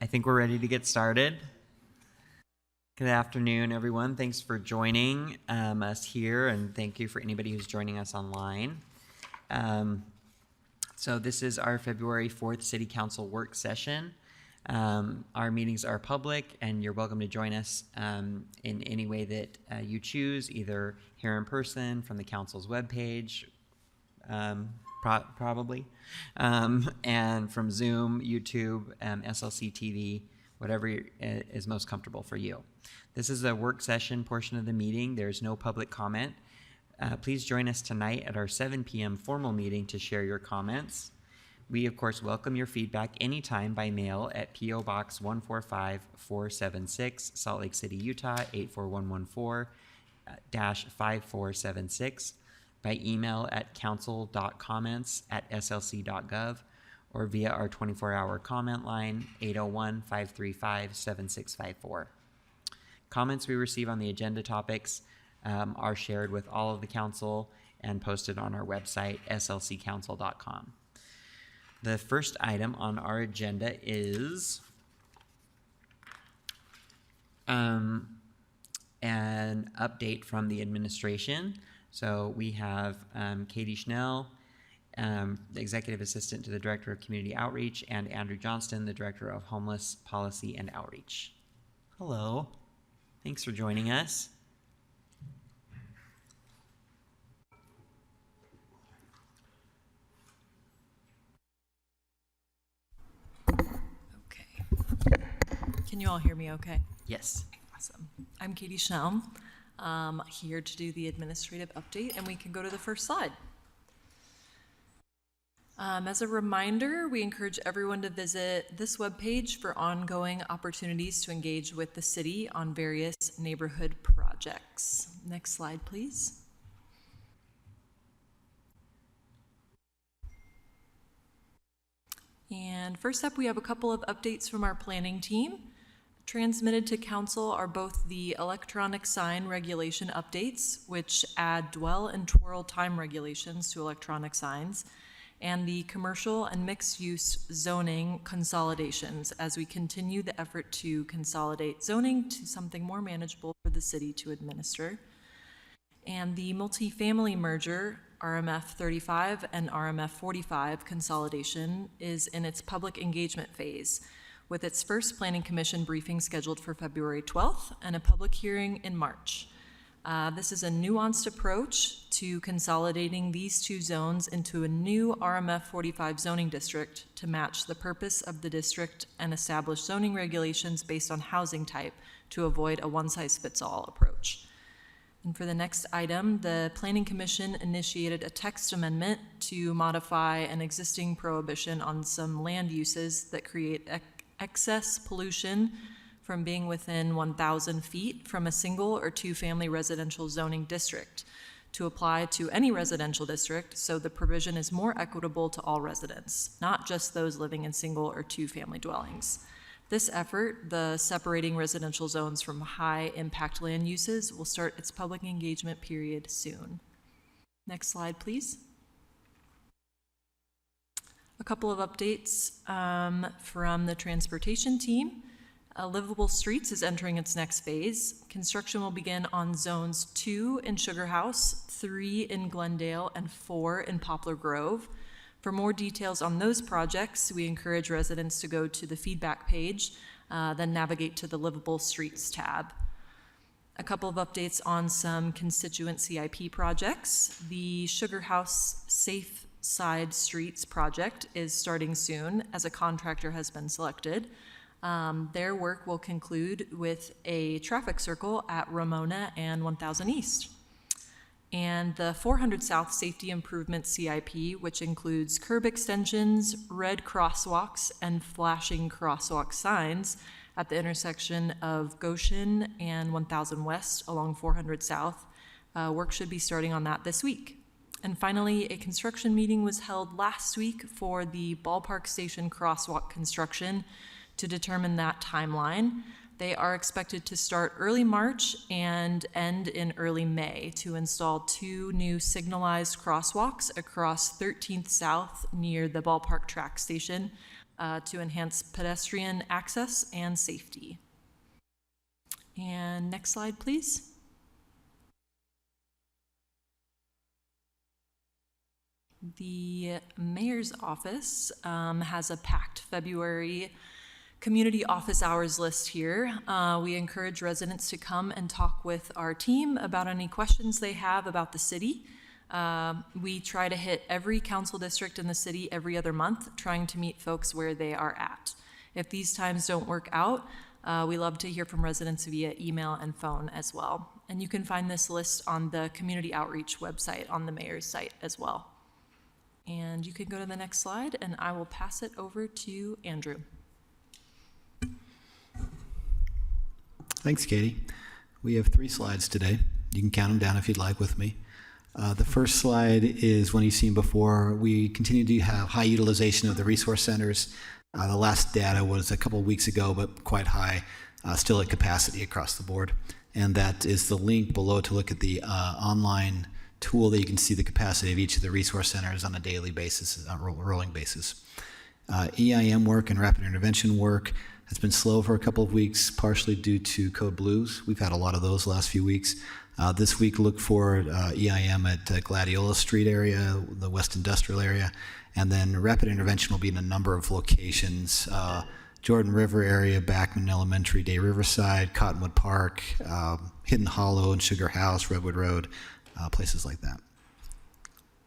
think we're ready to get started. Good afternoon, everyone. Thanks for joining us here, and thank you for anybody who's joining us online. So this is our February 4th City Council work session. Our meetings are public, and you're welcome to join us in any way that you choose, either here in person, from the council's webpage, probably, and from Zoom, YouTube, SLC TV, whatever is most comfortable for you. This is a work session portion of the meeting. There's no public comment. Please join us tonight at our 7 p.m. formal meeting to share your comments. We, of course, welcome your feedback anytime by mail at P.O. Box 145476, Salt Lake City, Utah, 84114-5476, by email at council.comments@slc.gov, or via our 24-hour comment line, 801-535-7654. Comments we receive on the agenda topics are shared with all of the council and posted on our website, slccouncil.com. The first item on our agenda is an update from the administration. So we have Katie Schnell, the Executive Assistant to the Director of Community Outreach, and Andrew Johnston, the Director of Homeless Policy and Outreach. Hello. Thanks for joining us. Can you all hear me okay? Yes. Awesome. I'm Katie Schnell, here to do the administrative update, and we can go to the first slide. As a reminder, we encourage everyone to visit this webpage for ongoing opportunities to engage with the city on various neighborhood projects. Next slide, please. And first up, we have a couple of updates from our planning team. Transmitted to council are both the electronic sign regulation updates, which add dwell and twirl time regulations to electronic signs, and the commercial and mixed use zoning consolidations as we continue the effort to consolidate zoning to something more manageable for the city to administer. And the multifamily merger, RMF 35 and RMF 45 consolidation, is in its public engagement phase, with its first Planning Commission briefing scheduled for February 12th and a public hearing in March. This is a nuanced approach to consolidating these two zones into a new RMF 45 zoning district to match the purpose of the district and establish zoning regulations based on housing type to avoid a one-size-fits-all approach. And for the next item, the Planning Commission initiated a text amendment to modify an existing prohibition on some land uses that create excess pollution from being within 1,000 feet from a single or two-family residential zoning district to apply to any residential district, so the provision is more equitable to all residents, not just those living in single or two-family dwellings. This effort, the separating residential zones from high-impact land uses, will start its public engagement period soon. Next slide, please. A couple of updates from the transportation team. Livable Streets is entering its next phase. Construction will begin on zones 2 in Sugar House, 3 in Glendale, and 4 in Poplar Grove. For more details on those projects, we encourage residents to go to the feedback page, then navigate to the Livable Streets tab. A couple of updates on some constituent CIP projects. The Sugar House Safe Side Streets project is starting soon as a contractor has been selected. Their work will conclude with a traffic circle at Ramona and 1000 East. And the 400 South Safety Improvement CIP, which includes curb extensions, red crosswalks, and flashing crosswalk signs at the intersection of Goshen and 1000 West along 400 South. Work should be starting on that this week. And finally, a construction meeting was held last week for the Ballpark Station crosswalk construction to determine that timeline. They are expected to start early March and end in early May to install 2 new signalized crosswalks across 13th South near the Ballpark track station. to enhance pedestrian access and safety. And next slide, please. The mayor's office has a packed February community office hours list here. We encourage residents to come and talk with our team about any questions they have about the city. We try to hit every council district in the city every other month, trying to meet folks where they are at. If these times don't work out, we love to hear from residents via email and phone as well. And you can find this list on the community outreach website on the mayor's site as well. And you can go to the next slide, and I will pass it over to Andrew. Thanks, Katie. We have 3 slides today. You can count them down if you'd like with me. The first slide is one you've seen before. We continue to have high utilization of the resource centers. The last data was a couple of weeks ago, but quite high, still at capacity across the board. And that is the link below to look at the online tool that you can see the capacity of each of the resource centers on a daily basis, on a rolling basis. EIM work and rapid intervention work has been slow for a couple of weeks, partially due to code blues. We've had a lot of those last few weeks. This week, look for EIM at Gladiola Street area, the West Industrial area, and then rapid intervention will be in a number of locations. Jordan River area, Backman Elementary, Day Riverside, Cottonwood Park, Hidden Hollow and Sugar House, Redwood Road, places like that.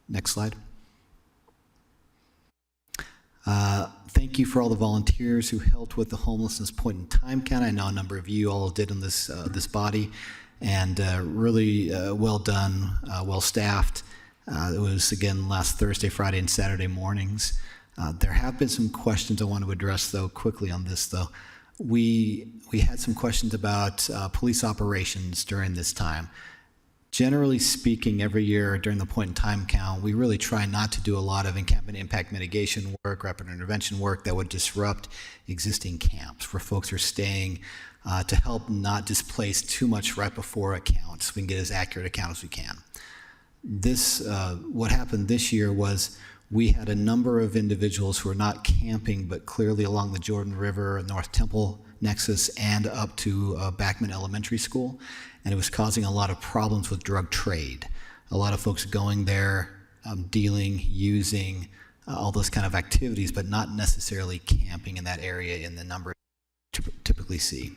Next slide. Thank you for all the volunteers who helped with the homelessness point in time count. I know a number of you all did in this body, and really well done, well staffed. It was again last Thursday, Friday, and Saturday mornings. There have been some questions I want to address though quickly on this though. We had some questions about police operations during this time. Generally speaking, every year during the point in time count, we really try not to do a lot of encampment impact mitigation work, rapid intervention work that would disrupt existing camps where folks are staying to help not displace too much right before a count so we can get as accurate a count as we can. This, what happened this year was we had a number of individuals who were not camping but clearly along the Jordan River, North Temple Nexus, and up to Backman Elementary School. And it was causing a lot of problems with drug trade. A lot of folks going there, dealing, using, all those kind of activities, but not necessarily camping in that area in the number you typically see.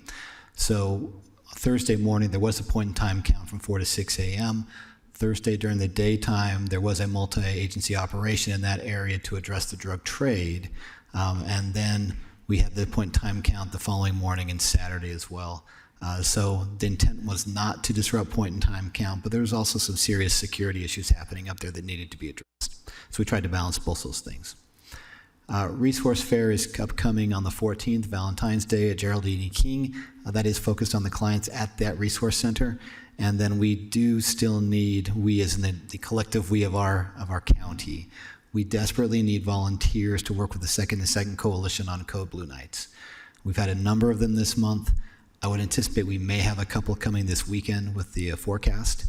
So Thursday morning, there was a point in time count from 4 to 6 a.m. Thursday during the daytime, there was a multi-agency operation in that area to address the drug trade. And then we had the point in time count the following morning and Saturday as well. So the intent was not to disrupt point in time count, but there was also some serious security issues happening up there that needed to be addressed. So we tried to balance both those things. Resource Fair is upcoming on the 14th, Valentine's Day at Geraldine E. King. That is focused on the clients at that resource center. And then we do still need, we as in the collective we of our county, we desperately need volunteers to work with the Second Coalition on Code Blue Nights. We've had a number of them this month. I would anticipate we may have a couple coming this weekend with the forecast.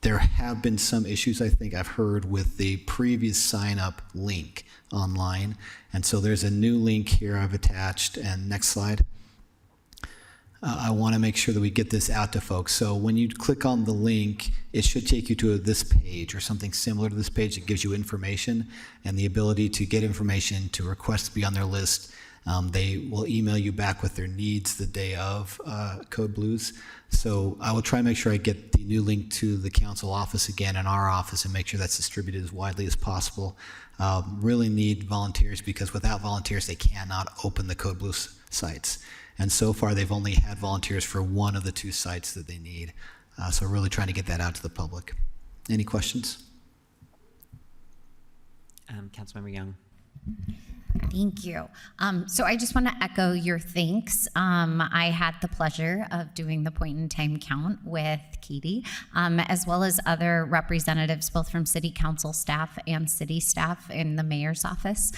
There have been some issues, I think I've heard, with the previous sign-up link online. And so there's a new link here I've attached. And next slide. I want to make sure that we get this out to folks. So when you click on the link, it should take you to this page or something similar to this page that gives you information and the ability to get information, to request to be on their list. They will email you back with their needs the day of Code Blues. So I will try and make sure I get the new link to the council office again in our office and make sure that's distributed as widely as possible. Really need volunteers because without volunteers, they cannot open the Code Blues sites. And so far, they've only had volunteers for one of the 2 sites that they need. So really trying to get that out to the public. Any questions? Councilmember Young. Thank you. So I just want to echo your thanks. I had the pleasure of doing the point in time count with Katie, as well as other representatives, both from city council staff and city staff in the mayor's office.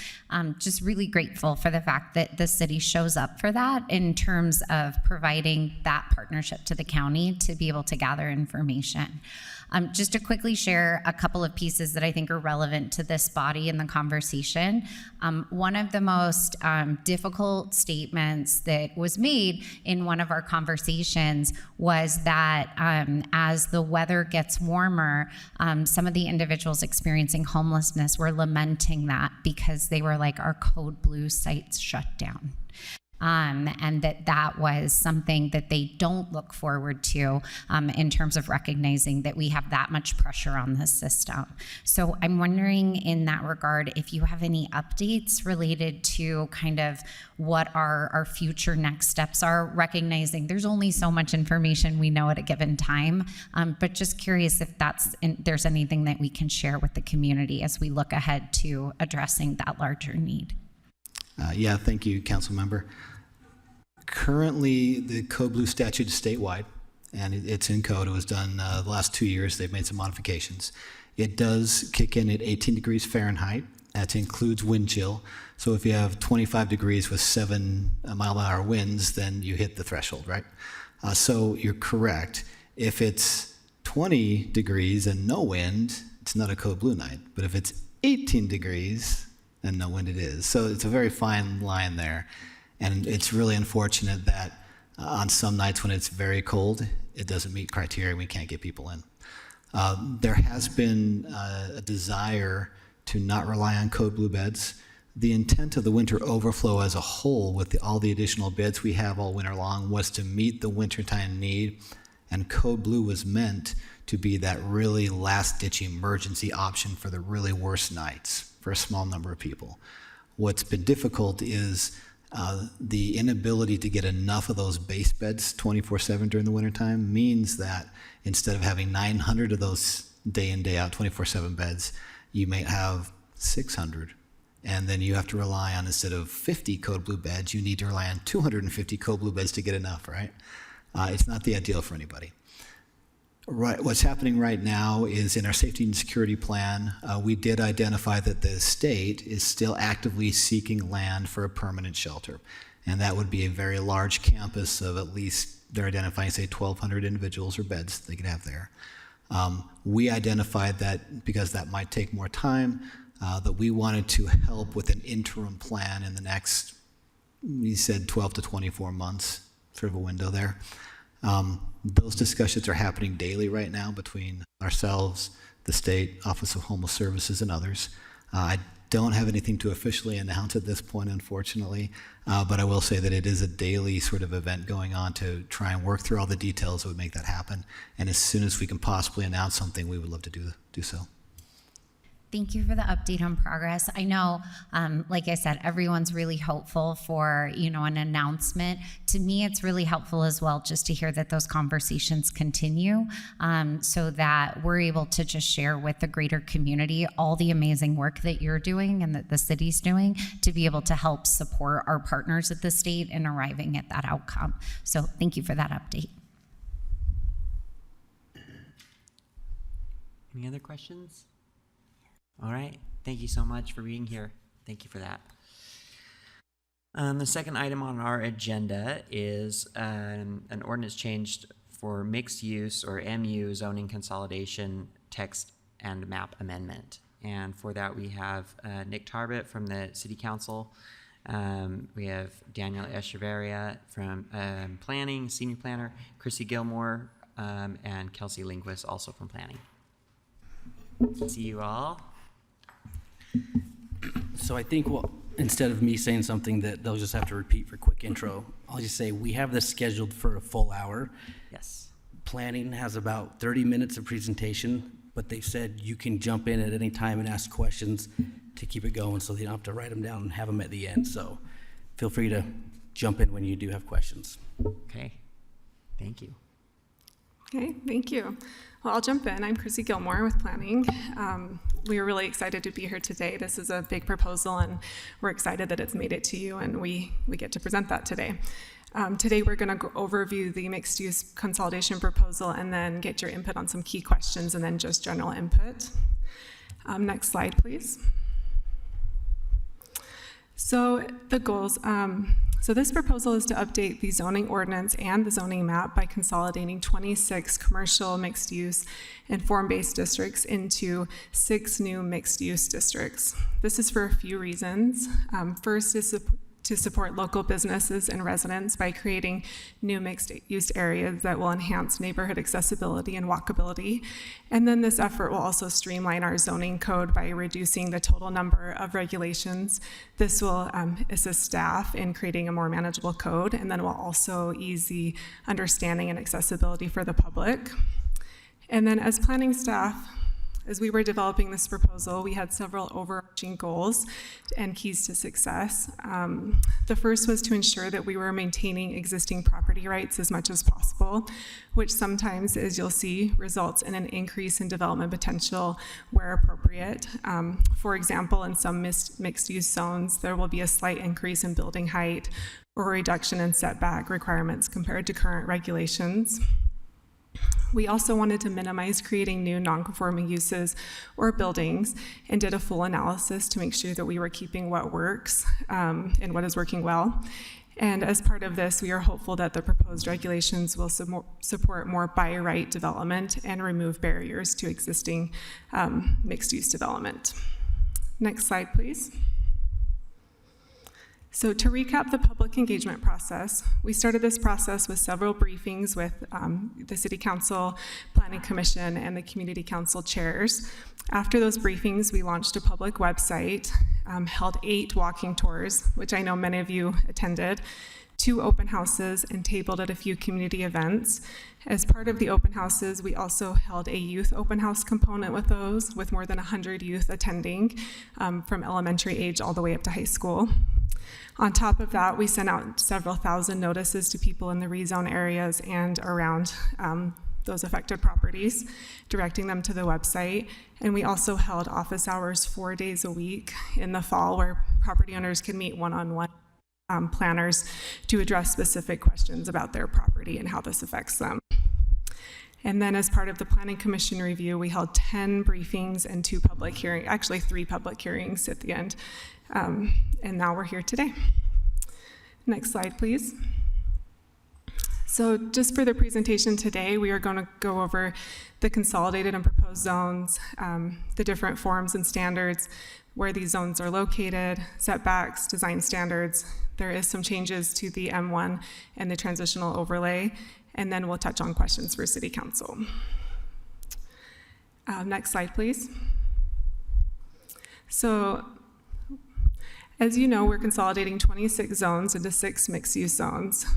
Just really grateful for the fact that the city shows up for that in terms of providing that partnership to the county to be able to gather information. Just to quickly share a couple of pieces that I think are relevant to this body and the conversation. one of the most difficult statements that was made in one of our conversations was that as the weather gets warmer, some of the individuals experiencing homelessness were lamenting that because they were like, our Code Blue sites shut down. And that was something that they don't look forward to in terms of recognizing that we have that much pressure on the system. So I'm wondering in that regard if you have any updates related to kind of what our future next steps are, recognizing there's only so much information we know at a given time, but just curious if there's anything that we can share with the community as we look ahead to addressing that larger need. Yeah, thank you, Council Member. Currently, the Code Blue statute is statewide, and it's in code. It was done the last 2 years. They've made some modifications. It does kick in at 18 degrees Fahrenheit. That includes wind chill. So if you have 25 degrees with 7 mile-an-hour winds, then you hit the threshold, right? So you're correct. If it's 20 degrees and no wind, it's not a Code Blue night. But if it's 18 degrees and no wind, it is. So it's a very fine line there. And it's really unfortunate that on some nights when it's very cold, it doesn't meet criteria and we can't get people in. There has been a desire to not rely on Code Blue beds. The intent of the winter overflow as a whole with all the additional beds we have all winter long was to meet the wintertime need, and Code Blue was meant to be that really last-ditch emergency option for the really worst nights for a small number of people. What's been difficult is the inability to get enough of those base beds 24/7 during the wintertime means that instead of having 900 of those day in, day out 24/7 beds, you may have 600. And then you have to rely on, instead of 50 Code Blue beds, you need to rely on 250 Code Blue beds to get enough, right? It's not the ideal for anybody. Right, what's happening right now is in our safety and security plan, we did identify that the state is still actively seeking land for a permanent shelter. And that would be a very large campus of at least, they're identifying, say, 1,200 individuals or beds they could have there. We identified that because that might take more time, that we wanted to help with an interim plan in the next, we said 12 to 24 months, sort of a window there. Those discussions are happening daily right now between ourselves, the State Office of Homeless Services, and others. I don't have anything to officially announce at this point, unfortunately, but I will say that it is a daily sort of event going on to try and work through all the details that would make that happen. And as soon as we can possibly announce something, we would love to do so. Thank you for the update on progress. I know, like I said, everyone's really hopeful for, an announcement. To me, it's really helpful as well just to hear that those conversations continue so that we're able to just share with the greater community all the amazing work that you're doing and that the city's doing to be able to help support our partners at the state in arriving at that outcome. So thank you for that update. Any other questions? All right. Thank you so much for being here. Thank you for that. The second item on our agenda is an ordinance change for mixed use or MU zoning consolidation text and map amendment. And for that, we have Nick Tarbett from the City Council. We have Daniel Echeverria from Planning, Senior Planner, Chrissy Gilmore, and Kelsey Lindquist, also from Planning. See you all. So I think, instead of me saying something that they'll just have to repeat for a quick intro, I'll just say we have this scheduled for a full hour. Yes. Planning has about 30 minutes of presentation, but they said you can jump in at any time and ask questions to keep it going so you don't have to write them down and have them at the end. So feel free to jump in when you do have questions. Okay. Thank you. Okay, thank you. Well, I'll jump in. I'm Chrissy Gilmore with Planning. We are really excited to be here today. This is a big proposal, and we're excited that it's made it to you, and we get to present that today. Today, we're going to overview the mixed-use consolidation proposal and then get your input on some key questions and then just general input. Next slide, please. So the goals. So this proposal is to update the zoning ordinance and the zoning map by consolidating 26 commercial mixed-use and form-based districts into 6 new mixed-use districts. This is for a few reasons. First is to support local businesses and residents by creating new mixed-use areas that will enhance neighborhood accessibility and walkability. And then this effort will also streamline our zoning code by reducing the total number of regulations. This will assist staff in creating a more manageable code, and then will also ease the understanding and accessibility for the public. And then as planning staff, as we were developing this proposal, we had several overarching goals and keys to success. The first was to ensure that we were maintaining existing property rights as much as possible, which sometimes, as you'll see, results in an increase in development potential where appropriate. For example, in some mixed-use zones, there will be a slight increase in building height or a reduction in setback requirements compared to current regulations. We also wanted to minimize creating new non-conforming uses or buildings, and did a full analysis to make sure that we were keeping what works and what is working well. And as part of this, we are hopeful that the proposed regulations will support more by right development and remove barriers to existing mixed-use development. Next slide, please. So to recap the public engagement process, we started this process with several briefings with the City Council, Planning Commission, and the Community Council chairs. After those briefings, we launched a public website, held 8 walking tours, which I know many of you attended, 2 open houses, and tabled at a few community events. As part of the open houses, we also held a youth open house component with those, with more than 100 youth attending from elementary age all the way up to high school. On top of that, we sent out several thousand notices to people in the rezone areas and around those affected properties, directing them to the website. And we also held office hours 4 days a week in the fall, where property owners can meet one-on-one planners to address specific questions about their property and how this affects them. And then as part of the Planning Commission review, we held 10 briefings and 2 public hearings, actually 3 public hearings at the end. And now we're here today. Next slide, please. So just for the presentation today, we are going to go over the consolidated and proposed zones, the different forms and standards, where these zones are located, setbacks, design standards. There is some changes to the M1 and the transitional overlay, and then we'll touch on questions for City Council. Next slide, please. So, as you know, we're consolidating 26 zones into 6 mixed-use zones.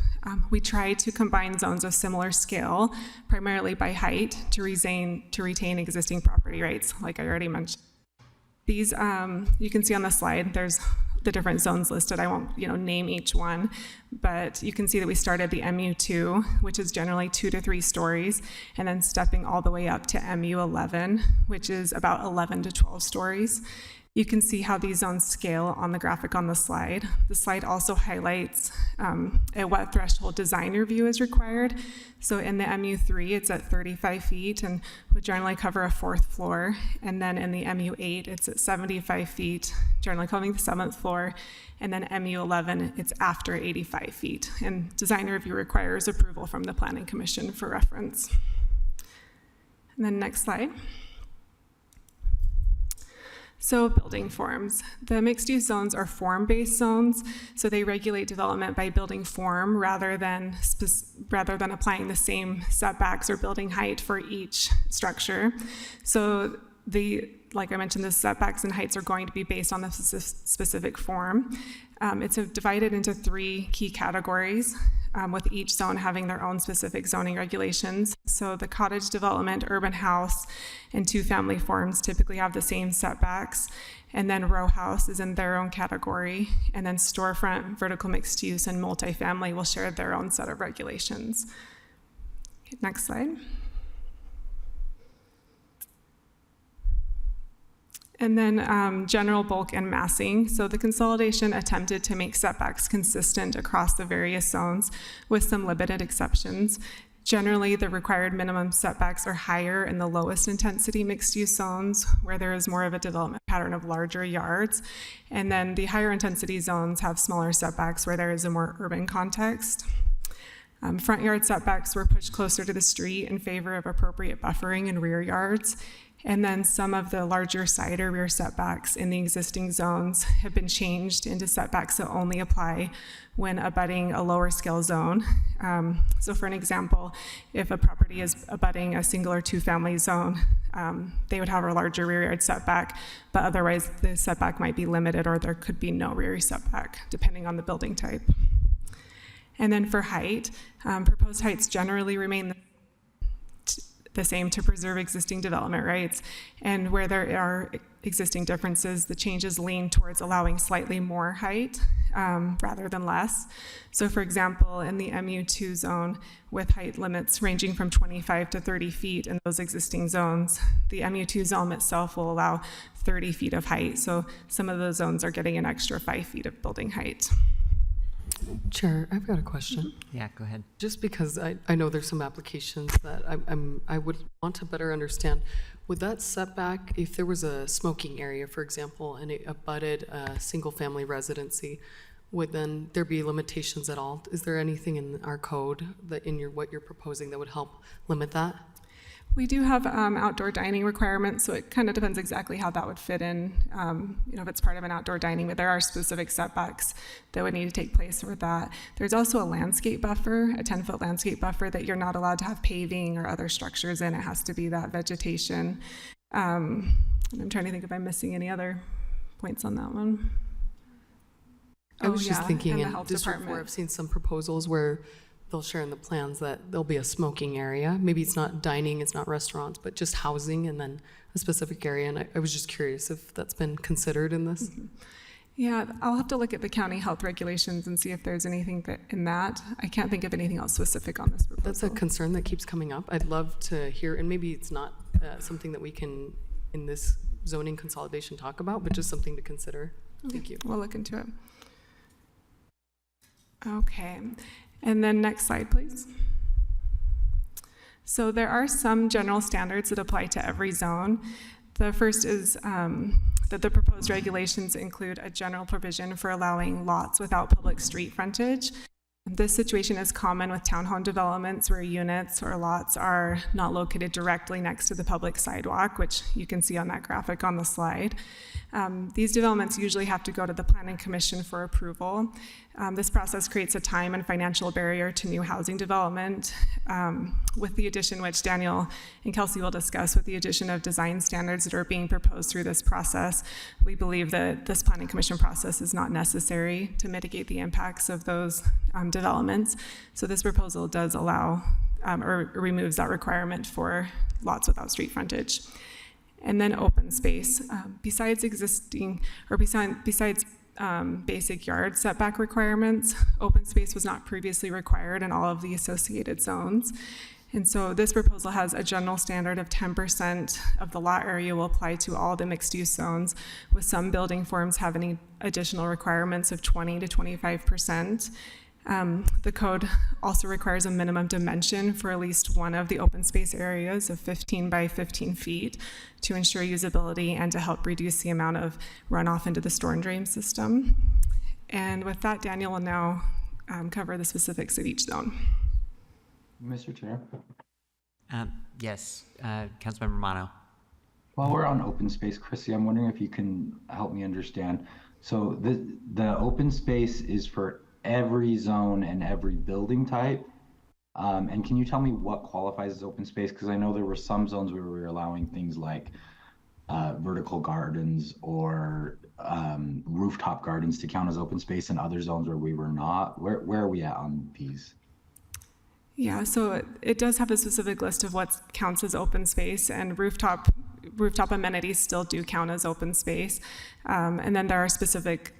We try to combine zones of similar scale, primarily by height, to retain existing property rights, like I already mentioned. These, you can see on the slide, there's the different zones listed. I won't, name each one, but you can see that we started the MU2, which is generally 2 to 3 stories, and then stepping all the way up to MU11, which is about 11 to 12 stories. You can see how these zones scale on the graphic on the slide. The slide also highlights at what threshold design review is required. So in the MU3, it's at 35 feet and would generally cover a 4th floor. And then in the MU8, it's at 75 feet, generally covering the 7th floor. And then MU11, it's after 85 feet. And design review requires approval from the Planning Commission for reference. And then next slide. So building forms. The mixed-use zones are form-based zones, so they regulate development by building form rather than applying the same setbacks or building height for each structure. So like I mentioned, the setbacks and heights are going to be based on the specific form. It's divided into 3 key categories, with each zone having their own specific zoning regulations. So the cottage development, urban house, and 2-family forms typically have the same setbacks. And then row house is in their own category. And then storefront, vertical mixed use, and multifamily will share their own set of regulations. Okay, next slide. And then general bulk and massing. So the consolidation attempted to make setbacks consistent across the various zones with some limited exceptions. Generally, the required minimum setbacks are higher in the lowest intensity mixed-use zones where there is more of a development pattern of larger yards. And then the higher intensity zones have smaller setbacks where there is a more urban context. Front yard setbacks were pushed closer to the street in favor of appropriate buffering in rear yards. And then some of the larger side or rear setbacks in the existing zones have been changed into setbacks that only apply when abutting a lower scale zone. So for an example, if a property is abutting a single or two family zone, they would have a larger rear yard setback, but otherwise the setback might be limited or there could be no rear setback depending on the building type. And then for height, proposed heights generally remain the same to preserve existing development rights. And where there are existing differences, the changes lean towards allowing slightly more height rather than less. So for example, in the MU2 zone with height limits ranging from 25 to 30 feet in those existing zones, the MU2 zone itself will allow 30 feet of height. So some of those zones are getting an extra 5 feet of building height. Chair, I've got a question. Yeah, go ahead. Just because I know there's some applications that I would want to better understand. Would that setback, if there was a smoking area, for example, and it abutted a single-family residency, would then there be limitations at all? Is there anything in our code that what you're proposing that would help limit that? We do have outdoor dining requirements, so it kind of depends exactly how that would fit in, if it's part of an outdoor dining, but there are specific setbacks that would need to take place with that. There's also a landscape buffer, a 10-foot landscape buffer that you're not allowed to have paving or other structures in. It has to be that vegetation. And I'm trying to think if I'm missing any other points on that one. I was just thinking and the in health District 4, department. I've seen some proposals where they'll share in the plans that there'll be a smoking area. Maybe it's not dining, it's not restaurants, but just housing and then a specific area. And I was just curious if that's been considered in this. Yeah, I'll have to look at the county health regulations and see if there's anything in that. I can't think of anything else specific on this proposal. That's a concern that keeps coming up. I'd love to hear, and maybe it's not something that we can, in this zoning consolidation, talk about, but just something to consider. Thank you. We'll look into it. Okay, and then next slide, please. So there are some general standards that apply to every zone. The first is that the proposed regulations include a general provision for allowing lots without public street frontage. This situation is common with townhome developments where units or lots are not located directly next to the public sidewalk, which you can see on that graphic on the slide. These developments usually have to go to the Planning Commission for approval. This process creates a time and financial barrier to new housing development. With the addition, which Daniel and Kelsey will discuss, with the addition of design standards that are being proposed through this process, we believe that this Planning Commission process is not necessary to mitigate the impacts of those developments. So this proposal does allow or removes that requirement for lots without street frontage. And then open space. Besides basic yard setback requirements, open space was not previously required in all of the associated zones. And so this proposal has a general standard of 10% of the lot area will apply to all the mixed-use zones, with some building forms having additional requirements of 20 to 25%. The code also requires a minimum dimension for at least one of the open space areas of 15 by 15 feet to ensure usability and to help reduce the amount of runoff into the storm drain system. And with that, Daniel will now cover the specifics of each zone. Mr. Chair, Yes, Councilmember Romano. while we're on open space, Chrissy, I'm wondering if you can help me understand. So the open space is for every zone and every building type. And can you tell me what qualifies as open space? Because I know there were some zones where we were allowing things like vertical gardens or rooftop gardens to count as open space, and other zones where we were not. Where are we at on these? Yeah, so it does have a specific list of what counts as open space, and rooftop amenities still do count as open space. And then there are a specific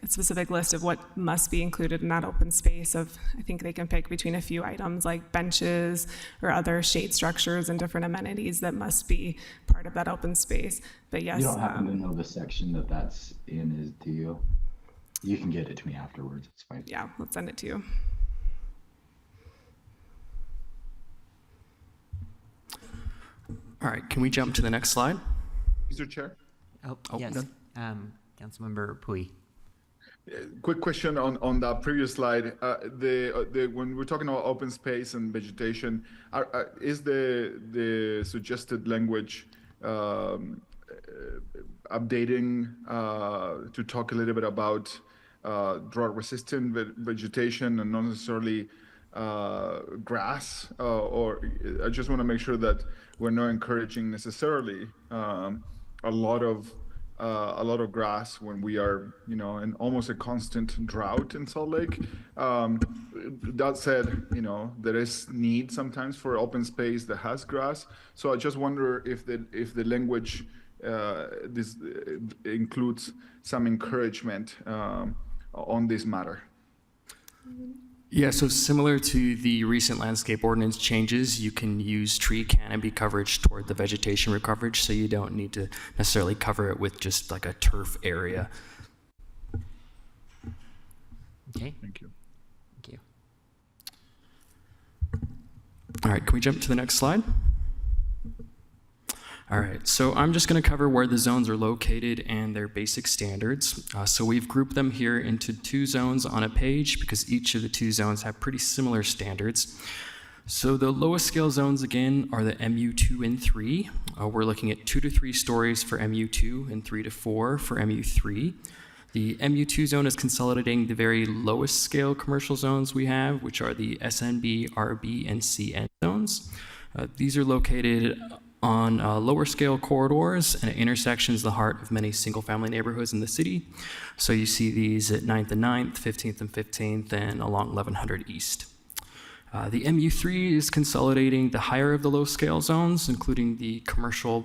list of what must be included in that open space of, I think they can pick between a few items like benches or other shade structures and different amenities that must be part of that open space. But yes. You don't happen to know the section that's in, do you? You can get it to me afterwards, it's fine. Yeah, let's send it to you. All right, can we jump to the next slide? Mr. Chair, Oh, Oh, yes. done. Councilmember Pui. quick question on that previous slide. When we're talking about open space and vegetation, is the suggested language updating to talk a little bit about drought-resistant vegetation and not necessarily grass? Or I just want to make sure that we're not encouraging necessarily a lot of grass when we are, in almost a constant drought in Salt Lake. That said, there is need sometimes for open space that has grass. So I just wonder if the language this includes some encouragement on this matter. Yeah, so similar to the recent landscape ordinance changes, you can use tree canopy coverage toward the vegetation coverage, so you don't need to necessarily cover it with just like a turf area. Okay, Thank you. thank you. All right, can we jump to the next slide? All right, so I'm just going to cover where the zones are located and their basic standards. So we've grouped them here into 2 zones on a page because each of the 2 zones have pretty similar standards. So the lowest scale zones, again, are the MU2 and 3. We're looking at 2 to 3 stories for MU2 and 3 to 4 for MU3. The MU2 zone is consolidating the very lowest scale commercial zones we have, which are the SNB, RB, and CN zones. These are located on lower scale corridors and at intersections, the heart of many single family neighborhoods in the city. So you see these at 9th and 9th, 15th and 15th, and along 1100 East. The MU3 is consolidating the higher of the low scale zones, including the commercial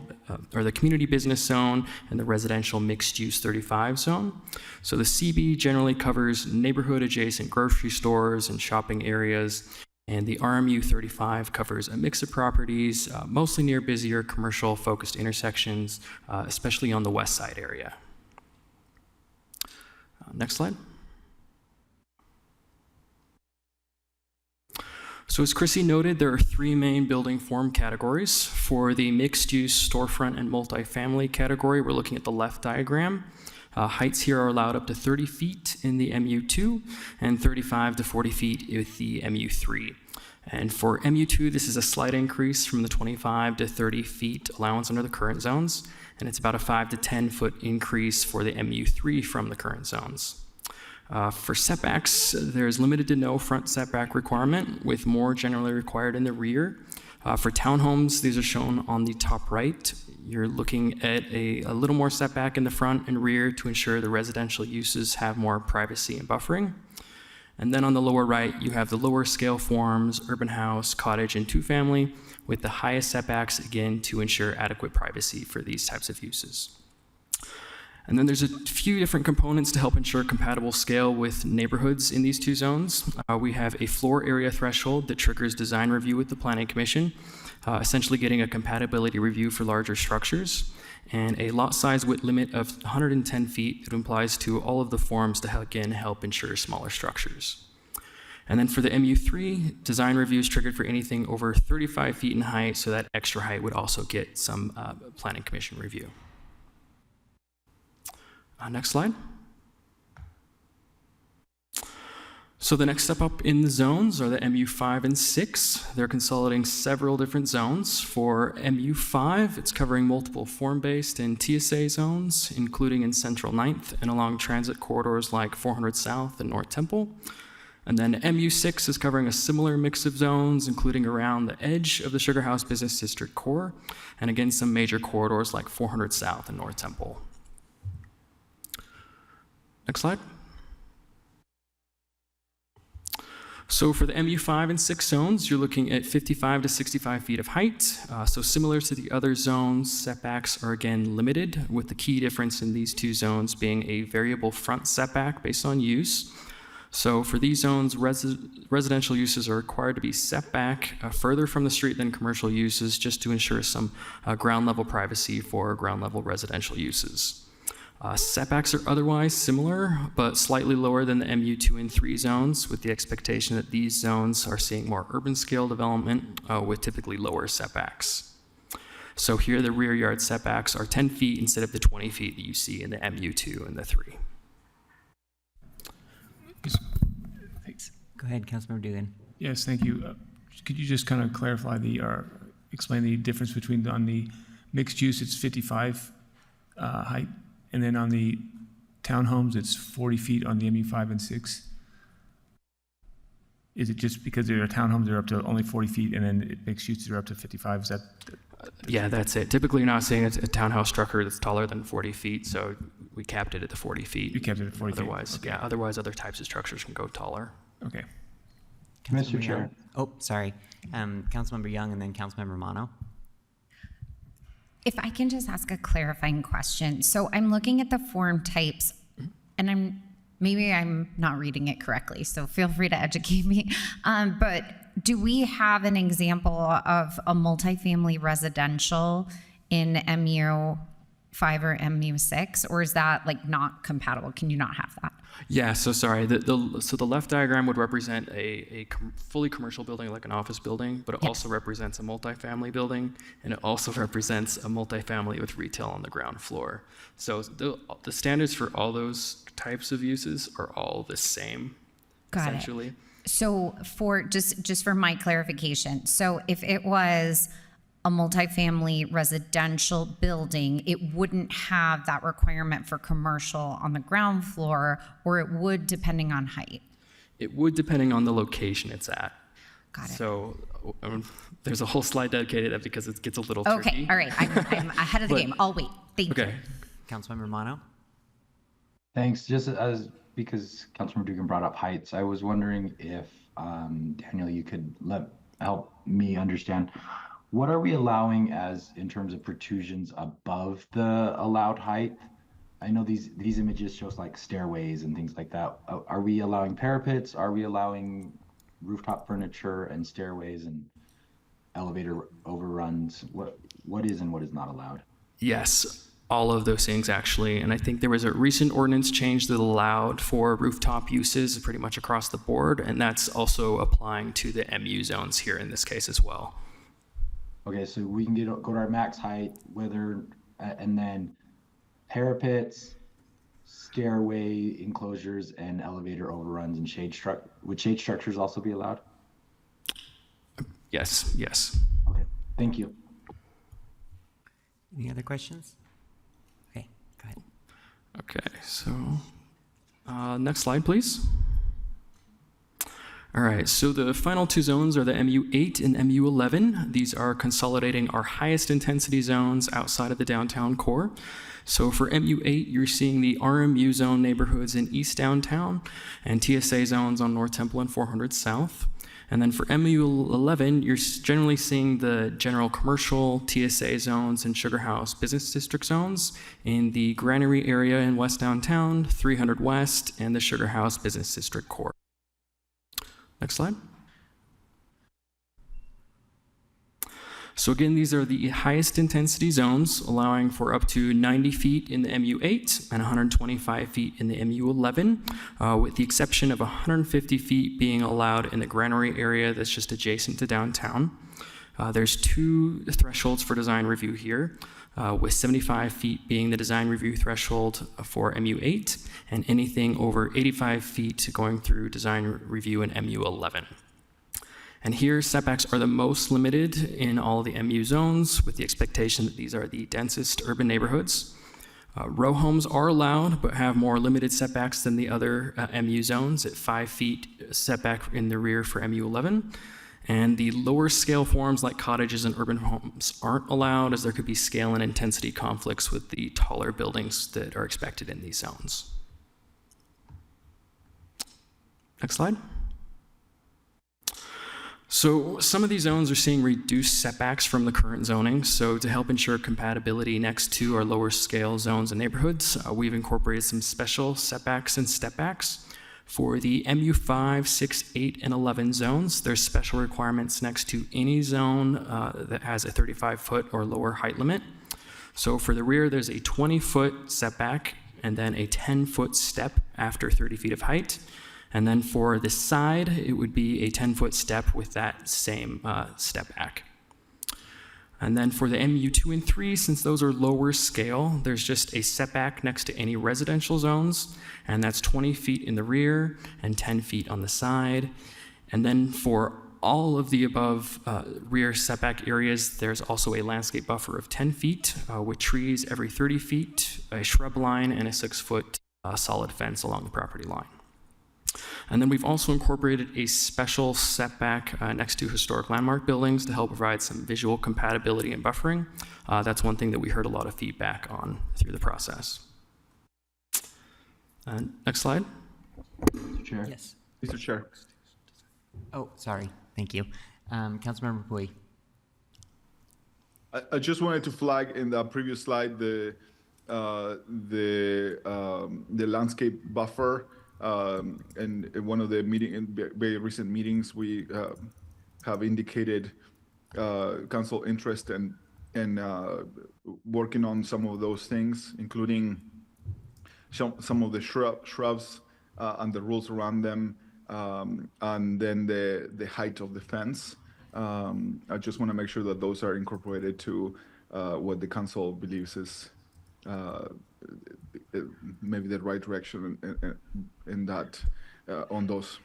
or the community business zone and the residential mixed use 35 zone. So the CB generally covers neighborhood adjacent grocery stores and shopping areas. And the RMU 35 covers a mix of properties, mostly near busier commercial-focused intersections, especially on the west side area. Next slide. So as Chrissy noted, there are 3 main building form categories. For the mixed-use, storefront, and multifamily category, we're looking at the left diagram. Heights here are allowed up to 30 feet in the MU2 and 35 to 40 feet with the MU3. And for MU2, this is a slight increase from the 25 to 30 feet allowance under the current zones, and it's about a 5 to 10 foot increase for the MU3 from the current zones. For setbacks, there's limited to no front setback requirement, with more generally required in the rear. For townhomes, these are shown on the top right. You're looking at a little more setback in the front and rear to ensure the residential uses have more privacy and buffering. And then on the lower right, you have the lower scale forms, urban house, cottage, and 2-family, with the highest setbacks, again, to ensure adequate privacy for these types of uses. And then there's a few different components to help ensure compatible scale with neighborhoods in these 2 zones. We have a floor area threshold that triggers design review with the Planning Commission, essentially getting a compatibility review for larger structures, and a lot size width limit of 110 feet that applies to all of the forms to, again, help ensure smaller structures. And then for the MU3, design review is triggered for anything over 35 feet in height, so that extra height would also get some Planning Commission review. Next slide. So the next step up in the zones are the MU5 and 6. They're consolidating several different zones. For MU5, it's covering multiple form-based and TSA zones, including in Central 9th and along transit corridors like 400 South and North Temple. And then MU6 is covering a similar mix of zones, including around the edge of the Sugar House Business District core, and again, some major corridors like 400 South and North Temple. Next slide. So for the MU5 and 6 zones, you're looking at 55 to 65 feet of height. So similar to the other zones, setbacks are again limited, with the key difference in these 2 zones being a variable front setback based on use. So for these zones, residential uses are required to be set back further from the street than commercial uses, just to ensure some ground level privacy for ground level residential uses. Setbacks are otherwise similar, but slightly lower than the MU2 and 3 zones, with the expectation that these zones are seeing more urban scale development with typically lower setbacks. So here the rear yard setbacks are 10 feet instead of the 20 feet that you see in the MU2 and the 3. Thanks. Go ahead, Councilmember Dugan. Yes, thank you. Could you just kind of clarify or explain the difference between on the mixed use, it's 55 height, and then on the townhomes, it's 40 feet on the MU5 and 6? Is it just because there are townhomes that are up to only 40 feet, and then mixed use are up to 55? Is that? Yeah, that's it. Typically, you're not seeing a townhouse structure that's taller than 40 feet, so we capped it at the 40 feet. You kept it at 40 feet? Otherwise, Okay. yeah, otherwise other types of structures can go taller. Okay. Mr. Councilmember Chair. Young. Oh, sorry. Councilmember Young and then Councilmember Mono. If I can just ask a clarifying question. So I'm looking at the form types, and maybe I'm not reading it correctly, so feel free to educate me. But do we have an example of a multifamily residential in MU5 or MU6, or is that like not compatible? Can you not have that? Yeah, so sorry. So the left diagram would represent a fully commercial building, like an office building, but it also represents a multifamily building, and it also represents a multifamily with retail on the ground floor. So the standards for all those types of uses are all the same, essentially. Got it. So for just for my clarification, so if it was a multifamily residential building, it wouldn't have that requirement for commercial on the ground floor, or it would depending on height. It would depending on the location it's at. Got it. So there's a whole slide dedicated to that because it gets a little tricky. Okay, all right, I'm ahead of the game. I'll wait. Thank you. Okay. Councilmember Mono. Thanks. Just as because Councilmember Dugan brought up heights, I was wondering if Daniel, you could help me understand. What are we allowing as in terms of protrusions above the allowed height? I know these images show us like stairways and things like that. Are we allowing parapets? Are we allowing rooftop furniture and stairways and elevator overruns? What is and what is not allowed? Yes, all of those things actually. And I think there was a recent ordinance change that allowed for rooftop uses pretty much across the board. And that's also applying to the MU zones here in this case as well. Okay, so we can go to our max height, and then parapets, stairway enclosures, and elevator overruns and would shade structures also be allowed? Yes, yes. Okay, thank you. Any other questions? Okay, go ahead. Okay, so next slide, please. All right, so the final two zones are the MU8 and MU11. These are consolidating our highest intensity zones outside of the downtown core. So for MU8, you're seeing the RMU zone neighborhoods in East Downtown and TSA zones on North Temple and 400 South. And then for MU11, you're generally seeing the general commercial TSA zones and Sugar House Business District zones in the Granary area in West Downtown, 300 West, and the Sugar House Business District core. Next slide. So again, these are the highest intensity zones, allowing for up to 90 feet in the MU8 and 125 feet in the MU11, with the exception of 150 feet being allowed in the Granary area that's just adjacent to downtown. There's two thresholds for design review here, with 75 feet being the design review threshold for MU8, and anything over 85 feet going through design review in MU11. And here, setbacks are the most limited in all the MU zones, with the expectation that these are the densest urban neighborhoods. Row homes are allowed, but have more limited setbacks than the other MU zones at 5 feet setback in the rear for MU11. And the lower scale forms like cottages and urban homes aren't allowed, as there could be scale and intensity conflicts with the taller buildings that are expected in these zones. Next slide. So some of these zones are seeing reduced setbacks from the current zoning. So to help ensure compatibility next to our lower scale zones and neighborhoods, we've incorporated some special setbacks and stepbacks. For the MU5, 6, 8, and 11 zones, there's special requirements next to any zone that has a 35-foot or lower height limit. So for the rear, there's a 20-foot setback and then a 10-foot step after 30 feet of height. And then for the side, it would be a 10-foot step with that same step back. And then for the MU2 and 3, since those are lower scale, there's just a setback next to any residential zones, and that's 20 feet in the rear and 10 feet on the side. And then for all of the above rear setback areas, there's also a landscape buffer of 10 feet with trees every 30 feet, a shrub line, and a 6-foot solid fence along the property line. And then we've also incorporated a special setback next to historic landmark buildings to help provide some visual compatibility and buffering. That's one thing that we heard a lot of feedback on through the process. Next slide. Mr. Chair. Yes. Mr. Chair. Oh, sorry. Thank you. Councilmember Pui. I just wanted to flag in the previous slide the landscape buffer. And in one of the very recent meetings, we have indicated council interest in working on some of those things, including some of the shrubs and the rules around them, and then the height of the fence. I just want to make sure that those are incorporated to what the council believes is maybe the right direction in that on those.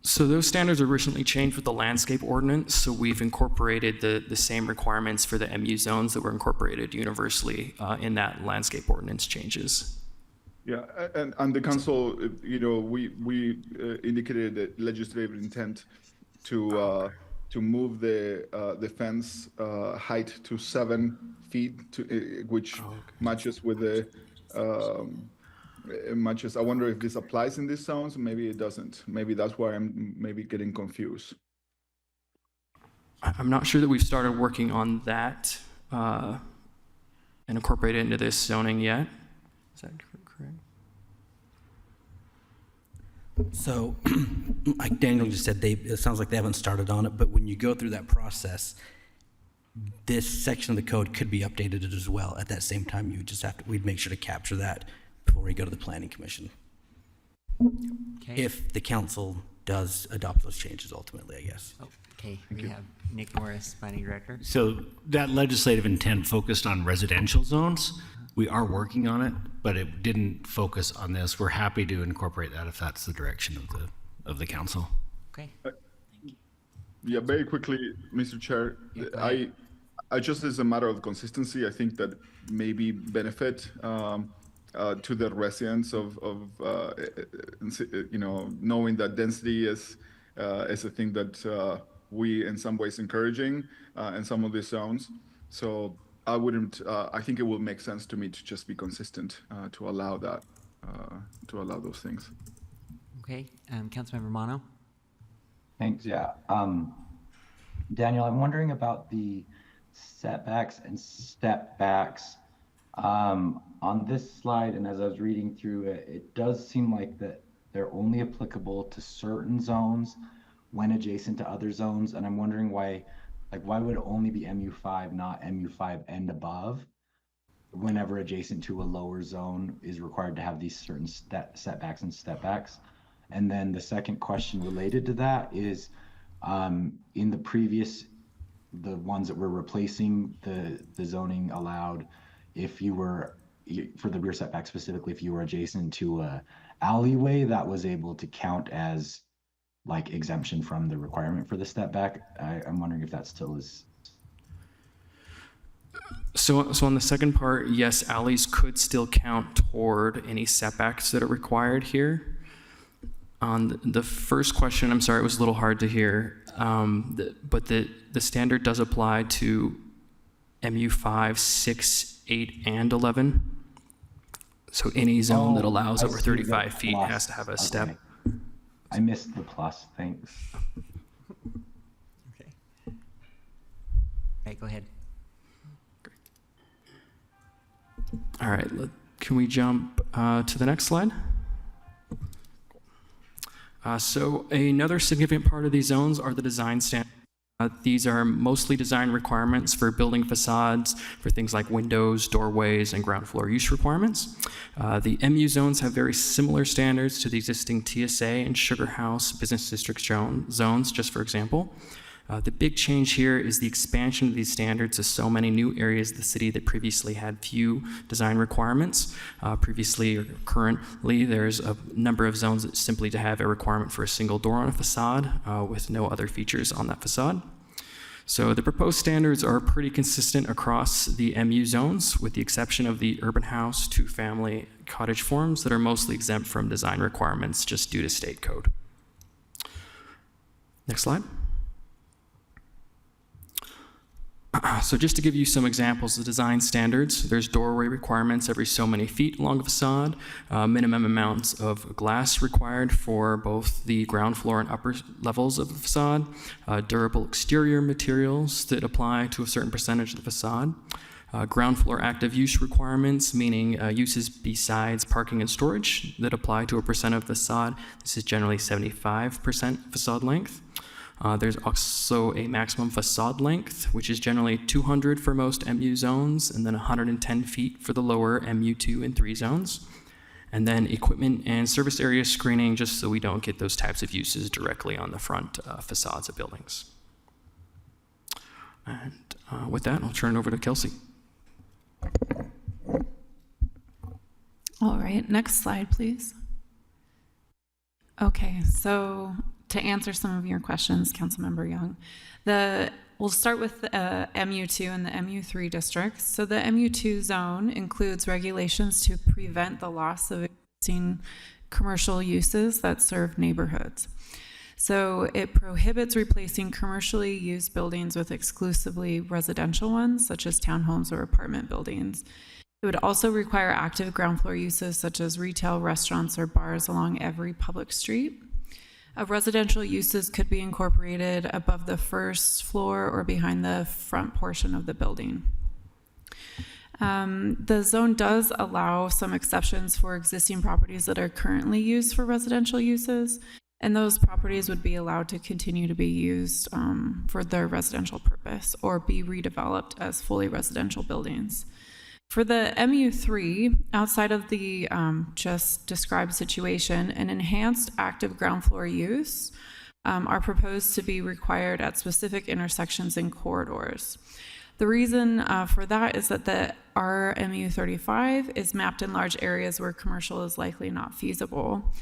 So those standards were recently changed with the landscape ordinance, so we've incorporated the same requirements for the MU zones that were incorporated universally in that landscape ordinance changes. Yeah, and the council, we indicated the legislative intent to move the fence height to 7 feet, which matches with the matches. I wonder if this applies in these zones. Maybe it doesn't. Maybe that's why I'm maybe getting confused. I'm not sure that we've started working on that and incorporate it into this zoning yet. Is that correct? So, like Daniel just said, it sounds like they haven't started on it, but when you go through that process, this section of the code could be updated as well. At that same time, you just we'd make sure to capture that before we go to the Planning Commission. Okay. If the council does adopt those changes ultimately, I guess. Okay. We have Nick Morris, Planning Director. So that legislative intent focused on residential zones. We are working on it, but it didn't focus on this. We're happy to incorporate that if that's the direction of the council. Okay. Yeah, very quickly, Mr. Chair, I just as a matter of consistency, I think that maybe benefit to the residents of knowing that density is a thing that we in some ways encouraging in some of these zones. So I wouldn't. I think it will make sense to me to just be consistent to allow that, to allow those things. Okay. Councilmember Mono. Thanks. Yeah. Daniel, I'm wondering about the setbacks and step backs on this slide. And as I was reading through it, it does seem like that they're only applicable to certain zones when adjacent to other zones. And I'm wondering why would it only be MU5, not MU5 and above, whenever adjacent to a lower zone is required to have these certain setbacks and stepbacks? And then the second question related to that is, in the previous, the ones that were replacing the zoning allowed, if you were, for the rear setback specifically, if you were adjacent to a alleyway, that was able to count as like exemption from the requirement for the step back. I'm wondering if that still is. So on the second part, yes, alleys could still count toward any setbacks that are required here. On the first question, I'm sorry, it was a little hard to hear, but the standard does apply to MU5, 6, 8, and 11. So any zone that allows over 35 feet has to have a step. Okay. I missed the plus, thanks. Okay. All right, go ahead. All right, can we jump to the next slide? So another significant part of these zones are the design standards. These are mostly design requirements for building facades, for things like windows, doorways, and ground floor use requirements. The MU zones have very similar standards to the existing TSA and Sugar House Business District zones, just for example. The big change here is the expansion of these standards to so many new areas of the city that previously had few design requirements. Previously or currently, there's a number of zones that simply to have a requirement for a single door on a facade with no other features on that facade. So the proposed standards are pretty consistent across the MU zones, with the exception of the urban house, two-family cottage forms that are mostly exempt from design requirements just due to state code. Next slide. So just to give you some examples of design standards, there's doorway requirements every so many feet along a facade, minimum amounts of glass required for both the ground floor and upper levels of the facade, durable exterior materials that apply to a certain percentage of the facade, ground floor active use requirements, meaning uses besides parking and storage that apply to a percent of the facade. This is generally 75% facade length. There's also a maximum facade length, which is generally 200 for most MU zones, and then 110 feet for the lower MU2 and 3 zones. And then equipment and service area screening, just so we don't get those types of uses directly on the front facades of buildings. And with that, I'll turn it over to Kelsey. All right, next slide, please. Okay, so to answer some of your questions, Councilmember Young, we'll start with the MU2 and the MU3 districts. So the MU2 zone includes regulations to prevent the loss of existing commercial uses that serve neighborhoods. So it prohibits replacing commercially used buildings with exclusively residential ones, such as townhomes or apartment buildings. It would also require active ground floor uses such as retail, restaurants, or bars along every public street. Residential uses could be incorporated above the first floor or behind the front portion of the building. The zone does allow some exceptions for existing properties that are currently used for residential uses, and those properties would be allowed to continue to be used for their residential purpose or be redeveloped as fully residential buildings. For the MU3, outside of the just described situation, an enhanced active ground floor use are proposed to be required at specific intersections and corridors. The reason for that is that our MU35 is mapped in large areas where commercial is likely not feasible.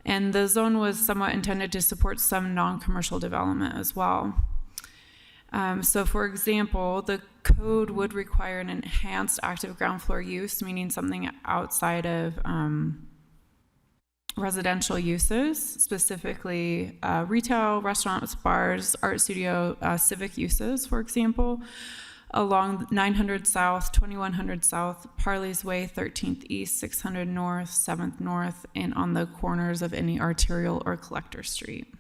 And the zone was somewhat intended to support some non-commercial development as well. So for example, the code would require an enhanced active ground floor use, meaning something outside of residential uses, specifically retail, restaurants, bars, art studio, civic uses, for example, along 900 South, 2100 South, Parley's Way, 13th East, 600 North, 7th North, and on the corners of any arterial or collector street.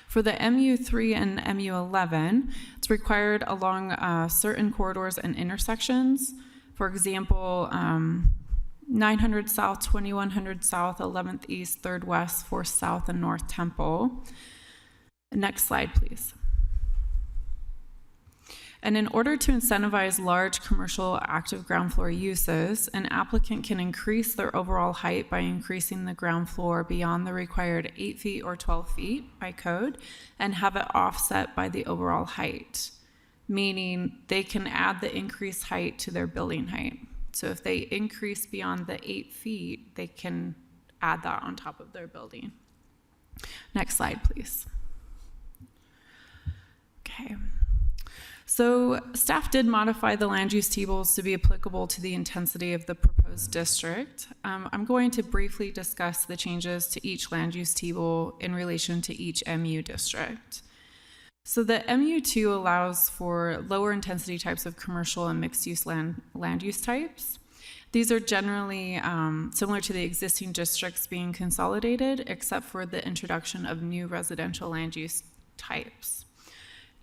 For the MU3 and MU11, it's required along certain corridors and intersections. For example, 900 South, 2100 South, 11th East, 3rd West, 4th South, and North Temple. Next slide, please. And in order to incentivize large commercial active ground floor uses, an applicant can increase their overall height by increasing the ground floor beyond the required 8 feet or 12 feet by code and have it offset by the overall height, meaning they can add the increased height to their building height. So if they increase beyond the 8 feet, they can add that on top of their building. Next slide, please. Okay. So staff did modify the land use tables to be applicable to the intensity of the proposed district. I'm going to briefly discuss the changes to each land use table in relation to each MU district. So the MU2 allows for lower intensity types of commercial and mixed use land use types. These are generally similar to the existing districts being consolidated, except for the introduction of new residential land use types.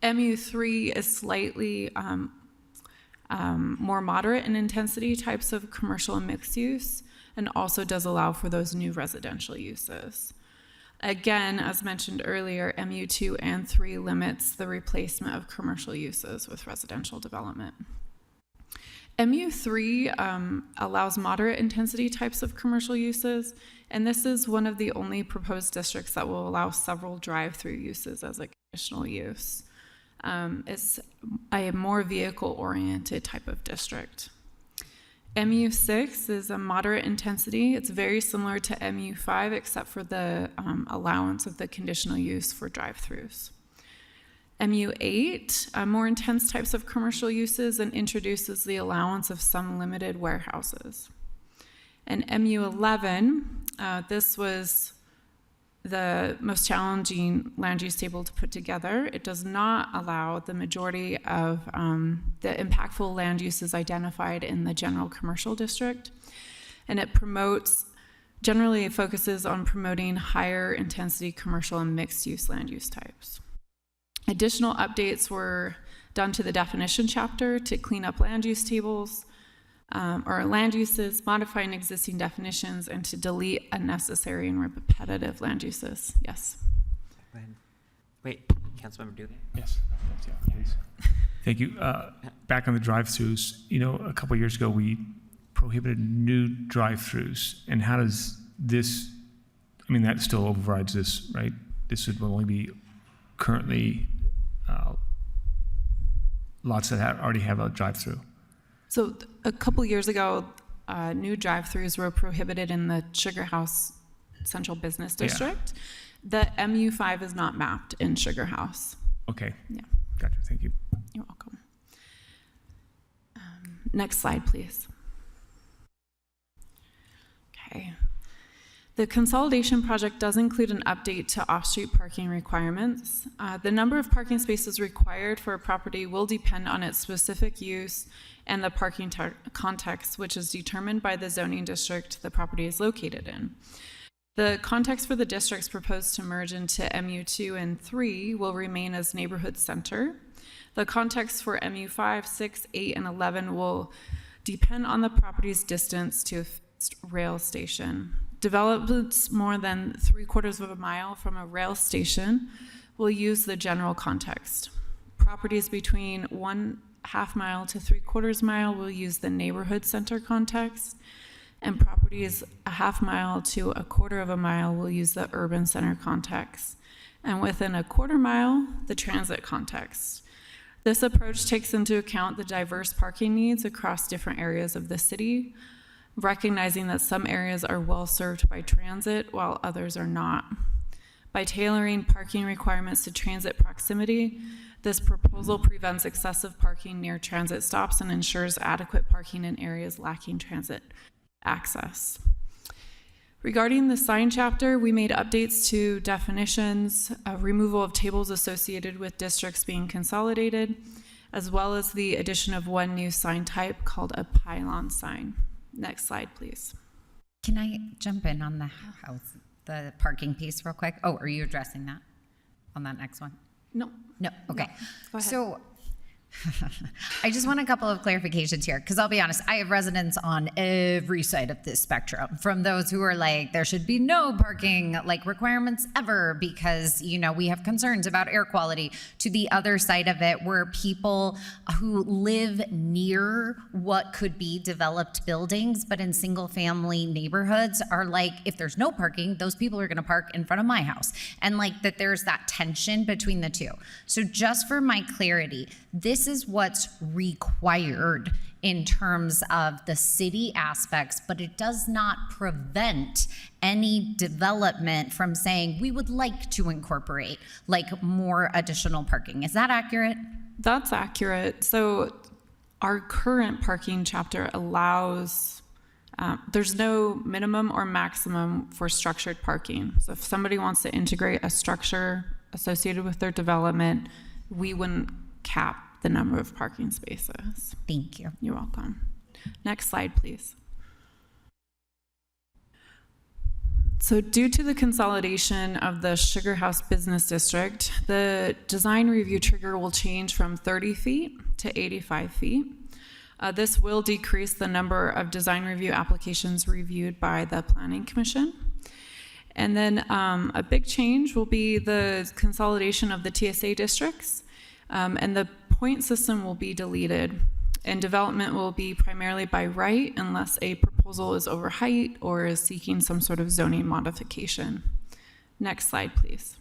MU3 is slightly more moderate in intensity types of commercial and mixed use, and also does allow for those new residential uses. Again, as mentioned earlier, MU2 and 3 limits the replacement of commercial uses with residential development. MU3 allows moderate intensity types of commercial uses, and this is one of the only proposed districts that will allow several drive-through uses as a conditional use. It's a more vehicle-oriented type of district. MU6 is a moderate intensity. It's very similar to MU5 except for the allowance of the conditional use for drive-throughs. MU8, more intense types of commercial uses and introduces the allowance of some limited warehouses. And MU11, this was the most challenging land use table to put together. It does not allow the majority of the impactful land uses identified in the general commercial district. And it generally it focuses on promoting higher intensity commercial and mixed use land use types. Additional updates were done to the definition chapter to clean up land use tables or land uses, modifying existing definitions, and to delete unnecessary and repetitive land uses. Yes. Go ahead. Wait, Councilmember Dugan? Yes, yeah, please. Thank you. Back on the drive-throughs, a couple years ago, we prohibited new drive-throughs. And how does this, that still overrides this, right? This would only be currently lots that already have a drive-through. So a couple years ago, new drive-throughs were prohibited in the Sugar House Central Business District. The MU5 is not mapped in Sugar House. Okay. Yeah. Gotcha. Thank you. You're welcome. Next slide, please. Okay. The consolidation project does include an update to off-street parking requirements. The number of parking spaces required for a property will depend on its specific use and the parking context, which is determined by the zoning district the property is located in. The context for the districts proposed to merge into MU2 and 3 will remain as neighborhood center. The context for MU5, 6, 8, and 11 will depend on the property's distance to a fixed rail station. Developments more than 3/4 of a mile from a rail station will use the general context. Properties between 1/2 mile to 3/4 mile will use the neighborhood center context, and properties 1/2 mile to 1/4 of a mile will use the urban center context, and within 1/4 mile, the transit context. This approach takes into account the diverse parking needs across different areas of the city, recognizing that some areas are well served by transit while others are not. By tailoring parking requirements to transit proximity, this proposal prevents excessive parking near transit stops and ensures adequate parking in areas lacking transit access. Regarding the sign chapter, we made updates to definitions, removal of tables associated with districts being consolidated, as well as the addition of one new sign type called a pylon sign. Next slide, please. Can I jump in on the parking piece real quick? Oh, are you addressing that on that next one? No. No, okay. No. Go ahead. So I just want a couple of clarifications here, because I'll be honest, I have residents on every side of this spectrum, from those who are like, there should be no parking requirements ever because, we have concerns about air quality, to the other side of it where people who live near what could be developed buildings, but in single family neighborhoods are like, if there's no parking, those people are going to park in front of my house. And that there's that tension between the two. So just for my clarity, this is what's required in terms of the city aspects, but it does not prevent any development from saying we would like to incorporate more additional parking. Is that accurate? That's accurate. So our current parking chapter allows, there's no minimum or maximum for structured parking. So if somebody wants to integrate a structure associated with their development, we wouldn't cap the number of parking spaces. Thank you. You're welcome. Next slide, please. So due to the consolidation of the Sugar House Business District, the design review trigger will change from 30 feet to 85 feet. This will decrease the number of design review applications reviewed by the Planning Commission. And then a big change will be the consolidation of the TSA districts. And the point system will be deleted, and development will be primarily by right unless a proposal is over height or is seeking some sort of zoning modification. Next slide, please.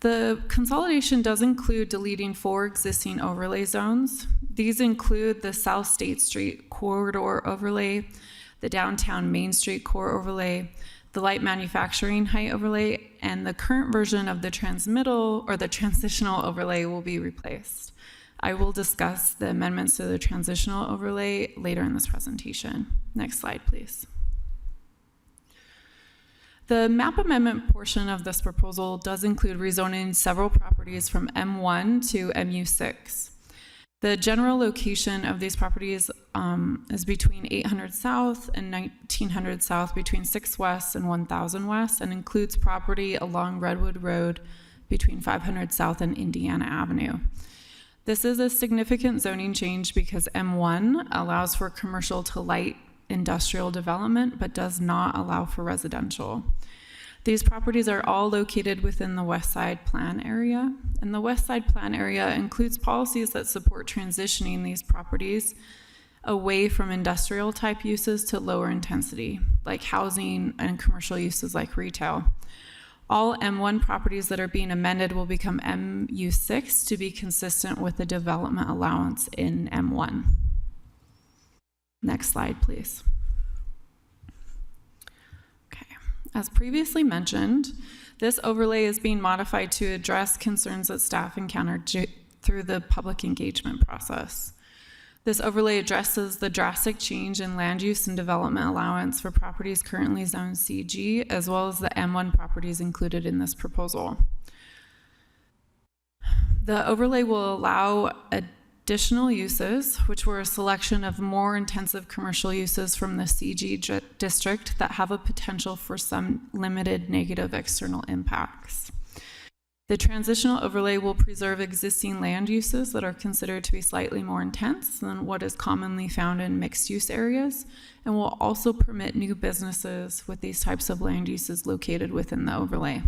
The consolidation does include deleting 4 existing overlay zones. These include the South State Street Corridor Overlay, the Downtown Main Street Core Overlay, the Light Manufacturing Height Overlay, and the current version of the transmittal or the transitional overlay will be replaced. I will discuss the amendments to the transitional overlay later in this presentation. Next slide, please. The map amendment portion of this proposal does include rezoning several properties from M1 to MU6. The general location of these properties is between 800 South and 1900 South, between 6 West and 1000 West, and includes property along Redwood Road between 500 South and Indiana Avenue. This is a significant zoning change because M1 allows for commercial to light industrial development, but does not allow for residential. These properties are all located within the West Side Plan area, and the West Side Plan area includes policies that support transitioning these properties away from industrial type uses to lower intensity, like housing and commercial uses like retail. All M1 properties that are being amended will become MU6 to be consistent with the development allowance in M1. Next slide, please. Okay. As previously mentioned, this overlay is being modified to address concerns that staff encountered through the public engagement process. This overlay addresses the drastic change in land use and development allowance for properties currently zoned CG, as well as the M1 properties included in this proposal. The overlay will allow additional uses, which were a selection of more intensive commercial uses from the CG district that have a potential for some limited negative external impacts. The transitional overlay will preserve existing land uses that are considered to be slightly more intense than what is commonly found in mixed-use areas, and will also permit new businesses with these types of land uses located within the overlay.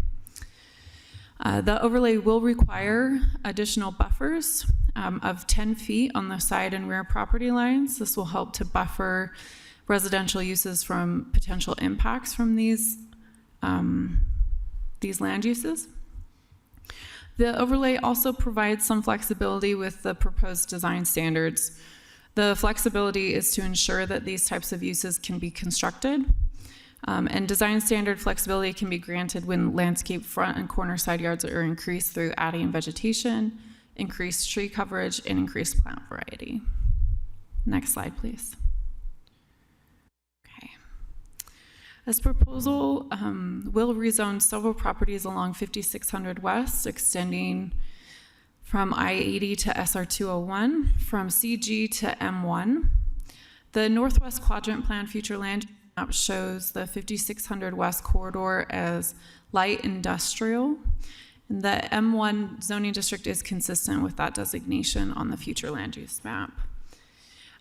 The overlay will require additional buffers of 10 feet on the side and rear property lines. This will help to buffer residential uses from potential impacts from these land uses. The overlay also provides some flexibility with the proposed design standards. The flexibility is to ensure that these types of uses can be constructed, and design standard flexibility can be granted when landscape front and corner side yards are increased through adding vegetation, increased tree coverage, and increased plant variety. Next slide, please. Okay. This proposal will rezone several properties along 5600 West, extending from I-80 to SR201, from CG to M1. The Northwest Quadrant Plan Future Land map shows the 5600 West corridor as light industrial. And the M1 zoning district is consistent with that designation on the future land use map.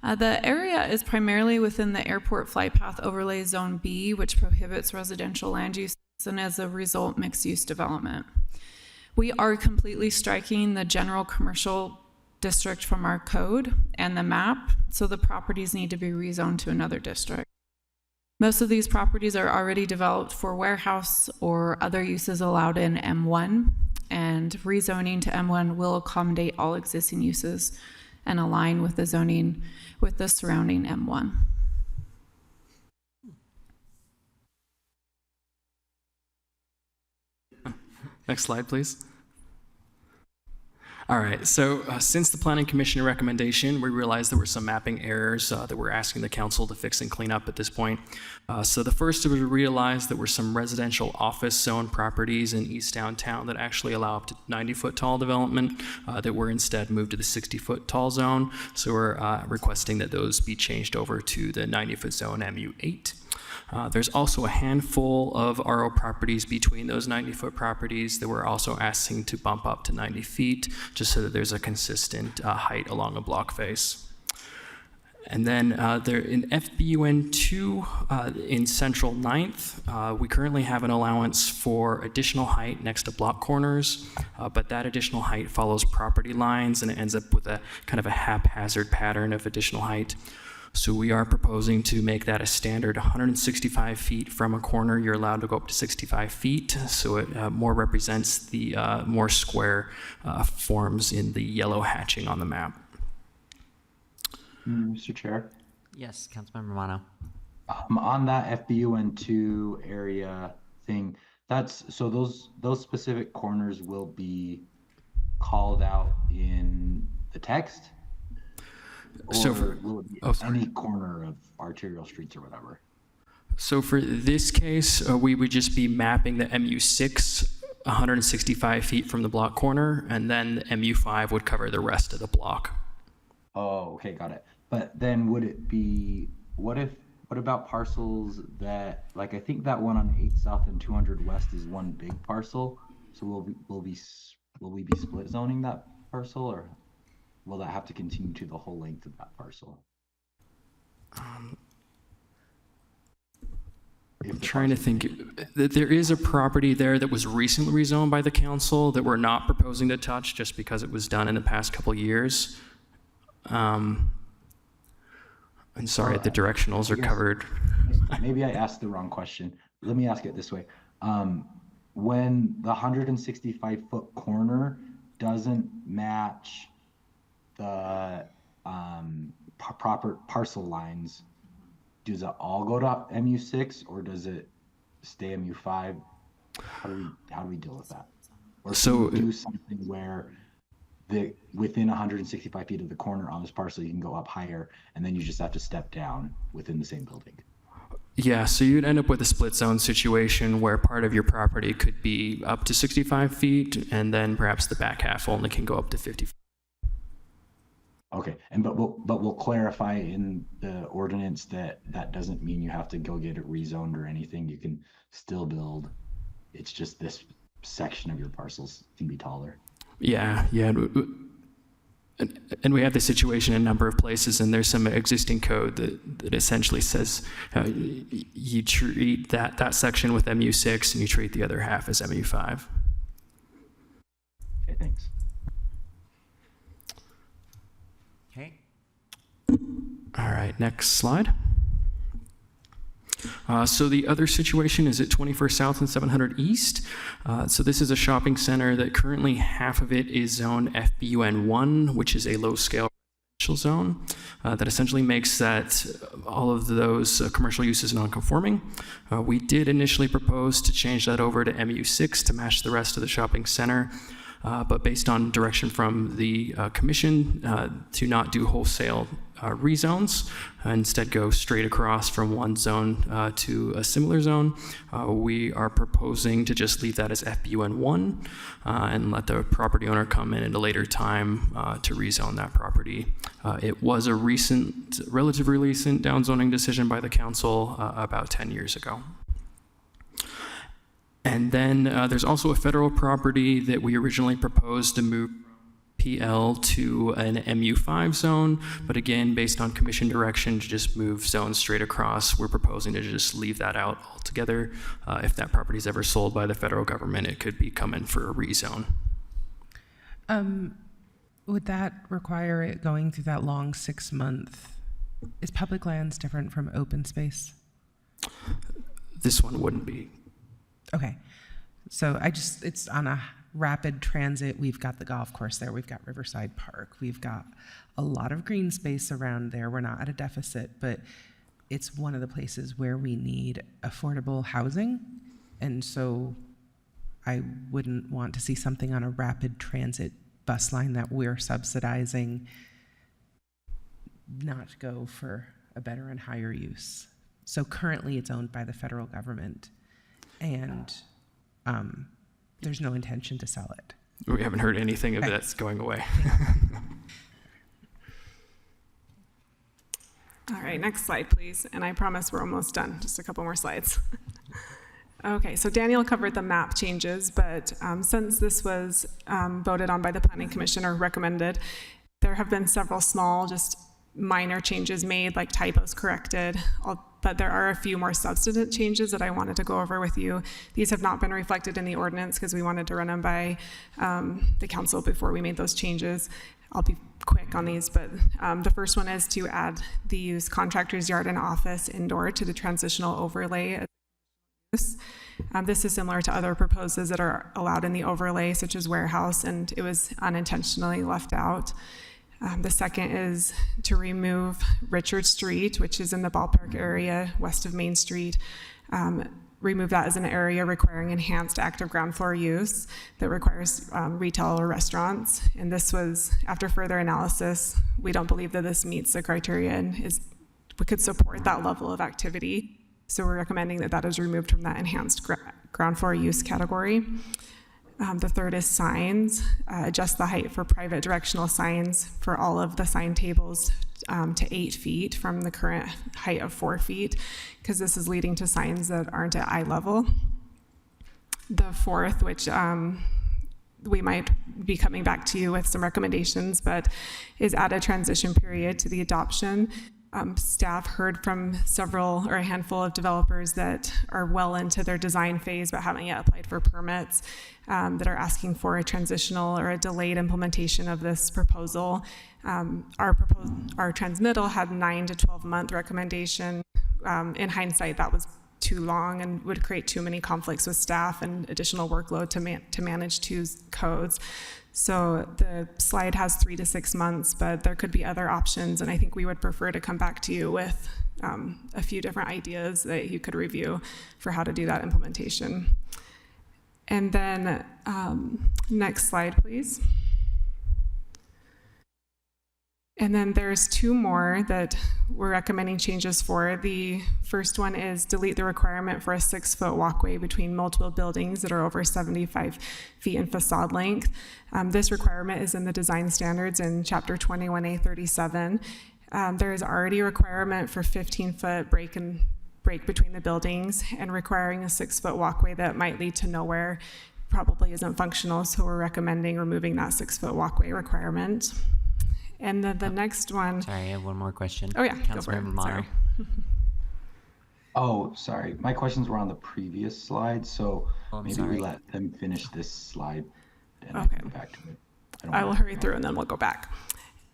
The area is primarily within the Airport Flight Path Overlay Zone B, which prohibits residential land use and as a result, mixed-use development. We are completely striking the general commercial district from our code and the map, so the properties need to be rezoned to another district. Most of these properties are already developed for warehouse or other uses allowed in M1, and rezoning to M1 will accommodate all existing uses and align with the zoning with the surrounding M1. Next slide, please. All right, so since the Planning Commission recommendation, we realized there were some mapping errors that we're asking the council to fix and clean up at this point. So the first was we realized there were some residential office zone properties in East Downtown that actually allow up to 90-foot tall development that were instead moved to the 60-foot tall zone. So we're requesting that those be changed over to the 90-foot zone MU8. There's also a handful of RO properties between those 90-foot properties that we're also asking to bump up to 90 feet, just so that there's a consistent height along a block face. And then there in FBUN2 in Central 9th, we currently have an allowance for additional height next to block corners, but that additional height follows property lines and it ends up with a kind of a haphazard pattern of additional height. So we are proposing to make that a standard 165 feet from a corner. You're allowed to go up to 65 feet, so it more represents the more square forms in the yellow hatching on the map. Mr. Chair, Yes, Councilmember Romano. on that FBUN2 area thing, so those specific corners will be called out in the text? So Or will it be any corner of arterial streets or whatever? So for this case, we would just be mapping the MU6 165 feet from the block corner, and then the MU5 would cover the rest of the block. Oh, okay, got it. But then would it be, what about parcels that, like, I think that one on 8 South and 200 West is one big parcel. So will we be split zoning that parcel, or will that have to continue to the whole length of that parcel? I'm trying to think. There is a property there that was recently rezoned by the council that we're not proposing to touch just because it was done in the past couple years. I'm sorry, the directionals are covered. Maybe I asked the wrong question. Let me ask it this way. When the 165-foot corner doesn't match the proper parcel lines, does it all go to MU6 or does it stay MU5? How do we deal with that? Or So- can we do something where within 165 feet of the corner on this parcel, you can go up higher, and then you just have to step down within the same building? Yeah, so you'd end up with a split zone situation where part of your property could be up to 65 feet, and then perhaps the back half only can go up to 50 feet. Okay, but we'll clarify in the ordinance that doesn't mean you have to go get it rezoned or anything. You can still build. It's just this section of your parcels can be taller. Yeah. And we have this situation in a number of places, and there's some existing code that essentially says you treat that section with MU6 and you treat the other half as MU5. Okay, thanks. Okay. All right, next slide. So the other situation is at 21st South and 700 East. So this is a shopping center that currently half of it is zone FBUN1, which is a low-scale residential zone that essentially makes that all of those commercial uses non-conforming. We did initially propose to change that over to MU6 to match the rest of the shopping center. But based on direction from the commission to not do wholesale rezones, instead go straight across from one zone to a similar zone, we are proposing to just leave that as FBUN1 and let the property owner come in at a later time to rezone that property. It was a relatively recent downzoning decision by the council about 10 years ago. And then there's also a federal property that we originally proposed to move PL to an MU5 zone, but again, based on commission direction to just move zones straight across, we're proposing to just leave that out altogether. If that property is ever sold by the federal government, it could be coming for a rezone. Would that require it going through that long 6-month? Is public lands different from open space? This one wouldn't be. Okay, so it's on a rapid transit. We've got the golf course there. We've got Riverside Park. We've got a lot of green space around there. We're not at a deficit, but it's one of the places where we need affordable housing. And so I wouldn't want to see something on a rapid transit bus line that we're subsidizing not go for a better and higher use. So currently it's owned by the federal government, and there's no intention to sell it. We haven't heard anything of Okay. that's going away. All right, next slide, please. And I promise we're almost done, just a couple more slides. Okay, so Daniel covered the map changes, but since this was voted on by the Planning Commission or recommended, there have been several small, just minor changes made, like typos corrected, but there are a few more substantive changes that I wanted to go over with you. These have not been reflected in the ordinance because we wanted to run them by the council before we made those changes. I'll be quick on these, but the first one is to add the use contractor's yard and office indoor to the transitional overlay. This is similar to other proposals that are allowed in the overlay, such as warehouse, and it was unintentionally left out. The second is to remove Richard Street, which is in the ballpark area west of Main Street. Remove that as an area requiring enhanced active ground floor use that requires retail or restaurants. And this was, after further analysis, we don't believe that this meets the criteria and we could support that level of activity. So we're recommending that that is removed from that enhanced ground floor use category. The third is signs. Adjust the height for private directional signs for all of the sign tables to 8 feet from the current height of 4 feet, because this is leading to signs that aren't at eye level. The fourth, which we might be coming back to you with some recommendations, but is add a transition period to the adoption. Staff heard from several or a handful of developers that are well into their design phase but haven't yet applied for permits, that are asking for a transitional or a delayed implementation of this proposal. Our transmittal had 9 to 12 month recommendation. In hindsight, that was too long and would create too many conflicts with staff and additional workload to manage two codes. So the slide has 3 to 6 months, but there could be other options, and I think we would prefer to come back to you with a few different ideas that you could review for how to do that implementation. And then next slide, please. And then there's 2 more that we're recommending changes for. The first one is delete the requirement for a 6-foot walkway between multiple buildings that are over 75 feet in facade length. This requirement is in the design standards in Chapter 21A37. There is already a requirement for 15-foot break between the buildings, and requiring a 6-foot walkway that might lead to nowhere probably isn't functional, so we're recommending removing that 6-foot walkway requirement. And then the next one. Sorry, I have one more question. Oh yeah, go for it. Councilmember Romano. Sorry. Oh, sorry. My questions were on the previous slide, so maybe sorry. we let them finish this slide and I Okay. can go back to it. I will hurry through and then we'll go back.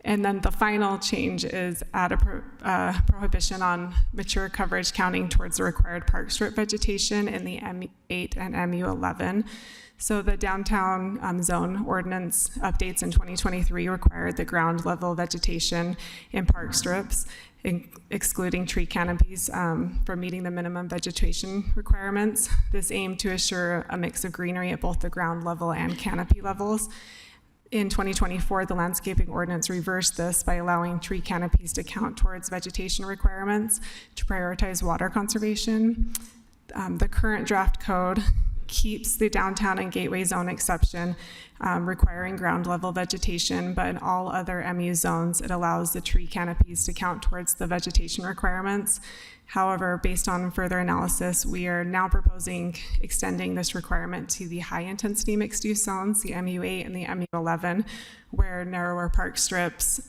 And then the final change is add a prohibition on mature coverage counting towards the required park strip vegetation in the MU8 and MU11. So the downtown zone ordinance updates in 2023 required the ground level vegetation in park strips, excluding tree canopies, from meeting the minimum vegetation requirements. This aimed to assure a mix of greenery at both the ground level and canopy levels. In 2024, the landscaping ordinance reversed this by allowing tree canopies to count towards vegetation requirements to prioritize water conservation. The current draft code keeps the downtown and gateway zone exception requiring ground level vegetation, but in all other MU zones, it allows the tree canopies to count towards the vegetation requirements. However, based on further analysis, we are now proposing extending this requirement to the high intensity mixed use zones, the MU8 and the MU11, where narrower park strips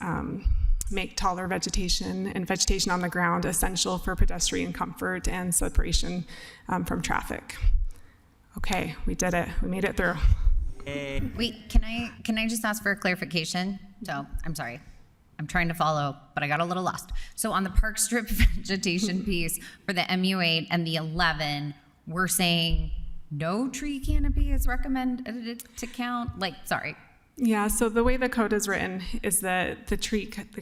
make taller vegetation and vegetation on the ground essential for pedestrian comfort and separation from traffic. Okay, we did it. We made it through. Wait, can I just ask for a clarification? So, I'm sorry. I'm trying to follow, but I got a little lost. So on the park strip vegetation piece for the MU8 and the 11, we're saying no tree canopy is recommended to count? Like, sorry. Yeah, so the way the code is written is that the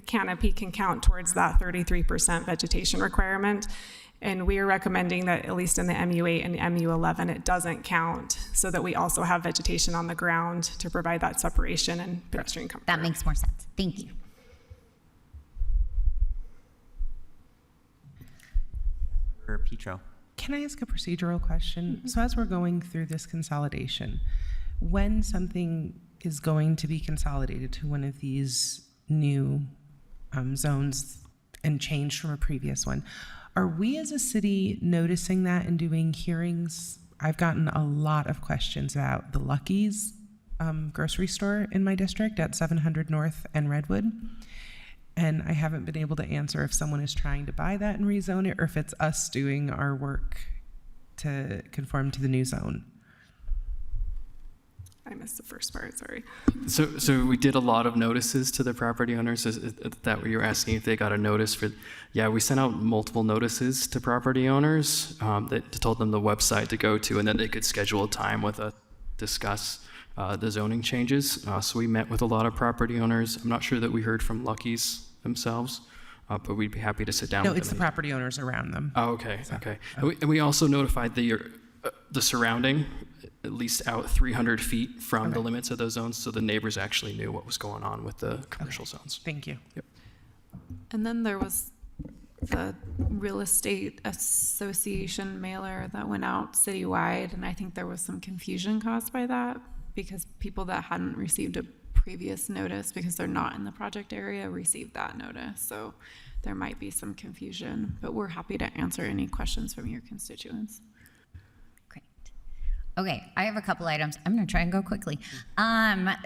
canopy can count towards that 33% vegetation requirement. And we are recommending that at least in the MU8 and the MU11, it doesn't count, so that we also have vegetation on the ground to provide that separation and pedestrian comfort. That makes more sense. Thank you. Petro. Can I ask a procedural question? So as we're going through this consolidation, when something is going to be consolidated to one of these new zones and changed from a previous one, are we as a city noticing that and doing hearings? I've gotten a lot of questions about the Lucky's grocery store in my district at 700 North and Redwood. And I haven't been able to answer if someone is trying to buy that and rezone it, or if it's us doing our work to conform to the new zone. I missed the first part, sorry. So we did a lot of notices to the property owners. Is that what you were asking, if they got a notice for? Yeah, we sent out multiple notices to property owners that told them the website to go to, and then they could schedule a time with us, discuss the zoning changes. So we met with a lot of property owners. I'm not sure that we heard from Lucky's themselves, but we'd be happy to sit down No, with it's the them. property owners around them. Oh, okay, okay. And we also notified the surrounding, at least out 300 feet from the limits of those zones, so the neighbors actually knew what was going on with the commercial zones. Thank you. Yep. And then there was the real estate association mailer that went out citywide, and I think there was some confusion caused by that because people that hadn't received a previous notice because they're not in the project area received that notice. So there might be some confusion, but we're happy to answer any questions from your constituents. Great. Okay, I have a couple items. I'm going to try and go quickly.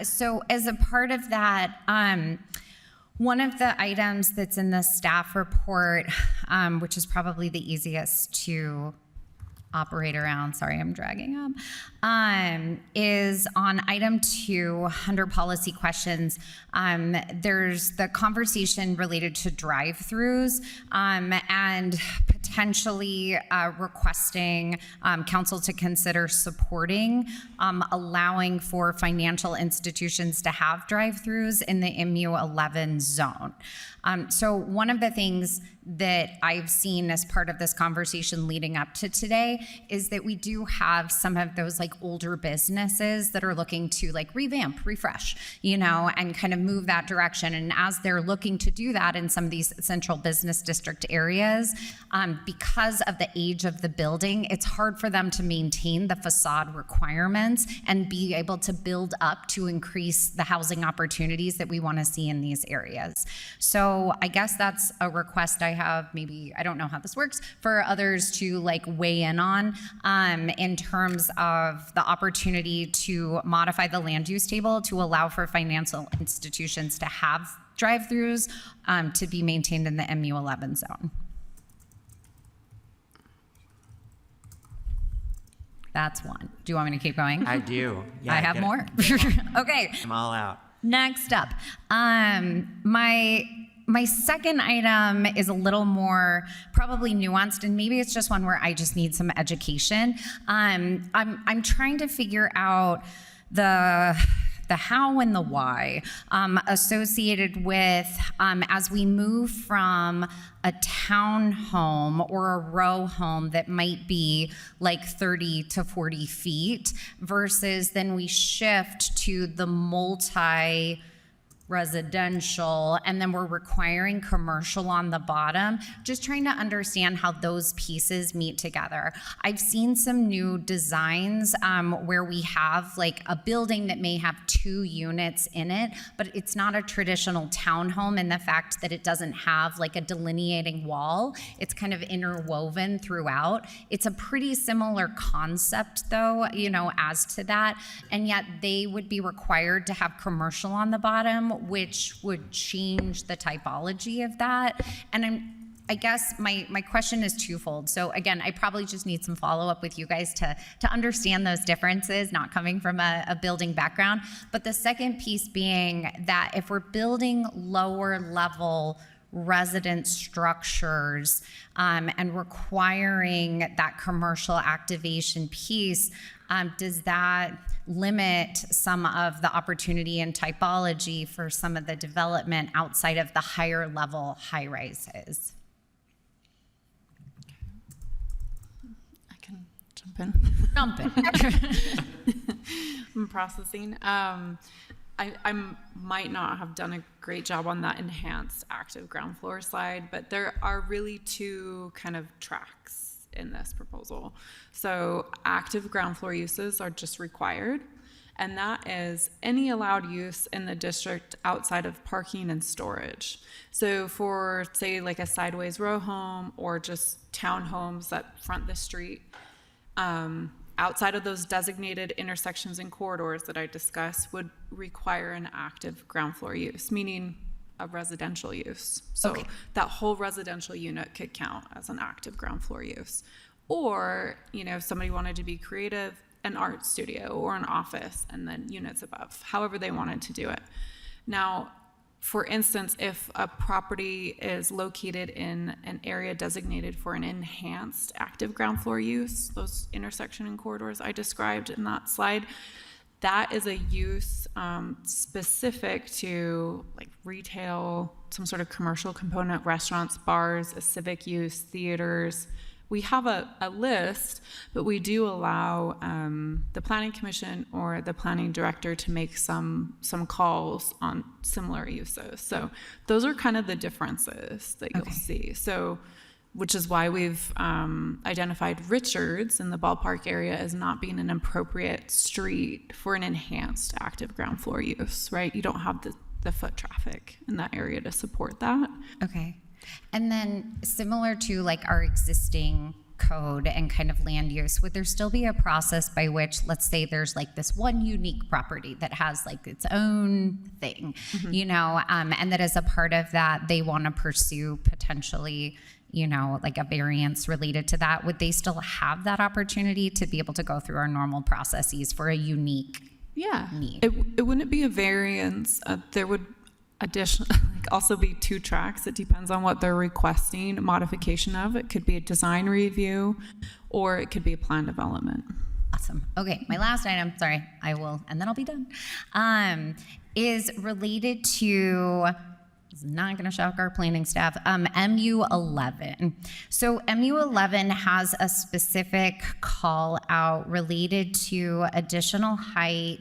So as a part of that, one of the items that's in the staff report, which is probably the easiest to operate around, sorry, I'm dragging up, is on item 2 under policy questions. There's the conversation related to drive-throughs and potentially requesting council to consider supporting allowing for financial institutions to have drive-throughs in the MU11 zone. So one of the things that I've seen as part of this conversation leading up to today is that we do have some of those like older businesses that are looking to like revamp, refresh, you know, and kind of move that direction. And as they're looking to do that in some of these central business district areas, because of the age of the building, it's hard for them to maintain the facade requirements and be able to build up to increase the housing opportunities that we want to see in these areas. So I guess that's a request I have, maybe, I don't know how this works, for others to like weigh in on in terms of the opportunity to modify the land use table to allow for financial institutions to have drive-throughs to be maintained in the MU11 zone. That's one. Do you want me to keep going? I do. Yeah, I have more. Okay. I'm all out. Next up, my second item is a little more probably nuanced, and maybe it's just one where I just need some education. I'm trying to figure out the how and the why associated with as we move from a townhome or a row home that might be like 30 to 40 feet versus then we shift to the multi-residential, and then we're requiring commercial on the bottom, just trying to understand how those pieces meet together. I've seen some new designs where we have like a building that may have 2 units in it, but it's not a traditional townhome in the fact that it doesn't have like a delineating wall. It's kind of interwoven throughout. It's a pretty similar concept though, you know, as to that, and yet they would be required to have commercial on the bottom, which would change the typology of that. And I guess my question is twofold. So again, I probably just need some follow-up with you guys to understand those differences, not coming from a building background. But the second piece being that if we're building lower level resident structures and requiring that commercial activation piece, does that limit some of the opportunity and typology for some of the development outside of the higher level high rises? I can jump in. Jump in. I'm processing. I might not have done a great job on that enhanced active ground floor slide, but there are really 2 kind of tracks in this proposal. So active ground floor uses are just required, and that is any allowed use in the district outside of parking and storage. So for say like a sideways row home or just townhomes that front the street, outside of those designated intersections and corridors that I discussed would require an active ground floor use, meaning a residential use. So that whole residential unit could count as an active ground floor use. Or, you know, if somebody wanted to be creative, an art studio or an office and then units above, however they wanted to do it. Now, for instance, if a property is located in an area designated for an enhanced active ground floor use, those intersection and corridors I described in that slide, that is a use specific to like retail, some sort of commercial component, restaurants, bars, a civic use, theaters. We have a list, but we do allow the Planning Commission or the Planning Director to make some calls on similar uses. So those are kind of the differences that you'll see. So, which is why we've identified Richards in the ballpark area as not being an appropriate street for an enhanced active ground floor use, right? You don't have the foot traffic in that area to support that. Okay. And then similar to like our existing code and kind of land use, would there still be a process by which, let's say there's like this one unique property that has like its own thing, you know, and that as a part of that, they want to pursue potentially, you know, like a variance related to that, would they still have that opportunity to be able to go through our normal processes for a unique need? It wouldn't be a variance. There would also be two tracks. It depends on what they're requesting modification of. It could be a design review or it could be a plan development. Awesome. Okay, my last item, sorry, I will, and then I'll be done, is related to, it's not going to shock our planning staff, MU11. So MU11 has a specific call out related to additional height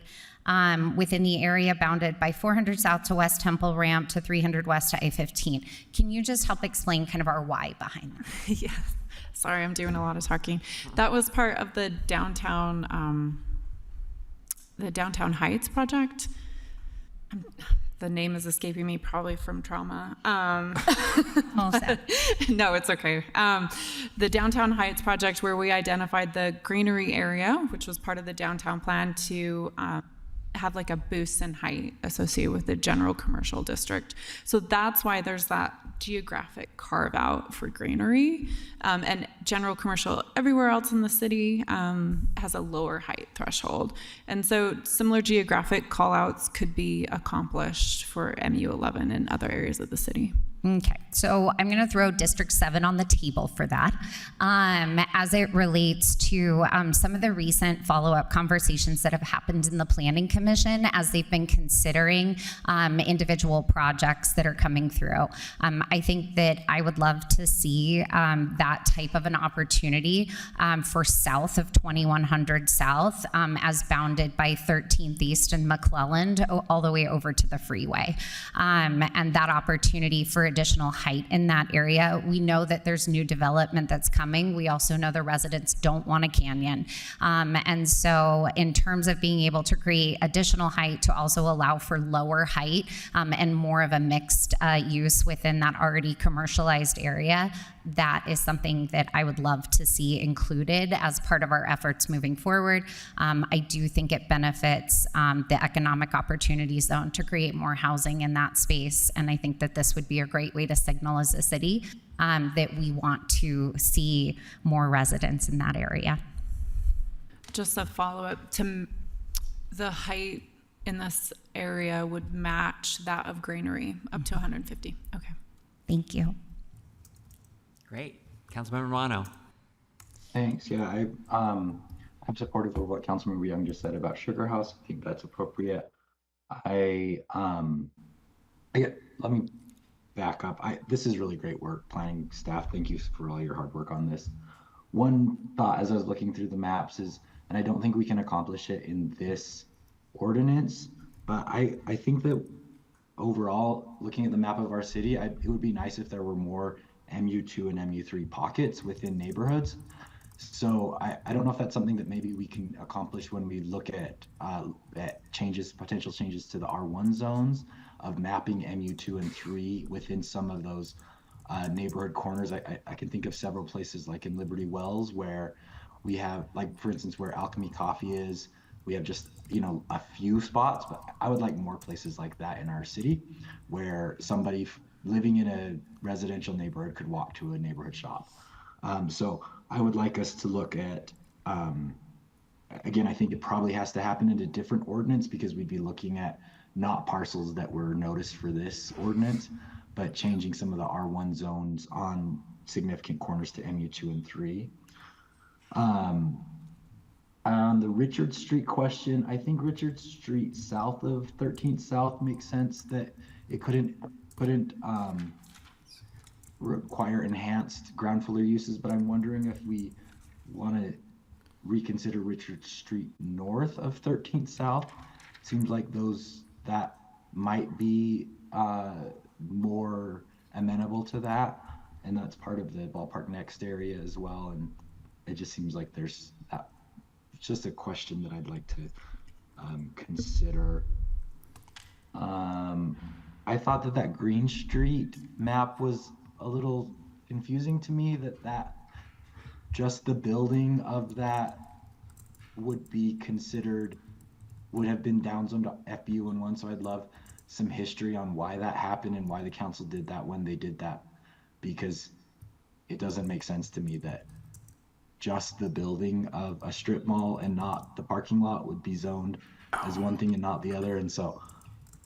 within the area bounded by 400 South to West Temple Ramp to 300 West to I-15. Can you just help explain kind of our why behind that? Yes. Sorry, I'm doing a lot of talking. That was part of the downtown Heights project. The name is escaping me, probably from trauma. No, it's okay. The Downtown Heights project, where we identified the greenery area, which was part of the downtown plan, to have like a boost in height associated with the general commercial district. So that's why there's that geographic carve out for greenery. And general commercial everywhere else in the city has a lower height threshold. And so similar geographic call outs could be accomplished for MU11 and other areas of the city. Okay, so I'm going to throw District 7 on the table for that as it relates to some of the recent follow-up conversations that have happened in the Planning Commission as they've been considering individual projects that are coming through. I think that I would love to see that type of an opportunity for south of 2100 South as bounded by 13th East and McClelland all the way over to the freeway. And that opportunity for additional height in that area. We know that there's new development that's coming. We also know the residents don't want a canyon. And so in terms of being able to create additional height to also allow for lower height and more of a mixed use within that already commercialized area, that is something that I would love to see included as part of our efforts moving forward. I do think it benefits the economic opportunity zone to create more housing in that space. And I think that this would be a great way to signal as a city that we want to see more residents in that area. Just a follow-up to the height in this area would match that of greenery up to 150. Okay. Thank you. Great. Councilmember Romano. Thanks. Yeah, I'm supportive of what Councilmember Young just said about Sugar House. I think that's appropriate. Let me back up. This is really great work, planning staff. Thank you for all your hard work on this. One thought as I was looking through the maps is, and I don't think we can accomplish it in this ordinance, but I think that overall, looking at the map of our city, it would be nice if there were more MU2 and MU3 pockets within neighborhoods. So I don't know if that's something that maybe we can accomplish when we look at potential changes to the R1 zones of mapping MU2 and 3 within some of those neighborhood corners. I can think of several places like in Liberty Wells where we have, like, for instance, where Alchemy Coffee is, we have just, a few spots, but I would like more places like that in our city where somebody living in a residential neighborhood could walk to a neighborhood shop. So I would like us to look at again, I think it probably has to happen in a different ordinance because we'd be looking at not parcels that were noticed for this ordinance, but changing some of the R1 zones on significant corners to MU2 and 3. On the Richard Street question, I think Richard Street south of 13th South makes sense that it couldn't require enhanced ground floor uses, but I'm wondering if we want to reconsider Richard Street north of 13th South. Seems like that might be more amenable to that, and that's part of the Ballpark Next area as well. And it just seems like there's that. It's just a question that I'd like to consider. I thought that Green Street map was a little confusing to me, that just the building of that would be considered, would have been downzoned to FBU11. So I'd love some history on why that happened and why the council did that when they did that, because it doesn't make sense to me that just the building of a strip mall and not the parking lot would be zoned as one thing and not the other. And so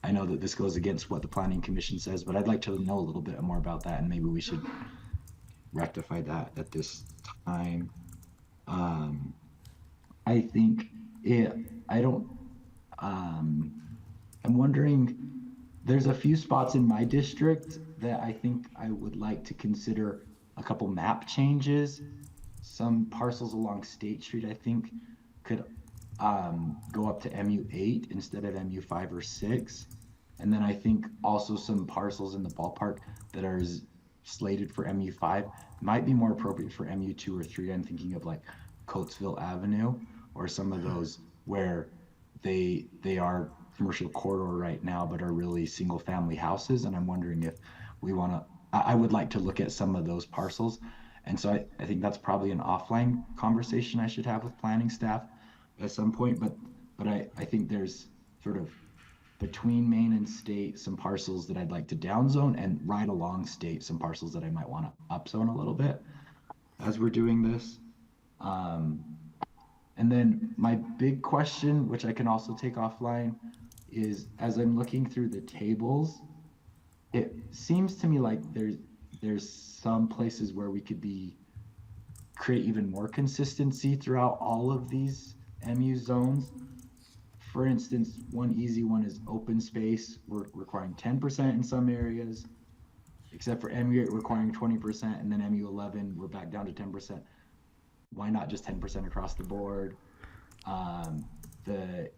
I know that this goes against what the Planning Commission says, but I'd like to know a little bit more about that, and maybe we should rectify that at this time. I think I'm wondering, there's a few spots in my district that I think I would like to consider a couple map changes. Some parcels along State Street, I think, could go up to MU8 instead of MU5 or 6. And then I think also some parcels in the Ballpark that are slated for MU5 might be more appropriate for MU2 or 3. I'm thinking of like Coatesville Avenue or some of those where they are commercial corridor right now, but are really single family houses. And I'm wondering if we want to, I would like to look at some of those parcels. And so I think that's probably an offline conversation I should have with planning staff at some point. But I think there's sort of between Main and State some parcels that I'd like to downzone, and right along State some parcels that I might want to upzone a little bit as we're doing this. And then my big question, which I can also take offline, is as I'm looking through the tables, it seems to me like there's some places where we could create even more consistency throughout all of these MU zones. For instance, one easy one is open space. We're requiring 10% in some areas, except for MU8 requiring 20%, and then MU11 we're back down to 10%. Why not just 10% across the board? The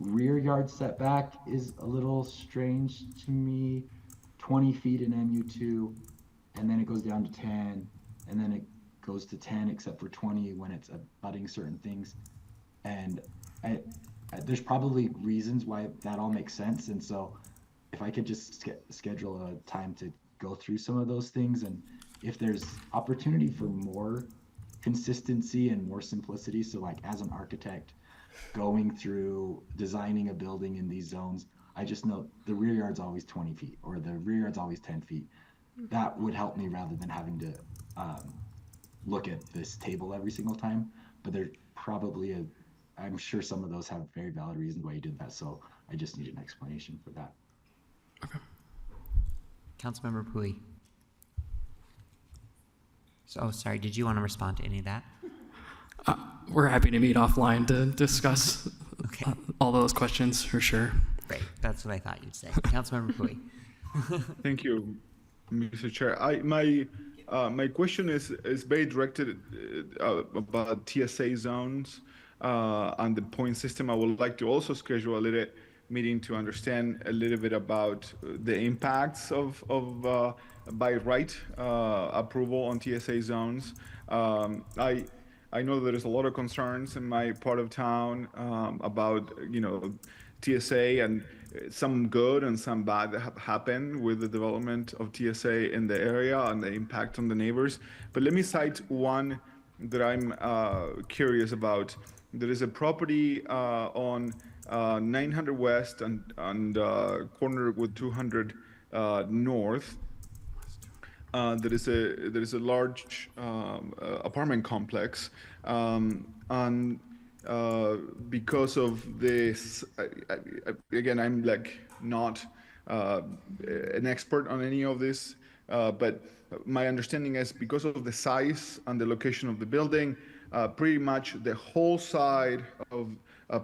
rear yard setback is a little strange to me. 20 feet in MU2, and then it goes down to 10, and then it goes to 10 except for 20 when it's abutting certain things. And there's probably reasons why that all makes sense. And so if I could just schedule a time to go through some of those things, and if there's opportunity for more consistency and more simplicity. So like as an architect going through designing a building in these zones, I just know the rear yard's always 20 feet or the rear yard's always 10 feet. That would help me rather than having to look at this table every single time. But there's probably I'm sure some of those have very valid reasons why you did that. So I just need an explanation for that. Okay. Councilmember Pui. So, sorry, did you want to respond to any of that? We're happy to meet offline to discuss Okay. all those questions for sure. Great, that's what I thought you'd say. Councilmember Pui. Thank you, Mr. Chair. My question is very directed about TSA zones and the point system. I would like to also schedule a little meeting to understand a little bit about the impacts of by right approval on TSA zones. I know there's a lot of concerns in my part of town about TSA, and some good and some bad that have happened with the development of TSA in the area and the impact on the neighbors. But let me cite one that I'm curious about. There is a property on 900 West and corner with 200 North. there is a large apartment complex, and because of this, again, I'm like not an expert on any of this, but my understanding is because of the size and the location of the building, pretty much the whole side of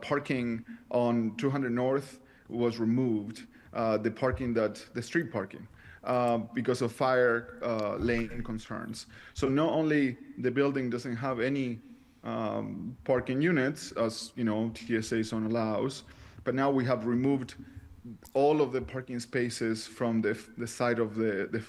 parking on 200 North was removed, the street parking, because of fire lane concerns. So not only the building doesn't have any parking units, as you know, TSA zone allows, but now we have removed all of the parking spaces from the side of the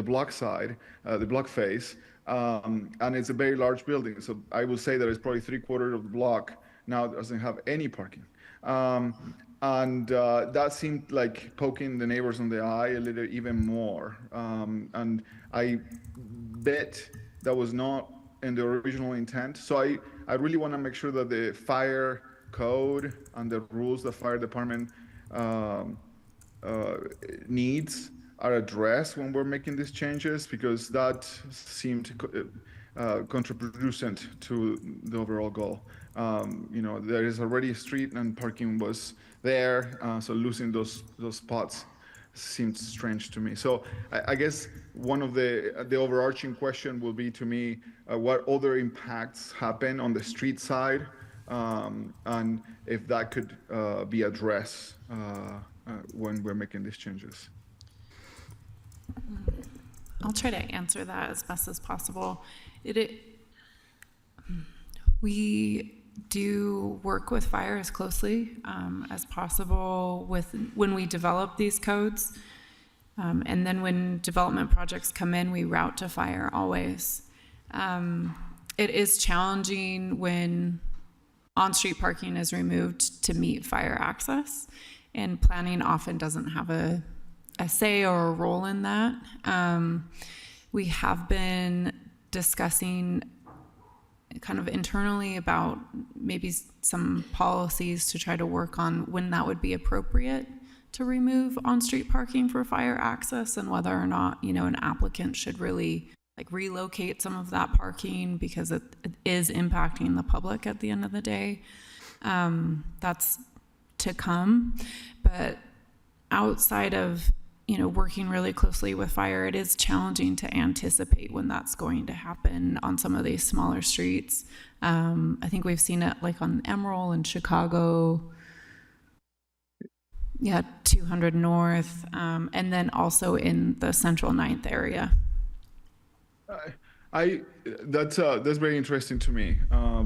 block side, the block face, and it's a very large building. So I will say that it's probably 3/4 of the block now doesn't have any parking. And that seemed like poking the neighbors in the eye a little even more. And I bet that was not in the original intent. So I really want to make sure that the fire code and the rules the fire department needs are addressed when we're making these changes, because that seemed contraproducent to the overall goal. You know, there is already a street and parking was there, so losing those spots seemed strange to me. So I guess one of the overarching question will be to me, what other impacts happen on the street side, and if that could be addressed when we're making these changes. I'll try to answer that as best as possible. We do work with fire as closely as possible when we develop these codes. And then when development projects come in, we route to fire always. It is challenging when on-street parking is removed to meet fire access, and planning often doesn't have a say or a role in that. We have been discussing kind of internally about maybe some policies to try to work on when that would be appropriate to remove on-street parking for fire access, and whether or not, you know, an applicant should really like relocate some of that parking because it is impacting the public at the end of the day. That's to come. But outside of, you know, working really closely with fire, it is challenging to anticipate when that's going to happen on some of these smaller streets. I think we've seen it like on Emerald in Chicago, 200 North, and then also in the Central 9th area. That's very interesting to me,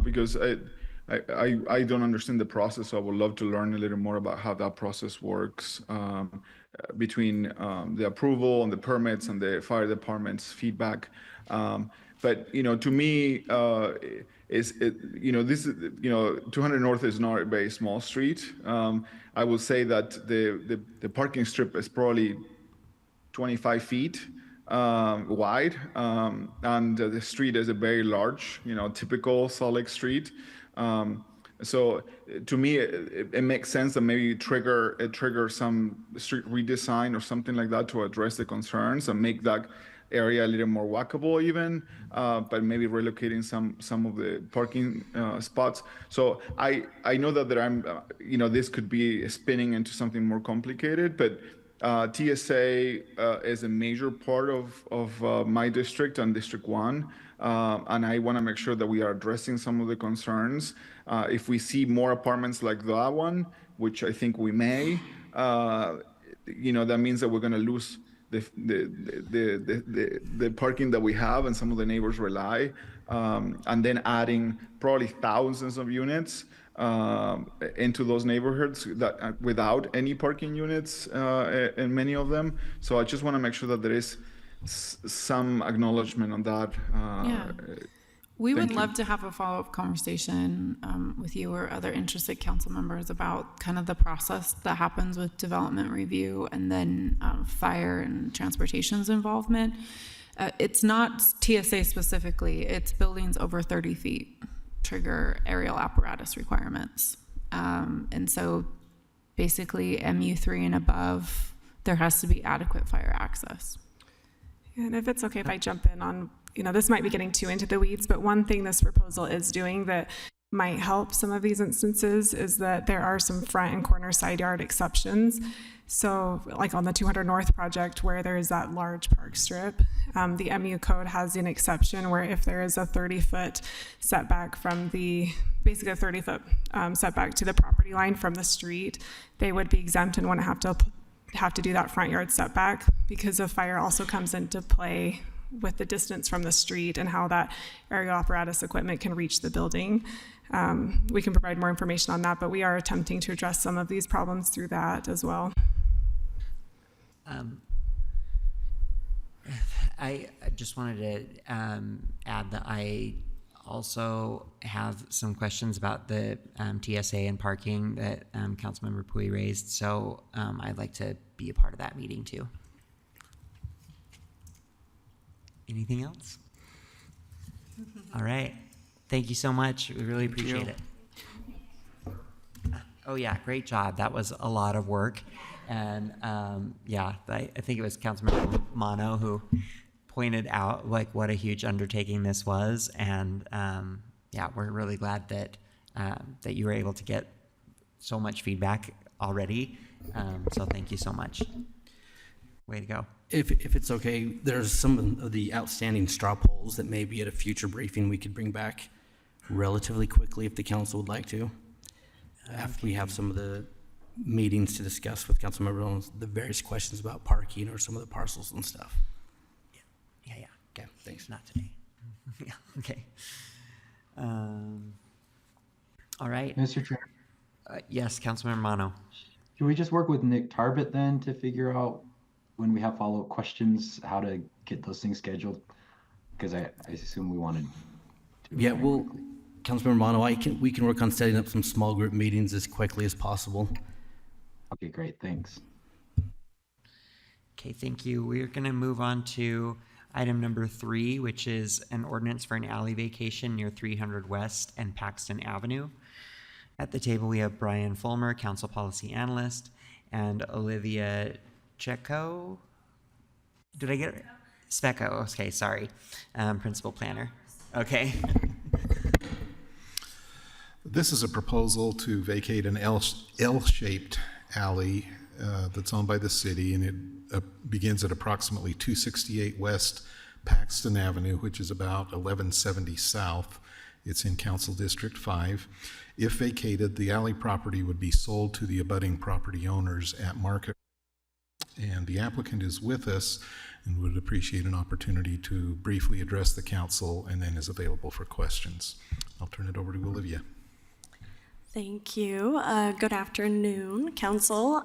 because I don't understand the process, so I would love to learn a little more about how that process works, between the approval and the permits and the fire department's feedback. But you know, to me, this is, you know, 200 North is not a very small street. I will say that the parking strip is probably 25 feet wide, and the street is a very large, you know, typical Salt Lake street. So to me, it makes sense that maybe trigger some street redesign or something like that to address the concerns and make that area a little more walkable even, but maybe relocating some of the parking spots. So I know that you know, this could be spinning into something more complicated, but TSA is a major part of my district and District 1. And I want to make sure that we are addressing some of the concerns. If we see more apartments like that one, which I think we may, you know, that means that we're going to lose the parking that we have and some of the neighbors rely, and then adding probably thousands of units into those neighborhoods that without any parking units in many of them. So I just want to make sure that there is some acknowledgement on that. We would love to have a follow-up conversation with you or other interested council members about kind of the process that happens with development review and then fire and transportation's involvement. It's not TSA specifically, it's buildings over 30 feet trigger aerial apparatus requirements. And so basically MU3 and above there has to be adequate fire access. And if it's okay if I jump in on, this might be getting too into the weeds, but one thing this proposal is doing that might help some of these instances is that there are some front and corner side yard exceptions. So like on the 200 North project where there is that large park strip, the MU code has an exception where if there is a 30-foot setback from basically a 30-foot setback to the property line from the street, they would be exempt and wouldn't have to do that front yard setback, because the fire also comes into play with the distance from the street and how that aerial apparatus equipment can reach the building. We can provide more information on that, but we are attempting to address some of these problems through that as well. I just wanted to add that I also have some questions about the TSA and parking that Councilmember Pui raised, so I'd like to be a part of that meeting too. Anything else? All right. Thank you so much. We really appreciate it. Oh yeah, great job. That was a lot of work. And yeah, I think it was Councilmember Mono who pointed out like what a huge undertaking this was. And yeah, we're really glad that that you were able to get so much feedback already. So thank you so much. Way to go. If it's okay, there's some of the outstanding straw polls that maybe at a future briefing we could bring back relatively quickly if the council would like to. After we have some of the meetings to discuss with council members on the various questions about parking or some of the parcels and stuff. Yeah. Okay, thanks. Not today. Yeah, okay. All right. Mr. Chair, Yes, Councilmember Mono. can we just work with Nick Tarbett then to figure out when we have follow-up questions, how to get those things scheduled? Because I assume we wanted to. Yeah, well, Councilmember Mono, we can work on setting up some small group meetings as quickly as possible. Okay, great, thanks. Okay, thank you. We're going to move on to item number 3, which is an ordinance for an alley vacation near 300 West and Paxton Avenue. At the table, we have Brian Fulmer, Council Policy Analyst, and Olivia Checco. Did I get it? Specco, okay, sorry. Principal Planner. Okay. This is a proposal to vacate an L-shaped alley that's owned by the city, and it begins at approximately 268 West Paxton Avenue, which is about 1170 South. It's in Council District 5. If vacated, the alley property would be sold to the abutting property owners at market. And the applicant is with us and would appreciate an opportunity to briefly address the council and then is available for questions. I'll turn it over to Olivia. Thank you. Good afternoon, Council.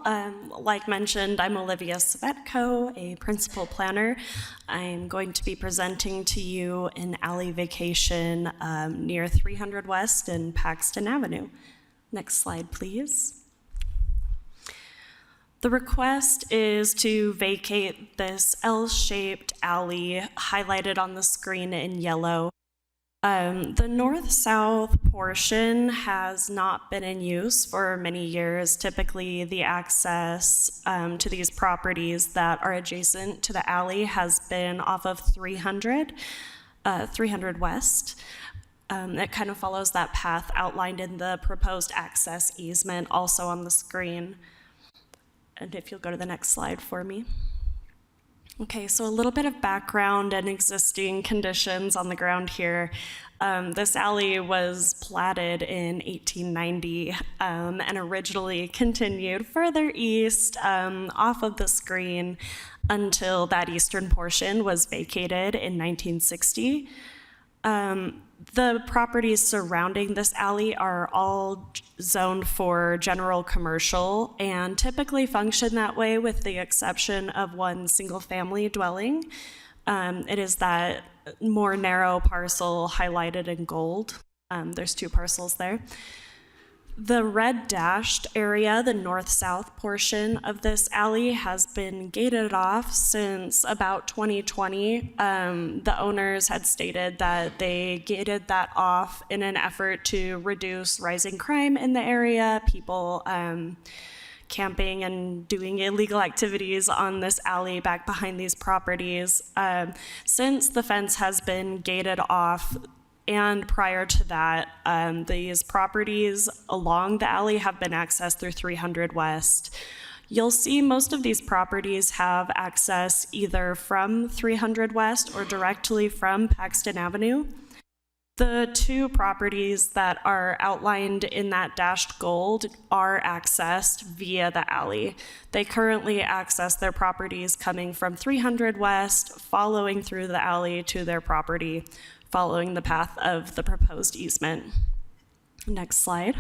Like mentioned, I'm Olivia Svetko, a principal planner. I'm going to be presenting to you an alley vacation near 300 West and Paxton Avenue. Next slide, please. The request is to vacate this L-shaped alley highlighted on the screen in yellow. The north-south portion has not been in use for many years. Typically, the access to these properties that are adjacent to the alley has been off of 300 West. It kind of follows that path outlined in the proposed access easement, also on the screen. And if you'll go to the next slide for me. Okay, so a little bit of background and existing conditions on the ground here. This alley was platted in 1890 and originally continued further east off of the screen until that eastern portion was vacated in 1960. The properties surrounding this alley are all zoned for general commercial and typically function that way with the exception of one single-family dwelling. It is that more narrow parcel highlighted in gold. There's 2 parcels there. The red dashed area, the north-south portion of this alley, has been gated off since about 2020. The owners had stated that they gated that off in an effort to reduce rising crime in the area, people camping and doing illegal activities on this alley back behind these properties. Since the fence has been gated off, and prior to that, these properties along the alley have been accessed through 300 West. You'll see most of these properties have access either from 300 West or directly from Paxton Avenue. The two properties that are outlined in that dashed gold are accessed via the alley. They currently access their properties coming from 300 West, following through the alley to their property, following the path of the proposed easement. Next slide.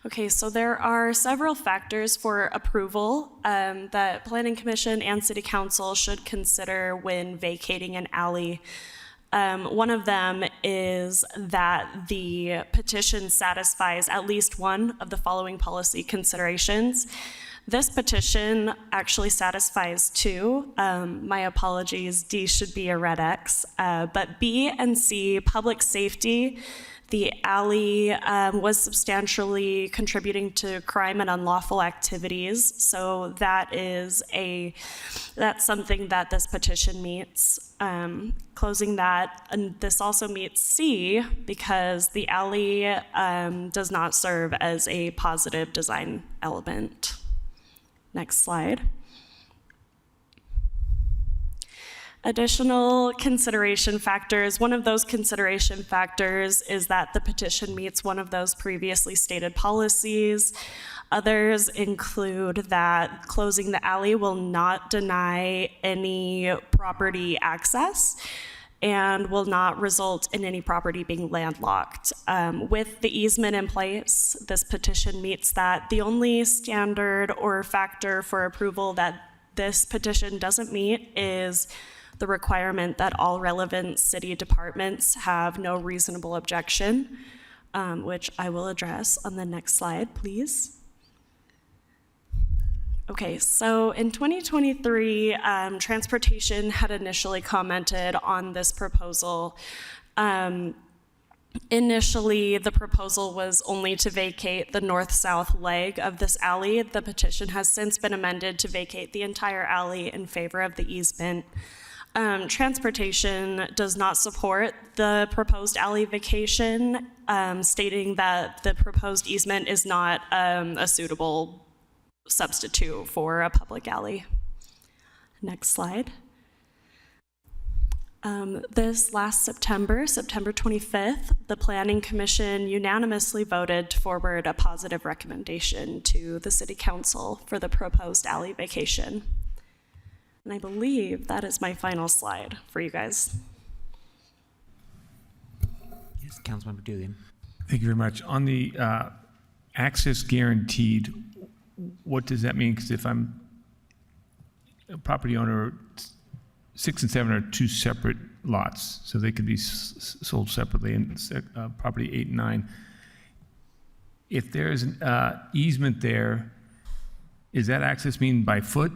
Okay, so there are several factors for approval that Planning Commission and City Council should consider when vacating an alley. One of them is that the petition satisfies at least one of the following policy considerations. This petition actually satisfies two. My apologies, D should be a red X. But B and C, public safety. The alley was substantially contributing to crime and unlawful activities, so that's something that this petition meets. Closing that, and this also meets C because the alley does not serve as a positive design element. Next slide. Additional consideration factors. One of those consideration factors is that the petition meets one of those previously stated policies. Others include that closing the alley will not deny any property access and will not result in any property being landlocked. With the easement in place, this petition meets that. The only standard or factor for approval that this petition doesn't meet is the requirement that all relevant city departments have no reasonable objection, which I will address on the next slide, please. Okay, so in 2023, Transportation had initially commented on this proposal. Initially, the proposal was only to vacate the north-south leg of this alley. The petition has since been amended to vacate the entire alley in favor of the easement. Transportation does not support the proposed alley vacation, stating that the proposed easement is not a suitable substitute for a public alley. Next slide. This last September 25th, the Planning Commission unanimously voted to forward a positive recommendation to the City Council for the proposed alley vacation. And I believe that is my final slide for you guys. Yes, Councilmember Dugan. Thank you very much. On the access guaranteed, what does that mean? Because if I'm a property owner, 6 and 7 are two separate lots, so they could be sold separately, and property 8 and 9. If there's an easement there, is that access mean by foot,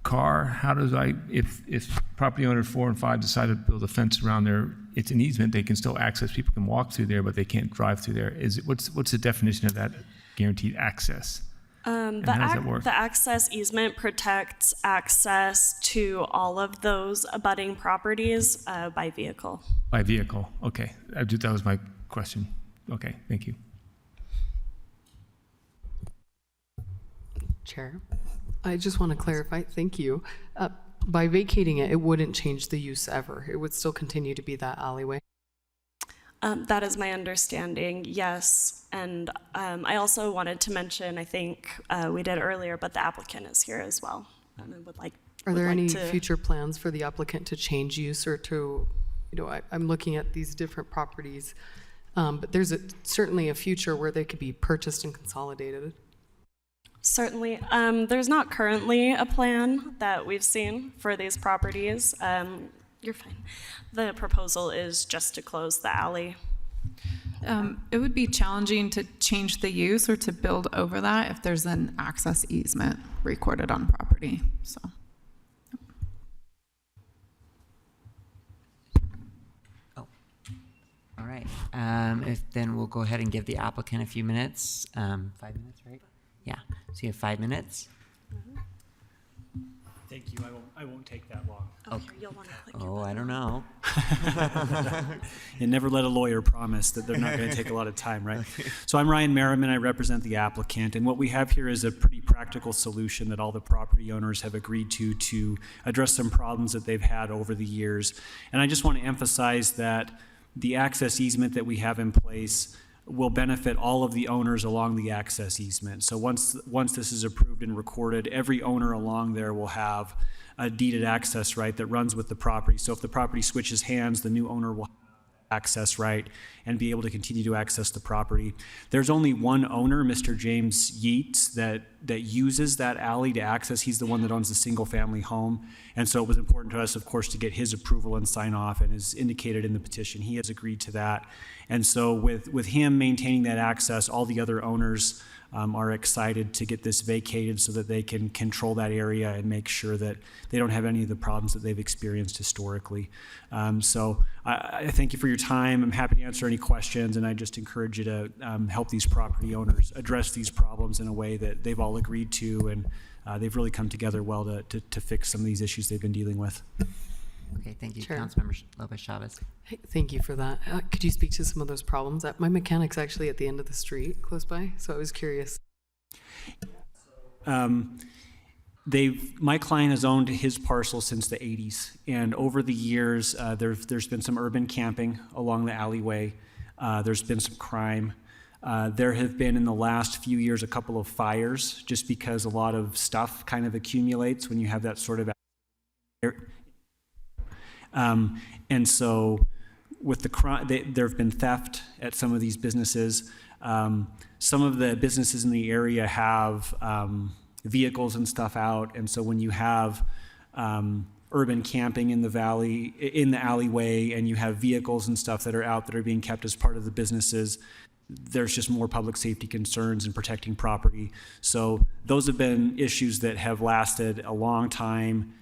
car? How does if property owner 4 and 5 decided to build a fence around there, it's an easement, they can still access, people can walk through there, but they can't drive through there. What's the definition of that guaranteed access? And how does that work? The access easement protects access to all of those abutting properties by vehicle. By vehicle, okay. That was my question. Okay, thank you. Chair, I just want to clarify, thank you. By vacating it, it wouldn't change the use ever. It would still continue to be that alleyway. That is my understanding, yes. And I also wanted to mention, I think we did earlier, but the applicant is here as well. And Are there any future plans for the applicant to change use or to, I'm looking at these different properties, but there's certainly a future where they could be purchased and consolidated. Certainly. There's not currently a plan that we've seen for these properties. You're fine. The proposal is just to close the alley. It would be challenging to change the use or to build over that if there's an access easement recorded on property. So. Oh, all right. If then we'll go ahead and give the applicant a few minutes. 5 minutes, right? Yeah. So you have 5 minutes. Thank you. I won't take that long. Oh, here, you'll want to click. Oh, I don't know. And never let a lawyer promise that they're not going to take a lot of time, right? So I'm Ryan Merriman. I represent the applicant. And what we have here is a pretty practical solution that all the property owners have agreed to address some problems that they've had over the years. And I just want to emphasize that the access easement that we have in place will benefit all of the owners along the access easement. So once this is approved and recorded, every owner along there will have a deeded access right that runs with the property. So if the property switches hands, the new owner will have access right and be able to continue to access the property. There's only one owner, Mr. James Yeats, that uses that alley to access. He's the one that owns the single family home. And so it was important to us, of course, to get his approval and sign off, and as indicated in the petition, he has agreed to that. And so with him maintaining that access, all the other owners are excited to get this vacated so that they can control that area and make sure that they don't have any of the problems that they've experienced historically. So I thank you for your time. I'm happy to answer any questions, and I just encourage you to help these property owners address these problems in a way that they've all agreed to, and they've really come together well to fix some of these issues they've been dealing with. Okay, thank you, Sure. Councilmember Lopez Chavez. Hey, thank you for that. Could you speak to some of those problems? My mechanic's actually at the end of the street close by, so I was curious. My client has owned his parcel since the 80s, and over the years, there's been some urban camping along the alleyway. There's been some crime. There have been, in the last few years, a couple of fires, just because a lot of stuff kind of accumulates when you have that sort of. And so with the crime, there have been theft at some of these businesses. Some of the businesses in the area have vehicles and stuff out, and so when you have urban camping in the valley, in the alleyway, and you have vehicles and stuff that are out that are being kept as part of the businesses, there's just more public safety concerns in protecting property. So those have been issues that have lasted a long time.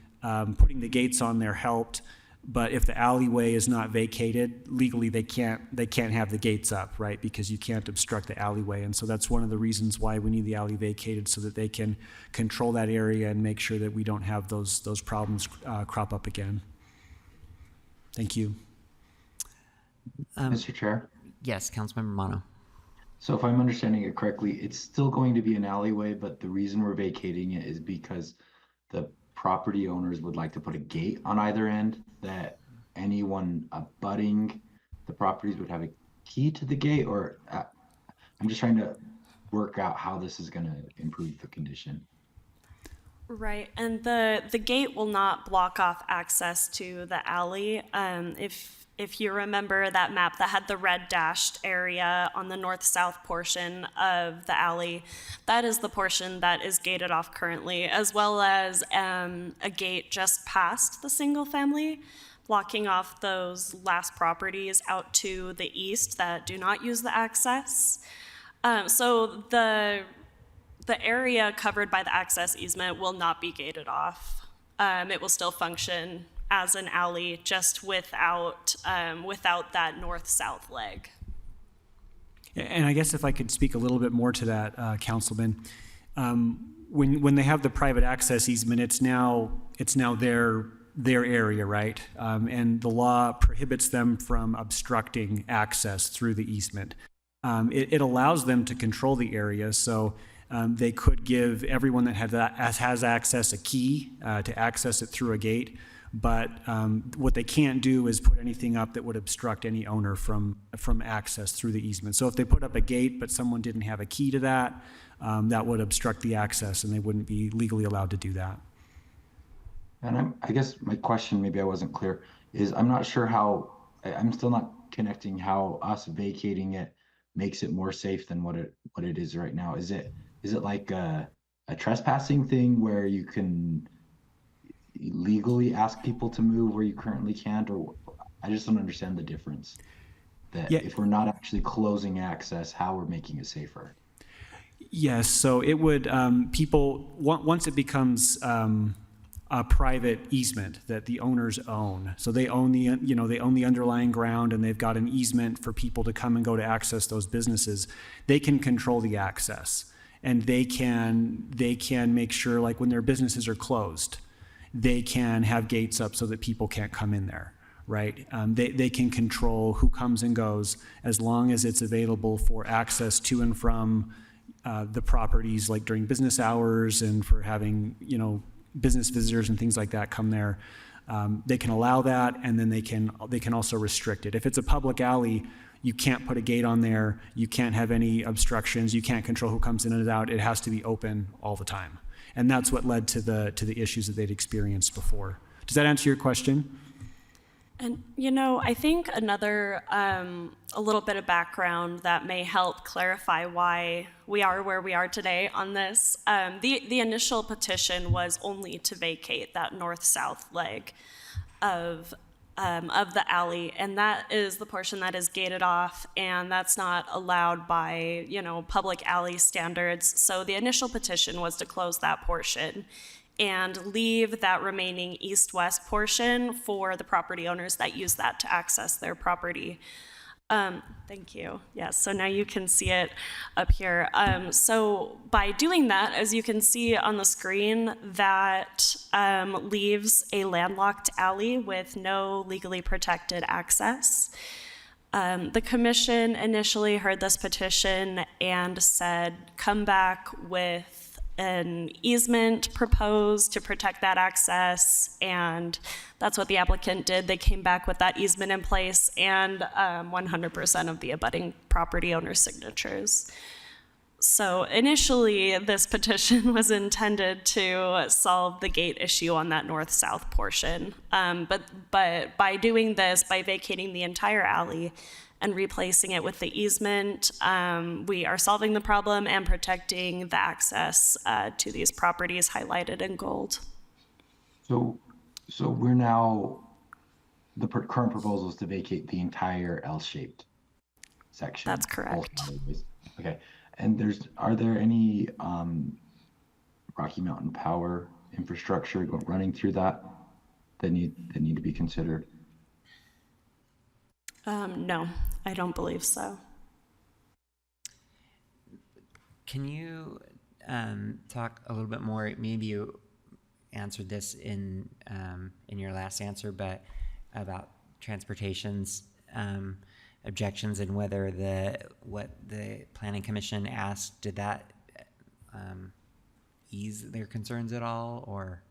Putting the gates on there helped. But if the alleyway is not vacated, legally they can't have the gates up, right? Because you can't obstruct the alleyway. And so that's one of the reasons why we need the alley vacated, so that they can control that area and make sure that we don't have those problems crop up again. Thank you. Mr. Chair? Yes, Councilmember Mono. So if I'm understanding it correctly, it's still going to be an alleyway, but the reason we're vacating it is because the property owners would like to put a gate on either end that anyone abutting the properties would have a key to the gate, or I'm just trying to work out how this is going to improve the condition. Right, and the gate will not block off access to the alley. If you remember that map that had the red dashed area on the north-south portion of the alley, that is the portion that is gated off currently, as well as a gate just past the single family, blocking off those last properties out to the east that do not use the access. So the area covered by the access easement will not be gated off. It will still function as an alley, just without that north-south leg. And I guess if I could speak a little bit more to that, Councilman, when they have the private access easement, it's now their area, right? And the law prohibits them from obstructing access through the easement. It allows them to control the area, so they could give everyone that has access a key to access it through a gate. But what they can't do is put anything up that would obstruct any owner from access through the easement. So if they put up a gate but someone didn't have a key to that, that would obstruct the access, and they wouldn't be legally allowed to do that. And I guess my question, maybe I wasn't clear, is I'm not sure how, I'm still not connecting how us vacating it makes it more safe than what it is right now. Is it like a trespassing thing where you can legally ask people to move where you currently can't? Or I just don't understand the difference. That if we're not actually closing access, how we're making it safer. Yes, so it would, people, once it becomes a private easement that the owners own. So they own they own the underlying ground, and they've got an easement for people to come and go to access those businesses. They can control the access, and they can make sure, like when their businesses are closed, they can have gates up so that people can't come in there, right? They can control who comes and goes as long as it's available for access to and from the properties, like during business hours and for having, business visitors and things like that come there. They can allow that, and then they can also restrict it. If it's a public alley, you can't put a gate on there. You can't have any obstructions. You can't control who comes in and out. It has to be open all the time. And that's what led to the issues that they'd experienced before. Does that answer your question? And, I think another, a little bit of background that may help clarify why we are where we are today on this. The initial petition was only to vacate that north-south leg of the alley, and that is the portion that is gated off, and that's not allowed by, public alley standards. So the initial petition was to close that portion and leave that remaining east-west portion for the property owners that use that to access their property. Thank you. Yes, so now you can see it up here. So by doing that, as you can see on the screen, that leaves a landlocked alley with no legally protected access. The commission initially heard this petition and said, come back with an easement proposed to protect that access, and that's what the applicant did. They came back with that easement in place and 100% of the abutting property owner signatures. So initially, this petition was intended to solve the gate issue on that north-south portion, but by doing this, by vacating the entire alley and replacing it with the easement, we are solving the problem and protecting the access to these properties highlighted in gold. So we're now, the current proposal is to vacate the entire L-shaped section. That's correct. Okay, and are there any Rocky Mountain Power infrastructure running through that need to be considered? No, I don't believe so. Can you talk a little bit more? Maybe you answered this in your last answer, but about transportation's objections and whether what the Planning Commission asked, did that ease their concerns at all, or?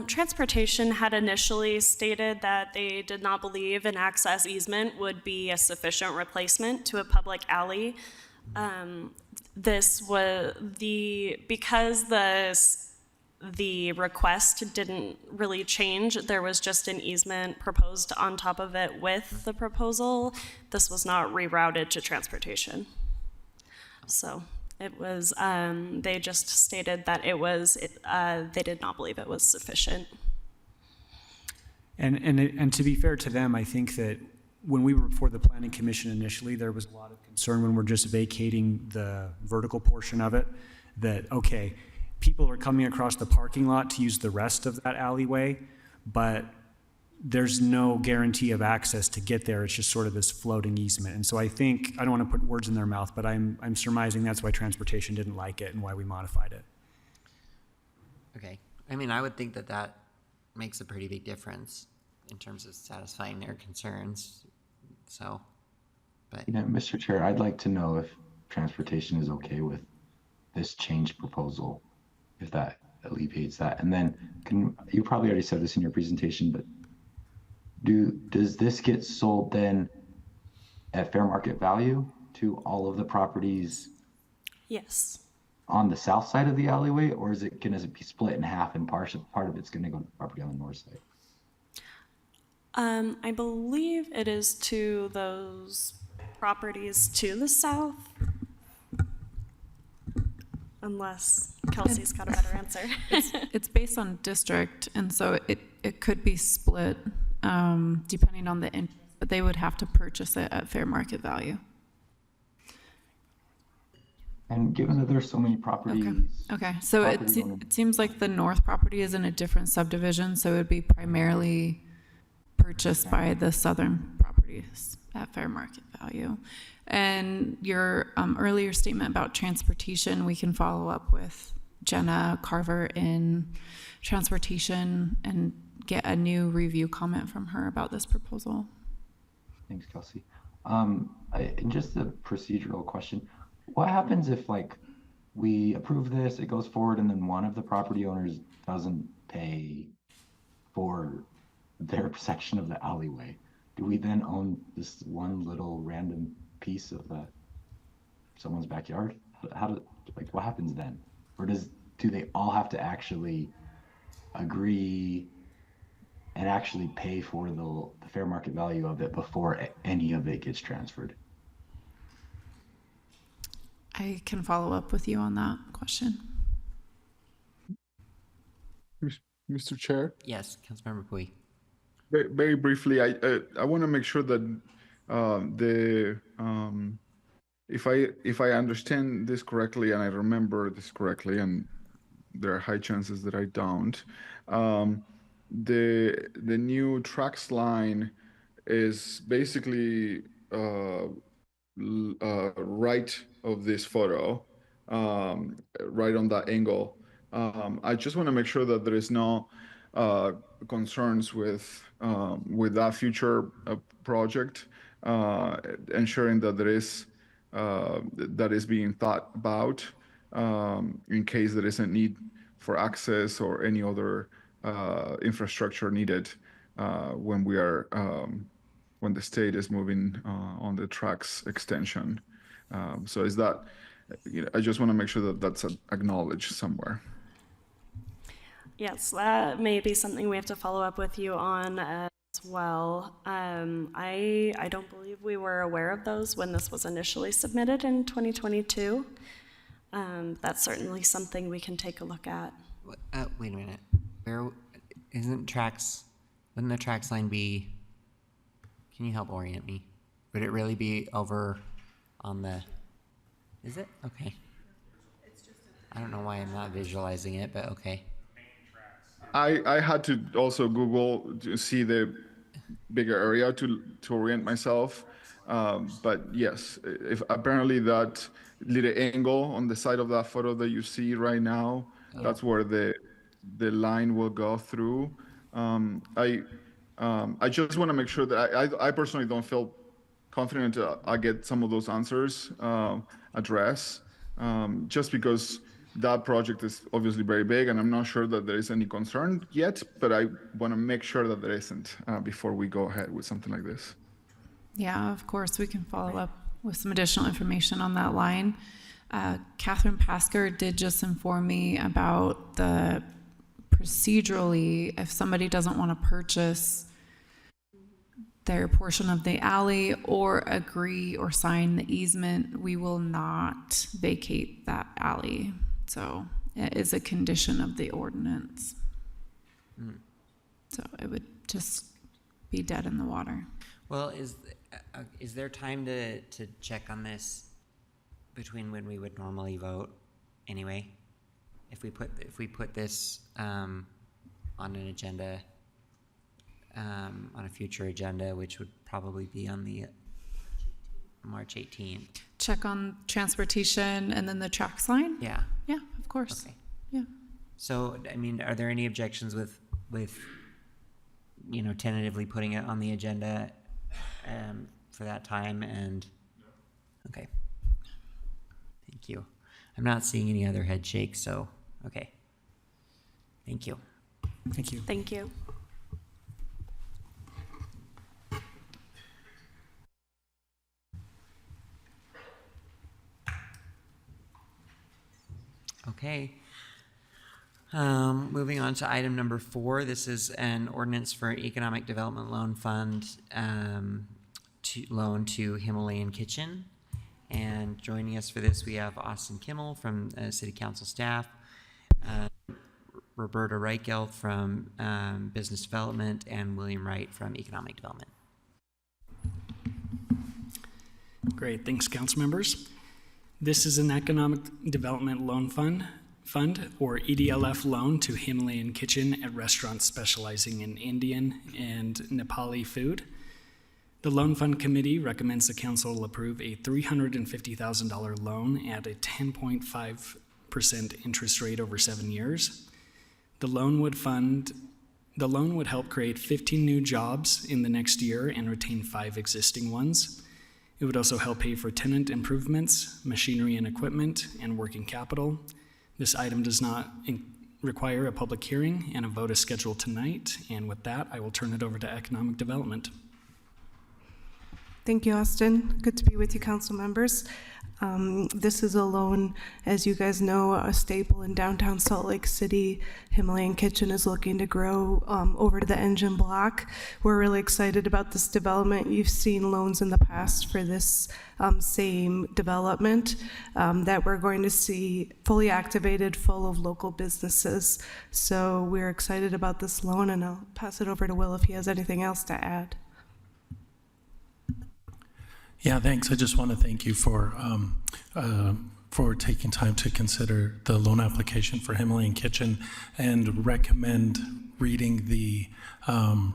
Transportation had initially stated that they did not believe an access easement would be a sufficient replacement to a public alley. This was because the request didn't really change. There was just an easement proposed on top of it with the proposal. This was not rerouted to transportation. So it was, they just stated that they did not believe it was sufficient. And to be fair to them, I think that when we were before the Planning Commission initially, there was a lot of concern when we're just vacating the vertical portion of it, that, okay, people are coming across the parking lot to use the rest of that alleyway, but there's no guarantee of access to get there. It's just sort of this floating easement. And so I think, I don't want to put words in their mouth, but I'm surmising that's why transportation didn't like it and why we modified it. Okay. I mean, I would think that makes a pretty big difference in terms of satisfying their concerns. So, but. Mr. Chair, I'd like to know if transportation is okay with this change proposal, if that alleviates that. And then you probably already said this in your presentation, but does this get sold then at fair market value to all of the properties? Yes. On the south side of the alleyway, or is it going to be split in half and part of it's going to go to the property on the north side? I believe it is to those properties to the south, unless Kelsey's got a better answer. It's based on district, and so it could be split depending on the interest, but they would have to purchase it at fair market value. And given that there's so many properties. Okay, so it seems like the north property is in a different subdivision, so it would be primarily purchased by the southern properties at fair market value. And your earlier statement about transportation, we can follow up with Jenna Carver in transportation and get a new review comment from her about this proposal. Thanks, Kelsey. And just a procedural question. What happens if like we approve this, it goes forward, and then one of the property owners doesn't pay for their section of the alleyway? Do we then own this one little random piece of someone's backyard? What happens then? Or do they all have to actually agree and actually pay for the fair market value of it before any of it gets transferred? I can follow up with you on that question. Mr. Chair? Yes, Councilmember Pui. Very, very briefly, I want to make sure that if I understand this correctly and I remember this correctly, and there are high chances that I don't, the new tracks line is basically right of this photo, right on that angle. I just want to make sure that there is no concerns with that future project, ensuring that there is that is being thought about in case there is a need for access or any other infrastructure needed when we are when the state is moving on the tracks extension. So is that, I just want to make sure that that's acknowledged somewhere. Yes, that may be something we have to follow up with you on as well. I don't believe we were aware of those when this was initially submitted in 2022. That's certainly something we can take a look at. Wait a minute. Where wouldn't the tracks line be? Can you help orient me? Would it really be over on the? Is it? Okay. I don't know why I'm not visualizing it, but okay. I had to also Google to see the bigger area to orient myself. But yes, if apparently that little angle on the side of that photo that you see right now, that's where the line will go through. I just want to make sure that I personally don't feel confident I get some of those answers addressed, just because that project is obviously very big, and I'm not sure that there is any concern yet, but I want to make sure that there isn't before we go ahead with something like this. Yeah, of course, we can follow up with some additional information on that line. Catherine Pasker did just inform me about the procedurally, if somebody doesn't want to purchase their portion of the alley or agree or sign the easement, we will not vacate that alley. So it is a condition of the ordinance. So it would just be dead in the water. Well, is there time to check on this between when we would normally vote anyway? If we put this on an agenda, on a future agenda, which would probably be on the March 18th. Check on transportation and then the tracks line? Yeah. Yeah, of course. Okay. Yeah. So, I mean, are there any objections with tentatively putting it on the agenda for that time? And okay. Thank you. I'm not seeing any other head shakes, so okay. Thank you. Thank you. Thank you. Okay. Moving on to item number 4. This is an ordinance for Economic Development Loan Fund loan to Himalayan Kitchen. And joining us for this, we have Austin Kimmel from City Council staff, Roberta Reichelt from Business Development, and William Wright from Economic Development. Great, thanks, council members. This is an Economic Development Loan Fund, or EDLF loan to Himalayan Kitchen, a restaurant specializing in Indian and Nepali food. The Loan Fund Committee recommends the council approve a $350,000 loan at a 10.5% interest rate over 7 years. The loan would help create 15 new jobs in the next year and retain 5 existing ones. It would also help pay for tenant improvements, machinery and equipment, and working capital. This item does not require a public hearing, and a vote is scheduled tonight. And with that, I will turn it over to Economic Development. Thank you, Austin. Good to be with you, council members. This is a loan, as you guys know, a staple in downtown Salt Lake City. Himalayan Kitchen is looking to grow over to the Engine Block. We're really excited about this development. You've seen loans in the past for this same development that we're going to see fully activated, full of local businesses. So we're excited about this loan, and I'll pass it over to Will if he has anything else to add. Yeah, thanks. I just want to thank you for taking time to consider the loan application for Himalayan Kitchen and recommend reading the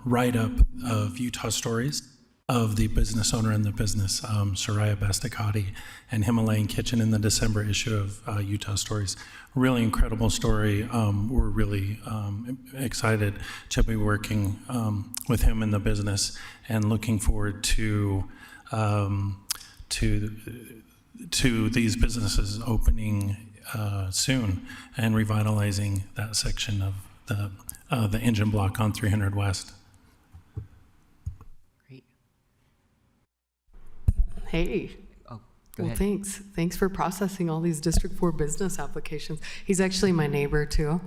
write-up of Utah Stories of the business owner and the business, Soraya Bastakati, and Himalayan Kitchen in the December issue of Utah Stories. Really incredible story. We're really excited to be working with him in the business and looking forward to these businesses opening soon and revitalizing that section of the Engine Block on 300 West. Great. Hey. Oh, go Well, ahead. thanks. Thanks for processing all these District 4 business applications. He's actually my neighbor too,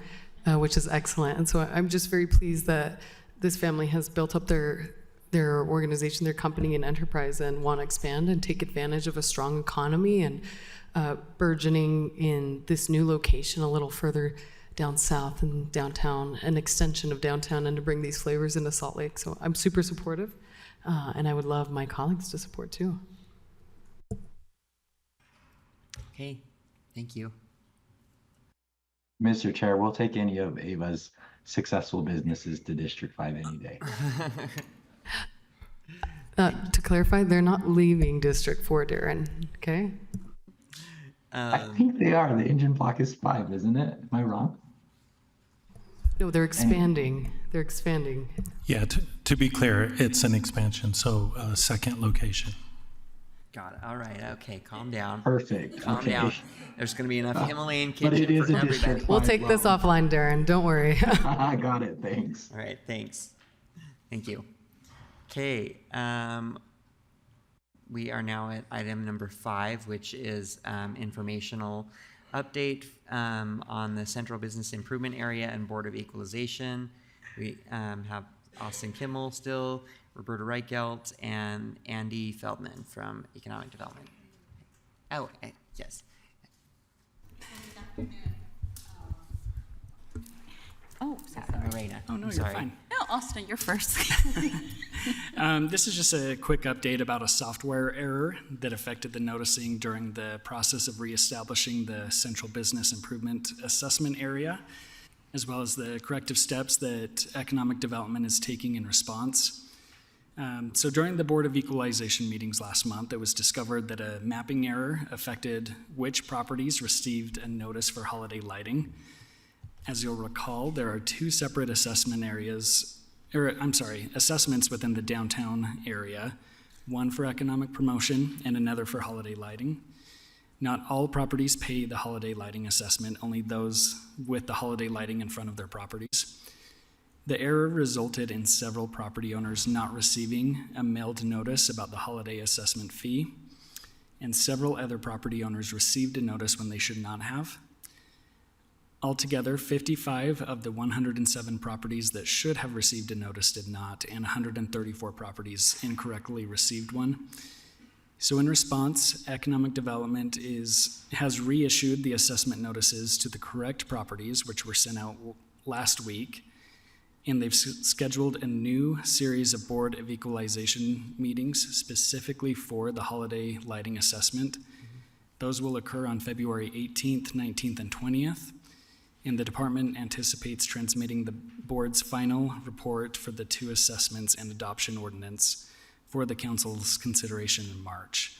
which is excellent. And so I'm just very pleased that this family has built up their organization, their company and enterprise, and want to expand and take advantage of a strong economy and burgeoning in this new location a little further down south and downtown, an extension of downtown, and to bring these flavors into Salt Lake. So I'm super supportive, and I would love my colleagues to support too. Okay, thank you. Mr. Chair, we'll take any of Ava's successful businesses to District 5 any day. To clarify, they're not leaving District 4, Darren, okay? I think they are. The Engine Block is 5, isn't it? Am I wrong? No, they're expanding. They're expanding. Yeah, to be clear, it's an expansion, so second location. Got it. All right. Okay. Calm down. Perfect. Calm Okay. down. There's going to be enough Himalayan But it Kitchen is for a District everybody. We'll take this offline, Darren. Don't worry. I got it. Thanks. All right. Thanks. Thank you. Okay. We are now at item number 5, which is informational update on the Central Business Improvement Area and Board of Equalization. We have Austin Kimmel still, Roberta Reichelt, and Andy Feldman from Economic Development. Oh, yes. Oh, sorry. Morena. Oh, no, I'm you're sorry. fine. No, Austin, you're first. This is just a quick update about a software error that affected the noticing during the process of reestablishing the Central Business Improvement Assessment Area, as well as the corrective steps that Economic Development is taking in response. So during the Board of Equalization meetings last month, it was discovered that a mapping error affected which properties received a notice for holiday lighting. As you'll recall, there are 2 separate assessments within the downtown area, one for economic promotion and another for holiday lighting. Not all properties pay the holiday lighting assessment, only those with the holiday lighting in front of their properties. The error resulted in several property owners not receiving a mailed notice about the holiday assessment fee, and several other property owners received a notice when they should not have. Altogether, 55 of the 107 properties that should have received a notice did not, and 134 properties incorrectly received one. So in response, Economic Development has reissued the assessment notices to the correct properties, which were sent out last week, and they've scheduled a new series of Board of Equalization meetings specifically for the holiday lighting assessment. Those will occur on February 18th, 19th, and 20th. And the department anticipates transmitting the board's final report for the 2 assessments and adoption ordinance for the council's consideration in March.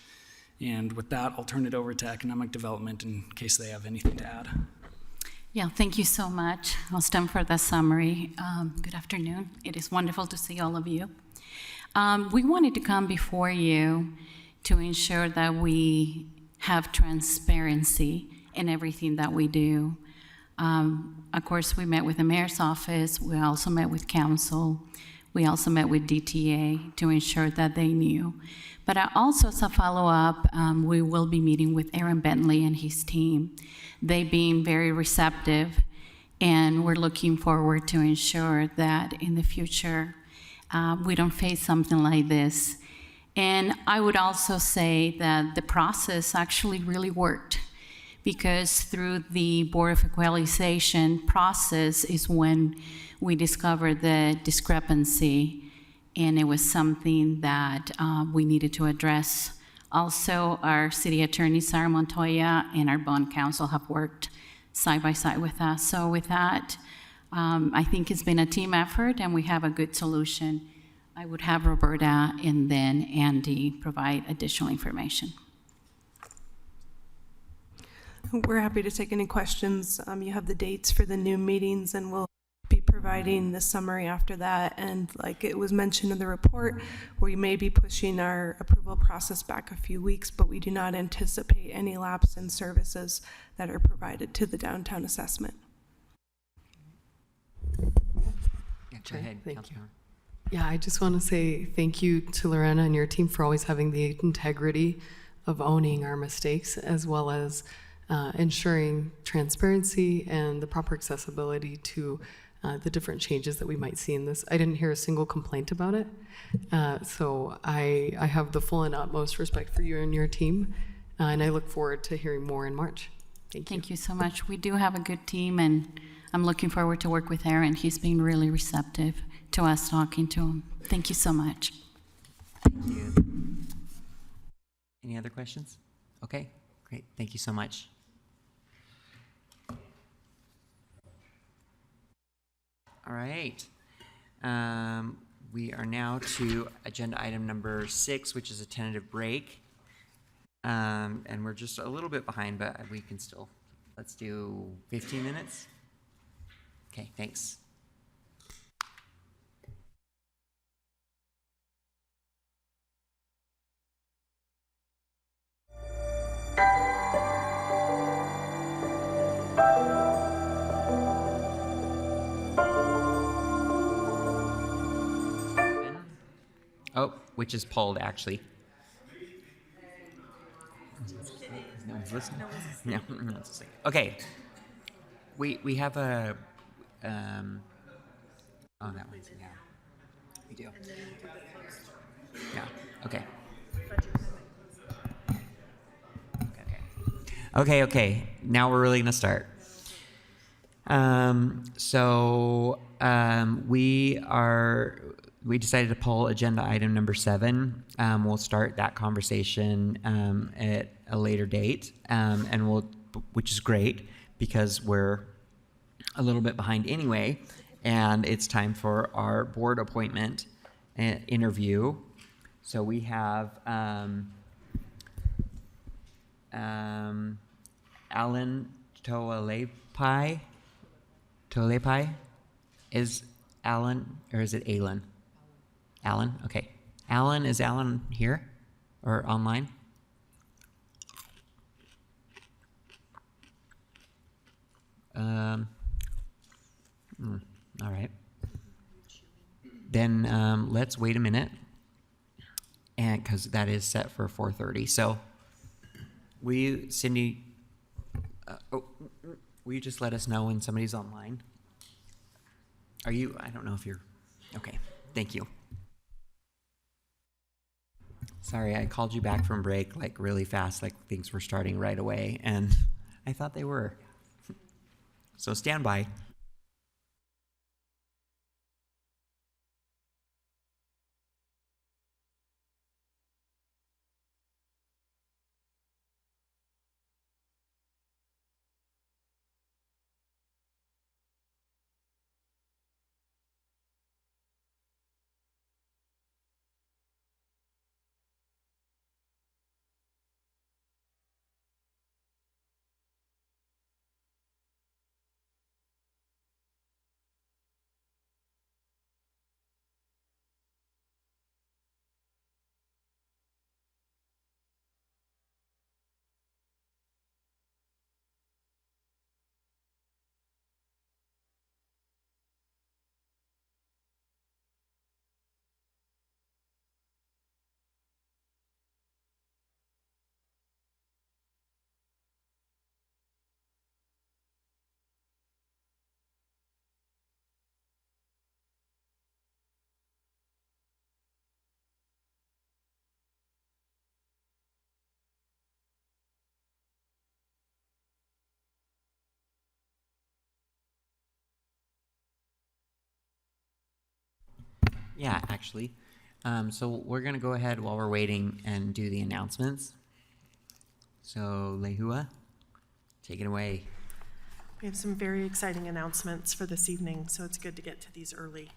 And with that, I'll turn it over to economic development in case they have anything to add. Yeah, thank you so much, Austin, for the summary. Good afternoon. It is wonderful to see all of you. We wanted to come before you to ensure that we have transparency in everything that we do. Of course, we met with the mayor's office. We also met with council. We also met with DTA to ensure that they knew. But also, as a follow-up, we will be meeting with Aaron Bentley and his team. They being very receptive, and we're looking forward to ensure that in the future we don't face something like this. And I would also say that the process actually really worked, because through the Board of Equalization process is when we discovered the discrepancy, and it was something that we needed to address. Also, our city attorney, Sarah Montoya, and our bond counsel have worked side by side with us. So with that, I think it's been a team effort, and we have a good solution. I would have Roberta and then Andy provide additional information. We're happy to take any questions. You have the dates for the new meetings, and we'll be providing the summary after that. And like it was mentioned in the report, we may be pushing our approval process back a few weeks, but we do not anticipate any lapse in services that are provided to the downtown assessment. Go ahead, Thank you. Councilmember. Yeah, I just want to say thank you to Lorena and your team for always having the integrity of owning our mistakes, as well as ensuring transparency and the proper accessibility to the different changes that we might see in this. I didn't hear a single complaint about it. So I have the full and utmost respect for you and your team, and I look forward to hearing more in March. Thank you. Thank you so much. We do have a good team, and I'm looking forward to work with Aaron. He's been really receptive to us talking to him. Thank you so much. Thank you. Any other questions? Okay, great. Thank you so much. All right. We are now to agenda item number 6, which is a tentative break. And we're just a little bit behind, but we can still, let's do 15 minutes. Okay, thanks. Oh, which is pulled, actually. No one's listening? No, no one's listening. Okay. We have a, oh, that one's, yeah. We do. Yeah, okay. Okay. Now we're really gonna start. We decided to pull agenda item number 7. We'll start that conversation at a later date, which is great because we're a little bit behind anyway, and it's time for our board appointment interview. So we have Alan Toalepai. Is Alan, or is it Alan? Alan, okay. Alan, is Alan here or online? All right. Then let's wait a minute, and because that is set for 4:30. So, Cindy, will you just let us know when somebody's online? Are you? I don't know if you're. Okay. Thank you. Sorry, I called you back from break like really fast, like things were starting right away, and I thought they were. So stand by. Yeah, actually. So we're going to go ahead while we're waiting and do the announcements. So, Lehua, take it away. We have some very exciting announcements for this evening, so it's good to get to these early.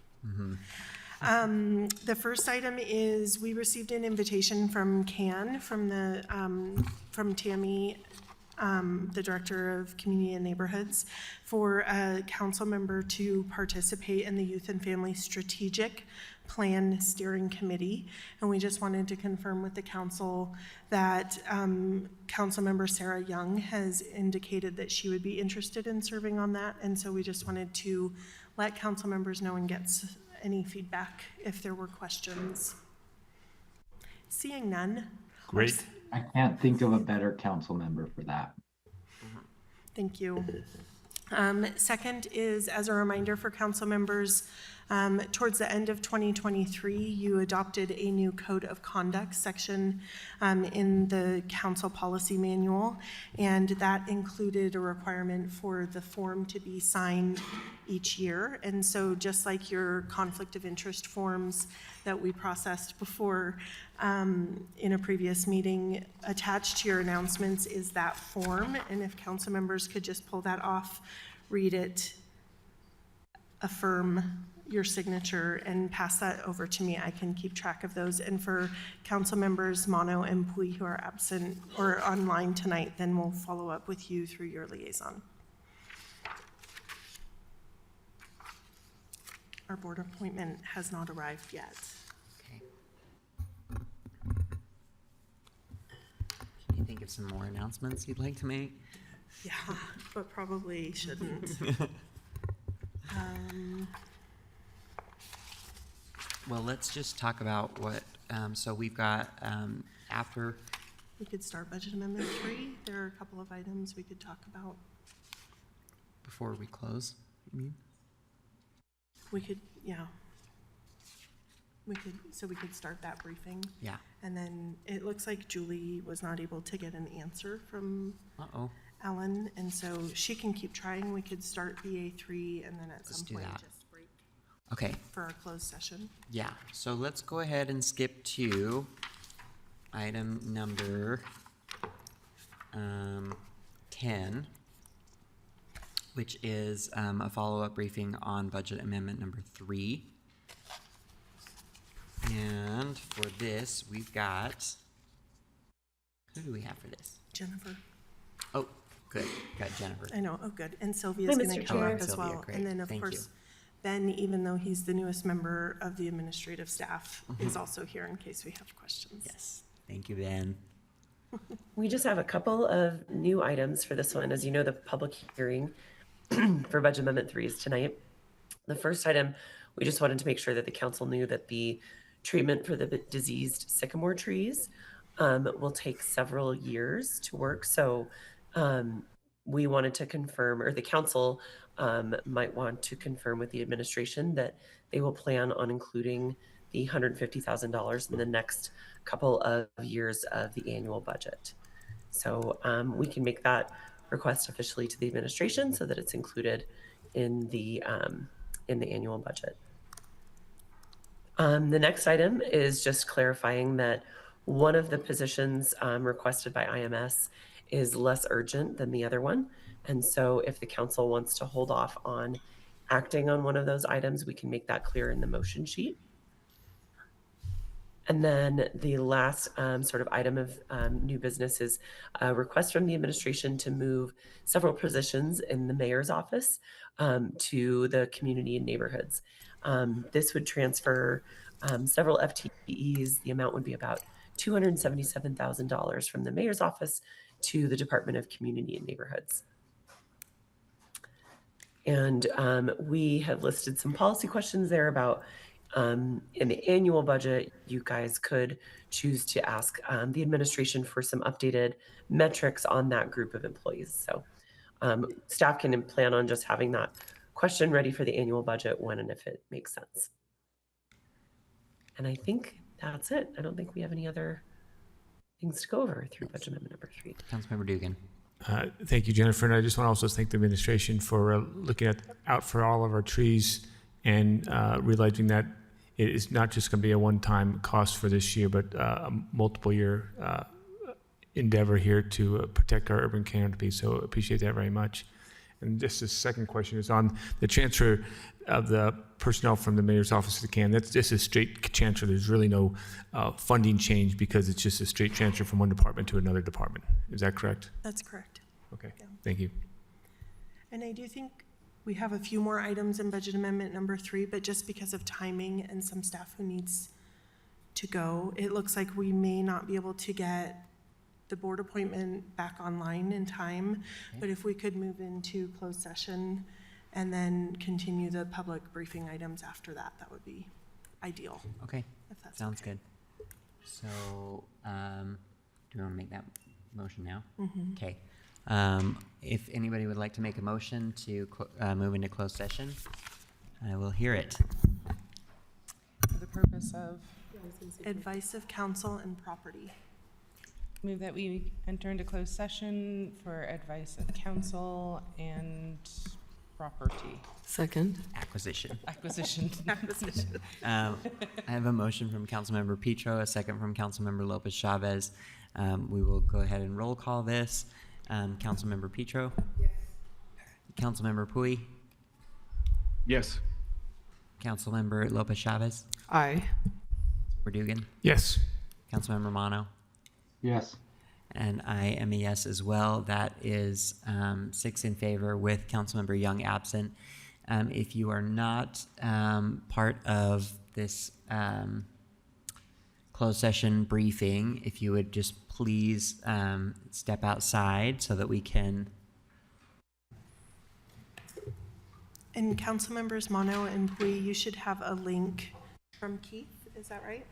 The first item is we received an invitation from CAN, from Tammy, the Director of Community and Neighborhoods, for a council member to participate in the Youth and Family Strategic Plan Steering Committee. And we just wanted to confirm with the council that Councilmember Sarah Young has indicated that she would be interested in serving on that. And so we just wanted to let council members know and get any feedback if there were questions. Seeing none. Great. I can't think of a better council member for that. Thank you. Second is, as a reminder for council members, towards the end of 2023, you adopted a new code of conduct section in the council policy manual, and that included a requirement for the form to be signed each year. And so just like your conflict of interest forms that we processed before in a previous meeting, attached to your announcements is that form. And if council members could just pull that off, read it, affirm your signature, and pass that over to me, I can keep track of those. And for council members Mono and Pui who are absent or online tonight, then we'll follow up with you through your liaison. Our board appointment has not arrived yet. Okay. Can you think of some more announcements you'd like to make? Yeah, but probably shouldn't. Well, let's just talk about what, so we've got, after, We could start budget amendment 3. There are a couple of items we could talk about. before we close, you mean? We could, yeah. We could start that briefing. Yeah. And then it looks like Julie was not able to get an answer from Uh-oh. Ellen, and so she can keep trying. We could start BA3 and then at Let's some do point that. just break Okay. for our closed session. Yeah, so let's go ahead and skip to item number 10, which is a follow-up briefing on budget amendment number 3. And for this, we've got, who do we have for this? Jennifer. Oh, good, got Jennifer. I know, oh, good. And Sylvia's Hi, going Mr. to come Chair. up as Sylvia, well. great. And then, of Thank you. course, Ben, even though he's the newest member of the administrative staff, is also here in case we have questions. Yes. Thank you, Ben. We just have a couple of new items for this one. As you know, the public hearing for Budget Amendment 3 is tonight. The first item, we just wanted to make sure that the council knew that the treatment for the diseased sycamore trees will take several years to work. So we wanted to confirm, or the council might want to confirm with the administration that they will plan on including the $150,000 in the next couple of years of the annual budget. So we can make that request officially to the administration so that it's included in the annual budget. The next item is just clarifying that one of the positions requested by IMS is less urgent than the other one. And so if the council wants to hold off on acting on one of those items, we can make that clear in the motion sheet. And then the last sort of item of new business is a request from the administration to move several positions in the mayor's office to the community and neighborhoods. This would transfer several FTEs. The amount would be about $277,000 from the mayor's office to the Department of Community and Neighborhoods. And we have listed some policy questions there about in the annual budget, you guys could choose to ask the administration for some updated metrics on that group of employees. So staff can plan on just having that question ready for the annual budget when and if it makes sense. And I think that's it. I don't think we have any other things to go over through budget amendment number 3. Councilmember Dugan. Thank you, Jennifer. And I just want to also thank the administration for looking out for all of our trees and realizing that it is not just going to be a one-time cost for this year, but a multiple-year endeavor here to protect our urban canopy. So appreciate that very much. And just the second question is on the transfer of the personnel from the mayor's office to the CAN. That's just a straight transfer. There's really no funding change because it's just a straight transfer from one department to another department. Is that correct? That's correct. Okay, Yeah. thank you. And I do think we have a few more items in budget amendment number 3, but just because of timing and some staff who needs to go, it looks like we may not be able to get the board appointment back online in time. But if we could move into closed session and then continue the public briefing items after that, that would be ideal. Okay, If that's sounds okay. good. So, do you want to make that motion now? Mhm. Okay. If anybody would like to make a motion to move into closed session, I will hear it. For the purpose of, Advice of counsel and property. move that we enter into closed session for advice of counsel and property. Second. Acquisition. Acquisition. Acquisition. I have a motion from Councilmember Petro, a second from Councilmember Lopez Chavez. We will go ahead and roll call this. Councilmember Petro? Yes. Councilmember Pui? Yes. Councilmember Lopez Chavez? Aye. Dugan? Yes. Councilmember Mono? Yes. And I am a yes as well. That is 6 in favor with Councilmember Young absent. If you are not part of this closed session briefing, if you would just please step outside so that we can. And council members Mono and Pui, you should have a link from Keith, is that right?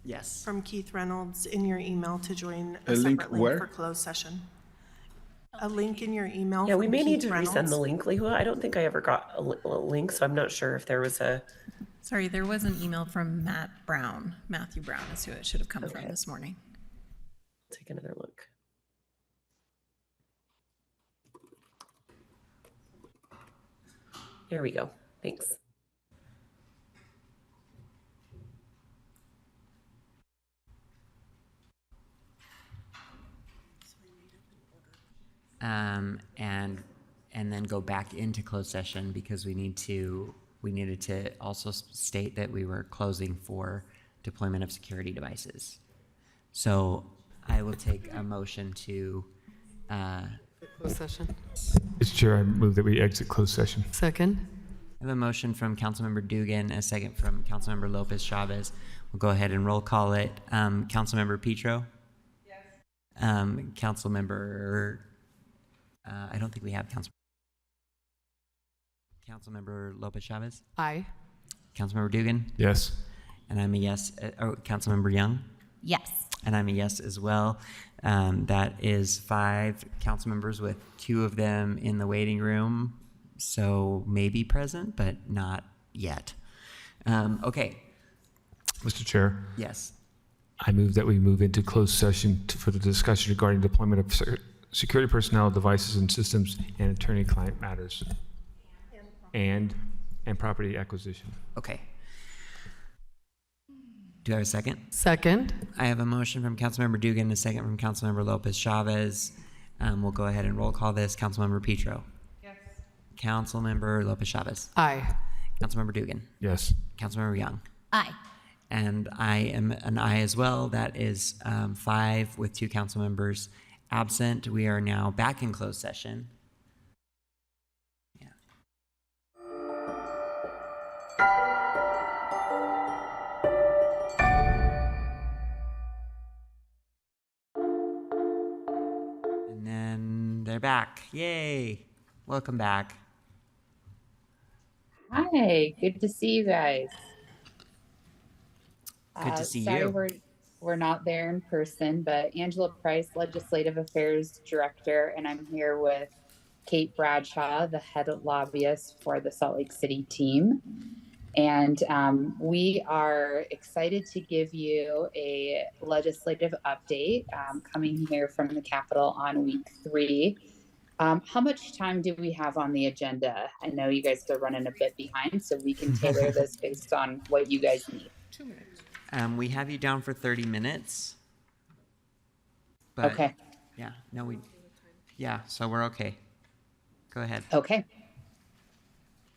Yes. From Keith Reynolds in your email to join A a link separate link where? for closed session. A link in your email. Yeah, we from may need Keith to resend Reynolds. the link, Lehua. I don't think I ever got a link, so I'm not sure if there was a. Sorry, there was an email from Matt Brown. Matthew Brown is who it should have come from Okay. this morning. Take another look. Here we go. Thanks. And then go back into closed session because we needed to also state that we were closing for deployment of security devices. So I will take a motion to. Closed session. Mr. Chair, I move that we exit closed session. Second. I have a motion from Councilmember Dugan, a second from Councilmember Lopez Chavez. We'll go ahead and roll call it. Councilmember Petro? Yes. Councilmember, I don't think we have Councilmember Lopez Chavez? Aye. Councilmember Dugan? Yes. And I'm a yes. Councilmember Young? Yes. And I'm a yes as well. That is 5 council members with 2 of them in the waiting room. So maybe present, but not yet. Okay. Mr. Chair, Yes. I move that we move into closed session for the discussion regarding deployment of security personnel, devices, and systems, and attorney-client matters. And property acquisition. Okay. Do I have a second? Second. I have a motion from Councilmember Dugan, a second from Councilmember Lopez Chavez. We'll go ahead and roll call this. Councilmember Petro. Yes. Councilmember Lopez Chavez. Aye. Councilmember Dugan. Yes. Councilmember Young. Aye. And I am an aye as well. That is 5 with 2 council members absent. We are now back in closed session. Yeah. And then they're back. Yay. Welcome back. Hi, good to see you guys. Good to see sorry you. we're not there in person, but Angela Price, Legislative Affairs Director, and I'm here with Kate Bradshaw, the head lobbyist for the Salt Lake City team. And we are excited to give you a legislative update coming here from the Capitol on week 3 How much time do we have on the agenda? I know you guys are running a bit behind, so we can tailor this based on what you guys need. 2 minutes. We have you down for 30 minutes. But Okay. Yeah, no, so we're okay. Go ahead. Okay.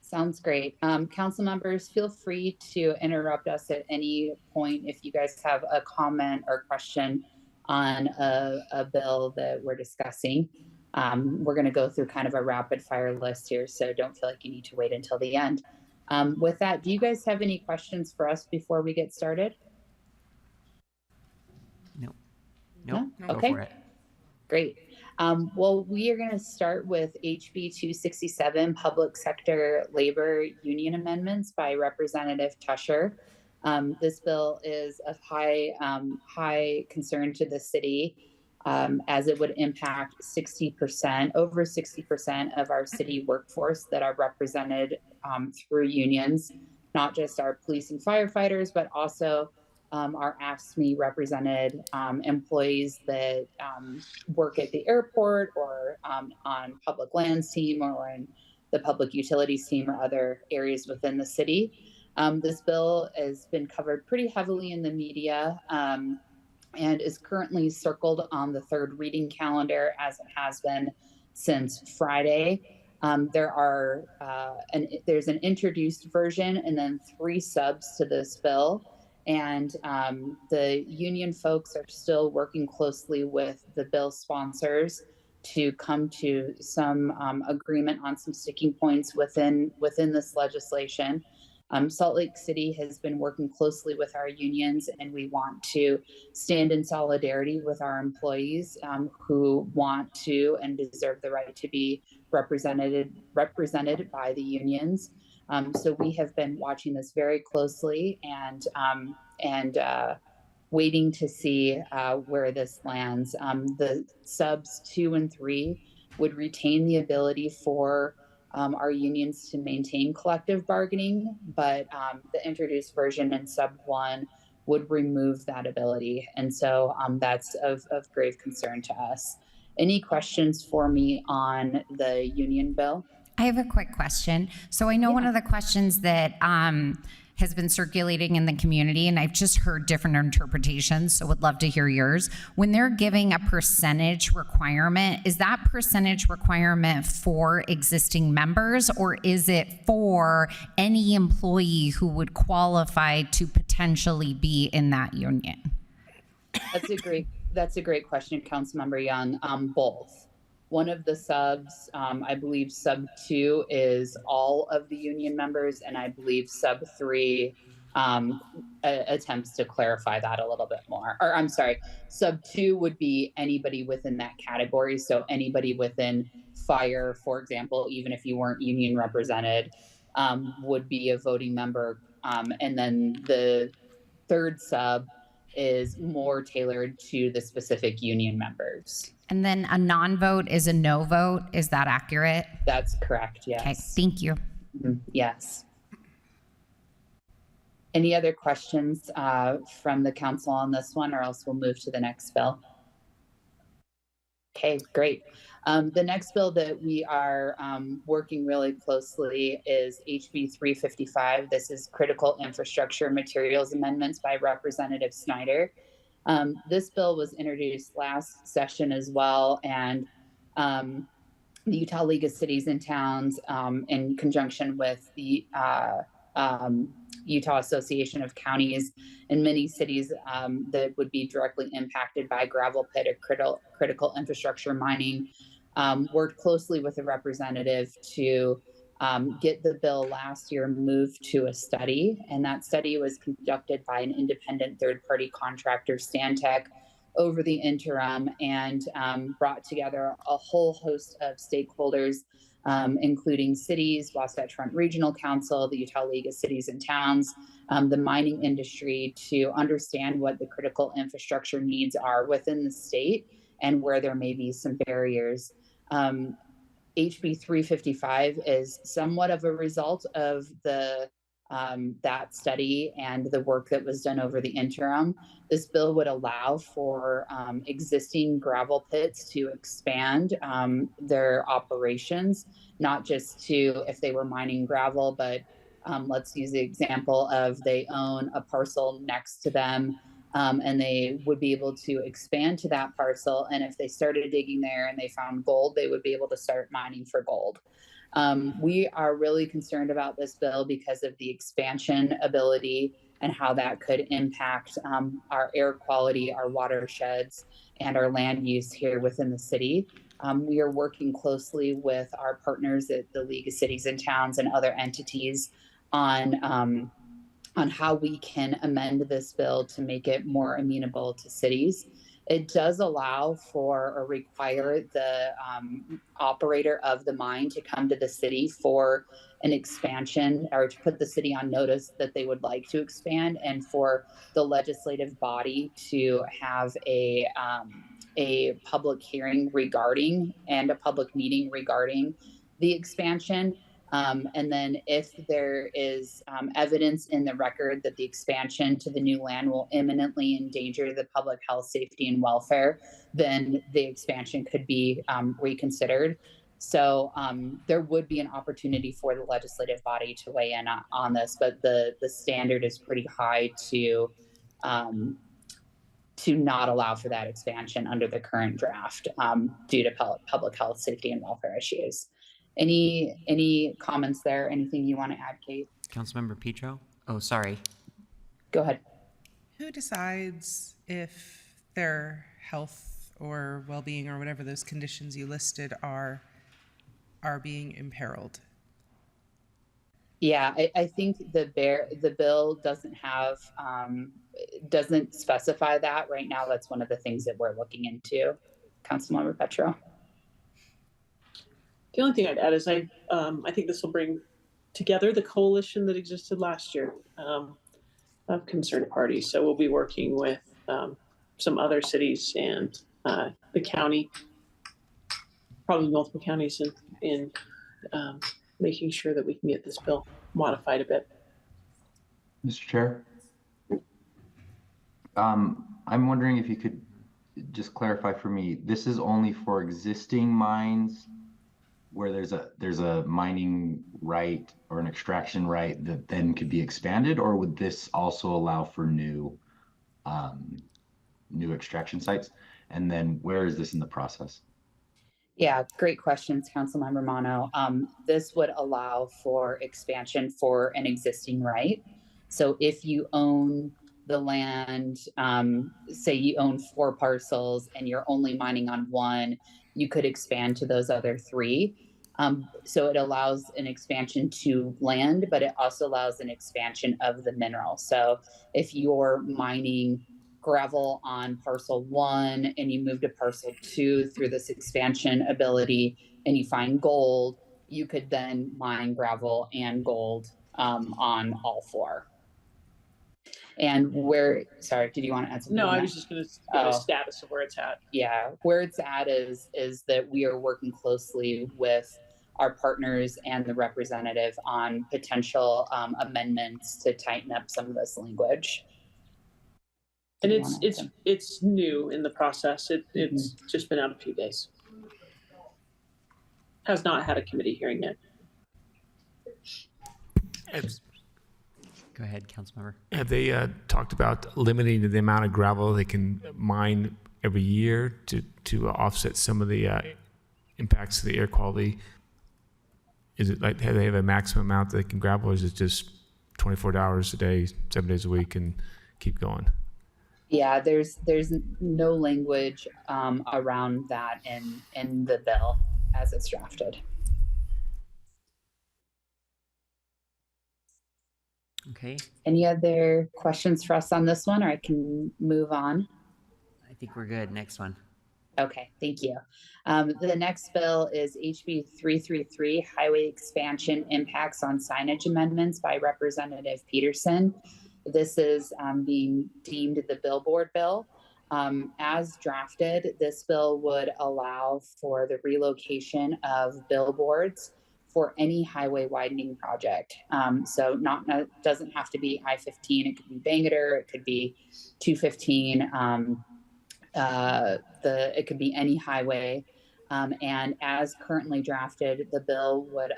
Sounds great. Council members, feel free to interrupt us at any point if you guys have a comment or question on a bill that we're discussing. We're going to go through kind of a rapid fire list here, so don't feel like you need to wait until the end. With that, do you guys have any questions for us before we get started? No. No? Go Okay. for it. Great. Well, we are going to start with HB 267, Public Sector Labor Union Amendments by Representative Tusher. This bill is of high concern to the city, as it would impact over 60% of our city workforce that are represented through unions, not just our police and firefighters, but also our AFSCME represented employees that work at the airport or on public lands team or in the public utilities team or other areas within the city. This bill has been covered pretty heavily in the media and is currently circled on the third reading calendar as it has been since Friday. There's an introduced version and then 3 subs to this bill. And the union folks are still working closely with the bill sponsors to come to some agreement on some sticking points within this legislation. Salt Lake City has been working closely with our unions, and we want to stand in solidarity with our employees who want to and deserve the right to be represented by the unions. So we have been watching this very closely and waiting to see where this lands. The subs 2 and 3 would retain the ability for our unions to maintain collective bargaining, but the introduced version in sub 1 would remove that ability. And so that's of grave concern to us. Any questions for me on the union bill? I have a quick question. So I know one of the questions that has been circulating in the community, and I've just heard different interpretations, so would love to hear yours. When they're giving a percentage requirement, is that percentage requirement for existing members, or is it for any employee who would qualify to potentially be in that union? That's a great question, Councilmember Young. Both. One of the subs, I believe sub 2 is all of the union members, and I believe sub 3 attempts to clarify that a little bit more. Or I'm sorry, sub 2 would be anybody within that category. So anybody within fire, for example, even if you weren't union represented, would be a voting member. And then the third sub is more tailored to the specific union members. And then a non-vote is a no vote. Is that accurate? That's correct, yes. Okay, thank you. Yes. Any other questions from the council on this one, or else we'll move to the next bill? Okay, great. The next bill that we are working really closely is HB 355. This is Critical Infrastructure Materials Amendments by Representative Snyder. This bill was introduced last session as well, and the Utah League of Cities and Towns, in conjunction with the Utah Association of Counties and many cities that would be directly impacted by gravel pit or critical infrastructure mining, worked closely with a representative to get the bill last year moved to a study. And that study was conducted by an independent third-party contractor, Stantec, over the interim, and brought together a whole host of stakeholders, including cities, Wasatch Front Regional Council, the Utah League of Cities and Towns, the mining industry, to understand what the critical infrastructure needs are within the state and where there may be some barriers. HB 355 is somewhat of a result of the that study and the work that was done over the interim, this bill would allow for existing gravel pits to expand their operations, not just to if they were mining gravel, but let's use the example of they own a parcel next to them and they would be able to expand to that parcel. And if they started digging there and they found gold, they would be able to start mining for gold. We are really concerned about this bill because of the expansion ability and how that could impact our air quality, our watersheds, and our land use here within the city. We are working closely with our partners at the League of Cities and Towns and other entities on how we can amend this bill to make it more amenable to cities. It does allow for or require the operator of the mine to come to the city for an expansion or to put the city on notice that they would like to expand, and for the legislative body to have a public hearing regarding and a public meeting regarding the expansion. And then if there is evidence in the record that the expansion to the new land will imminently endanger the public health, safety, and welfare, then the expansion could be reconsidered. So there would be an opportunity for the legislative body to weigh in on this, but the standard is pretty high to not allow for that expansion under the current draft due to public health, safety, and welfare issues. Any comments there? Anything you want to add, Kate? Councilmember Petro? Oh, sorry. Go ahead. Who decides if their health or well-being or whatever those conditions you listed are being imperiled? Yeah, I think the bill doesn't have doesn't specify that right now. That's one of the things that we're looking into. Councilmember Petro. The only thing I'd add is I think this will bring together the coalition that existed last year of concerned parties. So we'll be working with some other cities and the county, probably multiple counties, in making sure that we can get this bill modified a bit. Mr. Chair, I'm wondering if you could just clarify for me, this is only for existing mines where there's a mining right or an extraction right that then could be expanded, or would this also allow for new extraction sites? And then where is this in the process? Yeah, great questions, Councilmember Mono. This would allow for expansion for an existing right. So if you own the land, say you own 4 parcels and you're only mining on 1, you could expand to those other 3. So it allows an expansion to land, but it also allows an expansion of the mineral. So if you're mining gravel on parcel 1 and you move to parcel 2 through this expansion ability and you find gold, you could then mine gravel and gold on all 4. And sorry, did you want to add something? No, I was just going to get a status of where it's at. Yeah, where it's at is that we are working closely with our partners and the representative on potential amendments to tighten up some of this language. And it's new in the process. It's just been out a few days. Has not had a committee hearing yet. Go ahead, Councilmember. Have they talked about limiting the amount of gravel they can mine every year to offset some of the impacts to the air quality? Is it like, do they have a maximum amount that they can gravel, or is it just 24 hours a day, 7 days a week, and keep going? Yeah, there's no language around that in the bill as it's drafted. Okay. Any other questions for us on this one, or I can move on? I think we're good. Next one. Okay, thank you. The next bill is HB 333, Highway Expansion Impacts on Signage Amendments by Representative Peterson. This is being deemed the billboard bill. As drafted, this bill would allow for the relocation of billboards for any highway widening project. So doesn't have to be I-15. It could be Bangerter. It could be 215. It could be any highway. And as currently drafted, the bill would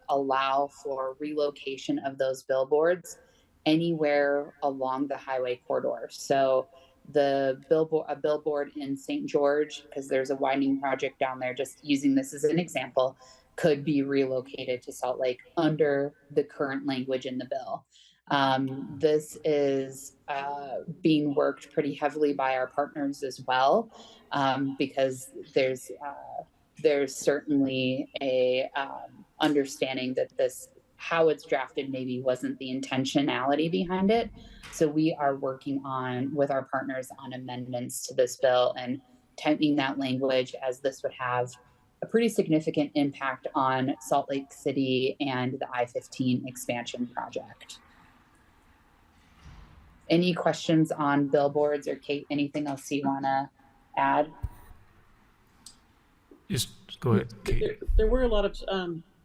allow for relocation of those billboards anywhere along the highway corridor. So a billboard in St. George, because there's a widening project down there, just using this as an example, could be relocated to Salt Lake under the current language in the bill. This is being worked pretty heavily by our partners as well, because there's certainly a understanding that how it's drafted maybe wasn't the intentionality behind it. So we are working with our partners on amendments to this bill and tightening that language, as this would have a pretty significant impact on Salt Lake City and the I-15 expansion project. Any questions on billboards, or Kate, anything else you want to add? Just go ahead, Kate. There were a lot of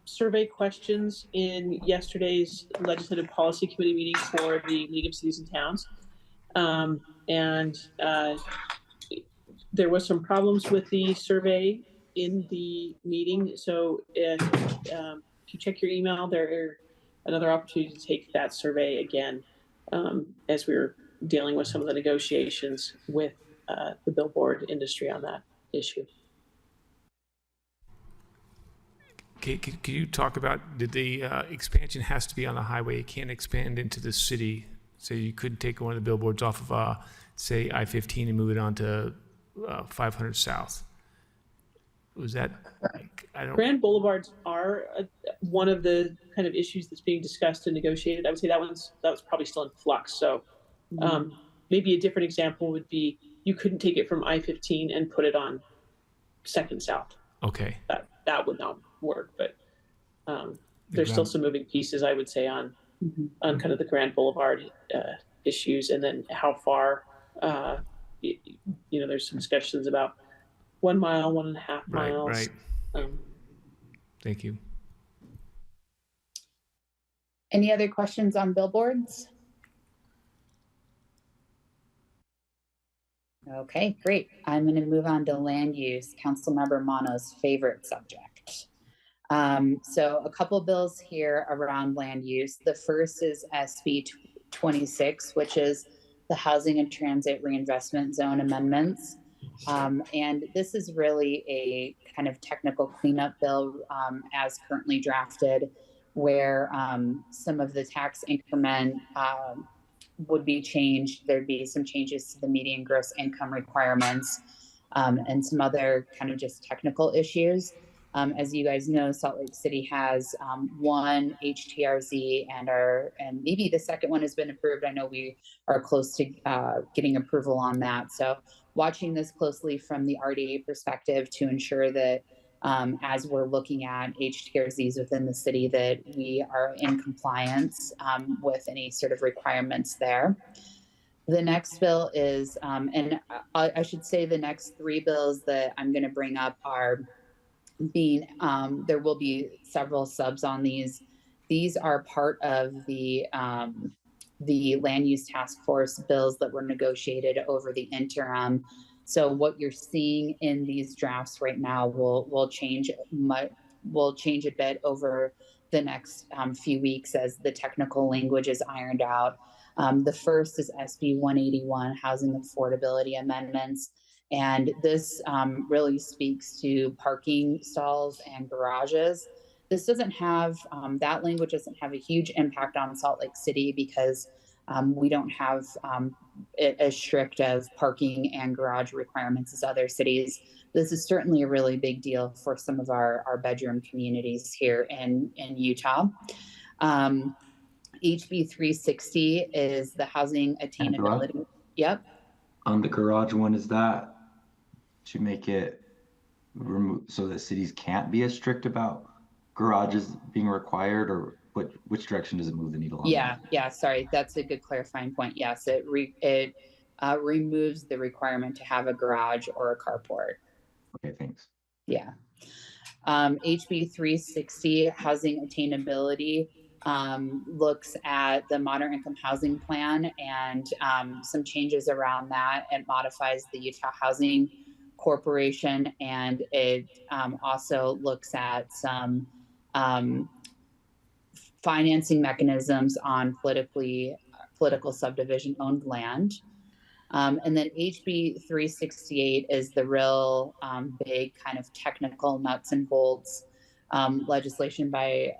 survey questions in yesterday's Legislative Policy Committee meeting for the League of Cities and Towns. There was some problems with the survey in the meeting. So if you check your email, there are another opportunity to take that survey again, as we were dealing with some of the negotiations with the billboard industry on that issue. Kate, can you talk about, did the expansion has to be on the highway? It can't expand into the city. So you couldn't take one of the billboards off of, say, I-15 and move it onto 500 South. Was that, Grand Boulevards are one of the kind of issues that's being discussed and negotiated. I would say that was probably still in flux. So maybe a different example would be, you couldn't take it from I-15 and put it on 2nd South. Okay. That would not work, but there's still some moving pieces, I would say, on kind of the Grand Boulevard issues, and then how far, there's some discussions about 1 mile, 1.5 miles. Right. Thank you. Any other questions on billboards? Okay, great. I'm going to move on to land use, Councilmember Mono's favorite subject. So a couple bills here around land use. The first is SB 26, which is the Housing and Transit Reinvestment Zone amendments. And this is really a kind of technical cleanup bill as currently drafted, where some of the tax increment would be changed. There'd be some changes to the median gross income requirements and some other kind of just technical issues. As you guys know, Salt Lake City has one HTRZ and maybe the second one has been approved. I know we are close to getting approval on that. So watching this closely from the RDA perspective to ensure that as we're looking at HTRZs within the city, that we are in compliance with any sort of requirements there. The next bill is, and I should say the next three bills that I'm going to bring up are there will be several subs on these. These are part of the land use task force bills that were negotiated over the interim. So what you're seeing in these drafts right now will change a bit over the next few weeks as the technical language is ironed out. The first is SB 181, Housing Affordability Amendments. And this really speaks to parking stalls and garages. This doesn't have, that language doesn't have a huge impact on Salt Lake City because we don't have it as strict of parking and garage requirements as other cities. This is certainly a really big deal for some of our bedroom communities here in Utah. HB 360 is the housing attainability. Yep. On the garage one, is that to make it so that cities can't be as strict about garages being required, or which direction does it move the needle on? Yeah, sorry, that's a good clarifying point. Yes, it removes the requirement to have a garage or a carport. Okay, thanks. Yeah. HB 360, housing attainability, looks at the moderate income housing plan and some changes around that. It modifies the Utah Housing Corporation, and it also looks at some financing mechanisms on political subdivision owned land. And then HB 368 is the real big kind of technical nuts and bolts legislation by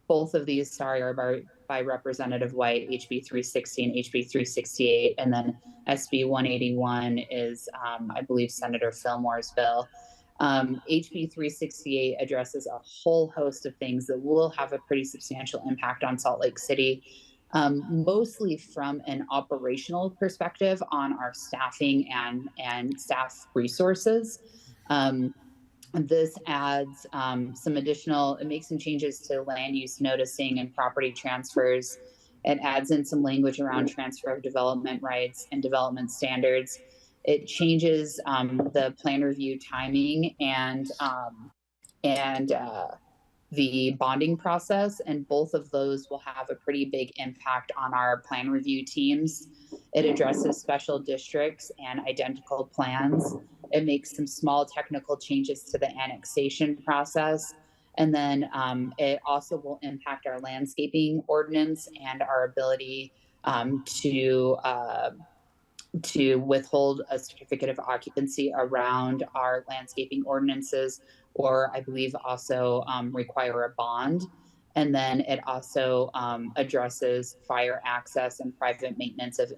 both of these, are by Representative White, HB 360 and HB 368. And then SB 181 is, I believe, Senator Fillmore's bill. HB 368 addresses a whole host of things that will have a pretty substantial impact on Salt Lake City. Mostly from an operational perspective on our staffing and staff resources. This adds it makes some changes to land use noticing and property transfers. It adds in some language around transfer of development rights and development standards. It changes the plan review timing and the bonding process, and both of those will have a pretty big impact on our plan review teams. It addresses special districts and identical plans. It makes some small technical changes to the annexation process. And then it also will impact our landscaping ordinance and our ability to withhold a certificate of occupancy around our landscaping ordinances, or I believe also require a bond. And then it also addresses fire access and private maintenance of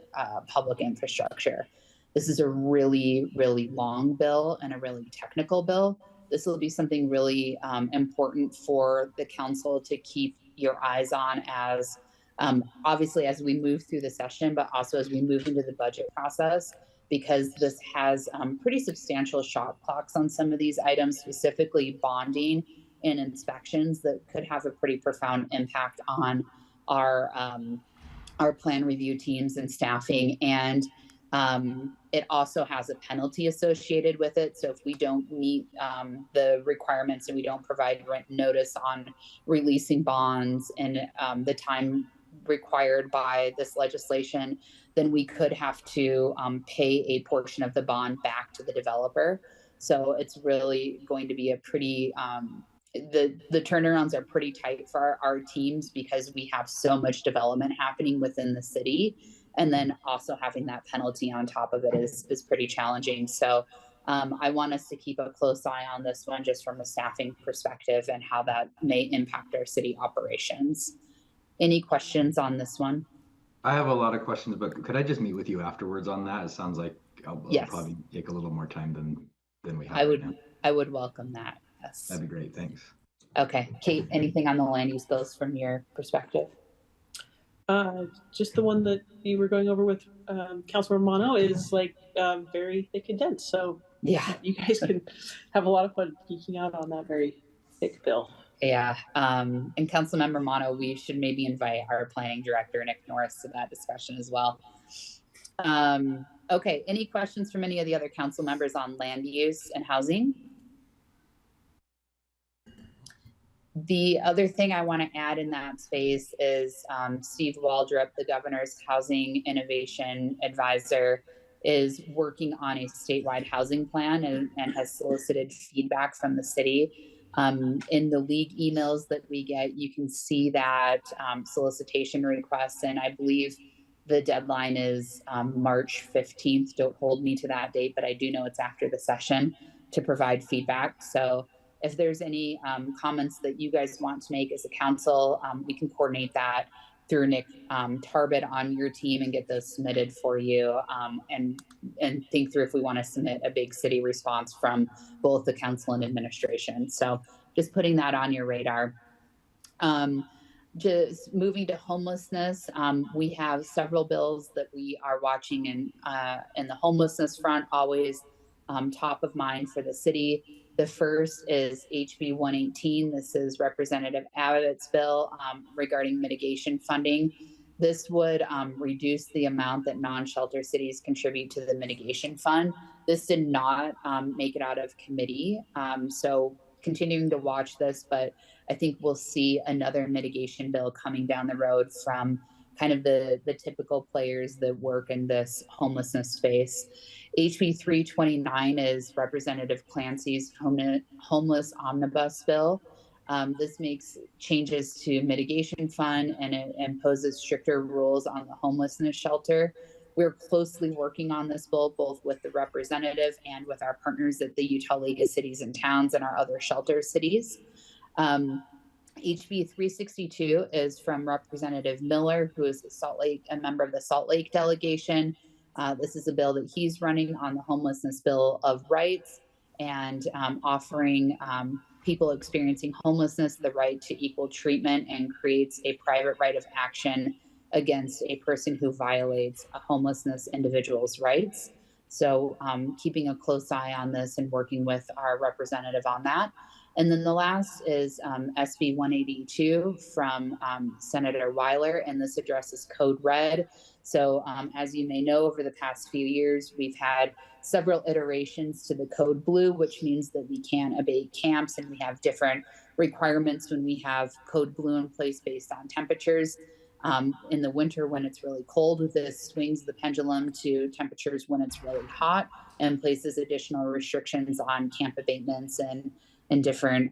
public infrastructure. This is a really, really long bill and a really technical bill. This will be something really important for the council to keep your eyes on as obviously as we move through the session, but also as we move into the budget process, because this has pretty substantial shot clocks on some of these items, specifically bonding and inspections that could have a pretty profound impact on our plan review teams and staffing. And it also has a penalty associated with it. So if we don't meet the requirements and we don't provide notice on releasing bonds and the time required by this legislation, then we could have to pay a portion of the bond back to the developer. So it's really going to be a pretty, the turnarounds are pretty tight for our teams because we have so much development happening within the city. And then also having that penalty on top of it is pretty challenging. So I want us to keep a close eye on this one just from a staffing perspective and how that may impact our city operations. Any questions on this one? I have a lot of questions, but could I just meet with you afterwards on that? It sounds like it'll probably take a little more time than we have right now. I would welcome that. Yes. That'd be great. Thanks. Okay. Kate, anything on the land use bills from your perspective? Just the one that you were going over with Councilor Romano is like very thick and dense. So yeah, you guys can have a lot of fun geeking out on that very thick bill. Yeah, and Councilmember Mono, we should maybe invite our planning director, Nick Norris, to that discussion as well. Okay, any questions from any of the other council members on land use and housing? The other thing I want to add in that space is Steve Waldrop, the governor's housing innovation advisor, is working on a statewide housing plan and has solicited feedback from the city. In the league emails that we get, you can see that solicitation requests, and I believe the deadline is March 15th. Don't hold me to that date, but I do know it's after the session to provide feedback. So if there's any comments that you guys want to make as a council, we can coordinate that through Nick Tarbett on your team and get those submitted for you, and think through if we want to submit a big city response from both the council and administration. So just putting that on your radar. Just moving to homelessness, we have several bills that we are watching in the homelessness front, always top of mind for the city. The first is HB 118. This is Representative Abbott's bill regarding mitigation funding. This would reduce the amount that non-shelter cities contribute to the mitigation fund. This did not make it out of committee. So continuing to watch this, but I think we'll see another mitigation bill coming down the road from kind of the typical players that work in this homelessness space. HB 329 is Representative Clancy's homeless omnibus bill. This makes changes to mitigation fund and it imposes stricter rules on the homelessness shelter. We're closely working on this bill, both with the representative and with our partners at the Utah League of Cities and Towns and our other shelter cities. HB 362 is from Representative Miller, who is a member of the Salt Lake delegation. This is a bill that he's running on the Homelessness Bill of Rights and offering people experiencing homelessness the right to equal treatment, and creates a private right of action against a person who violates a homelessness individual's rights. So keeping a close eye on this and working with our representative on that. And then the last is SB 182 from Senator Weiler, and this addresses Code Red. So as you may know, over the past few years, we've had several iterations to the Code Blue, which means that we can abate camps, and we have different requirements when we have Code Blue in place based on temperatures. In the winter, when it's really cold, this swings the pendulum to temperatures when it's really hot and places additional restrictions on camp abatements and different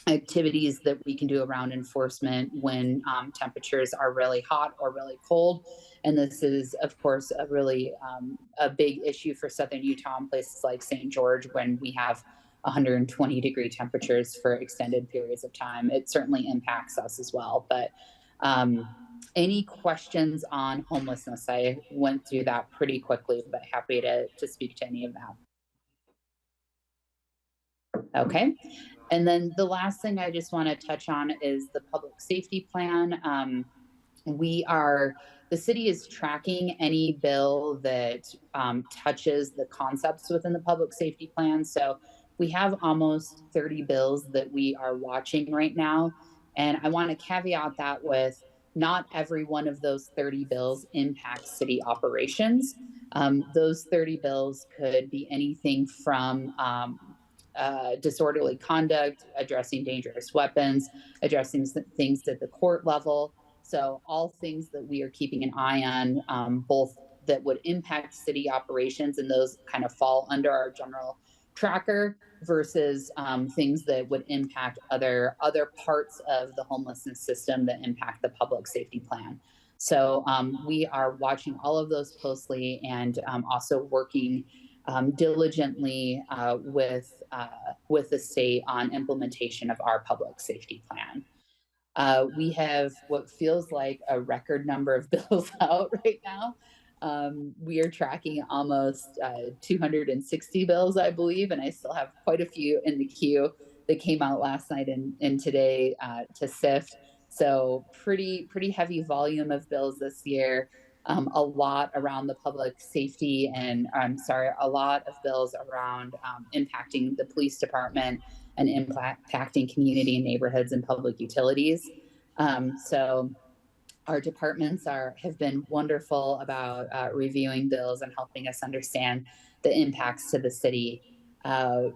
activities that we can do around enforcement when temperatures are really hot or really cold. And this is, of course, a really a big issue for Southern Utah and places like St. George when we have 120-degree temperatures for extended periods of time. It certainly impacts us as well. But any questions on homelessness? I went through that pretty quickly, but happy to speak to any of that. Okay. And then the last thing I just want to touch on is the public safety plan. The city is tracking any bill that touches the concepts within the public safety plan. So we have almost 30 bills that we are watching right now. And I want to caveat that with not every one of those 30 bills impacts city operations. Those 30 bills could be anything from disorderly conduct, addressing dangerous weapons, addressing things at the court level. So all things that we are keeping an eye on, both that would impact city operations, and those kind of fall under our general tracker, versus things that would impact other parts of the homelessness system that impact the public safety plan. So we are watching all of those closely, and also working diligently with the state on implementation of our public safety plan. We have what feels like a record number of bills out right now. We are tracking almost 260 bills, I believe, and I still have quite a few in the queue that came out last night and today to sift. So pretty heavy volume of bills this year. A lot around the public safety, and a lot of bills around impacting the police department and impacting community and neighborhoods and public utilities. So our departments have been wonderful about reviewing bills and helping us understand the impacts to the city.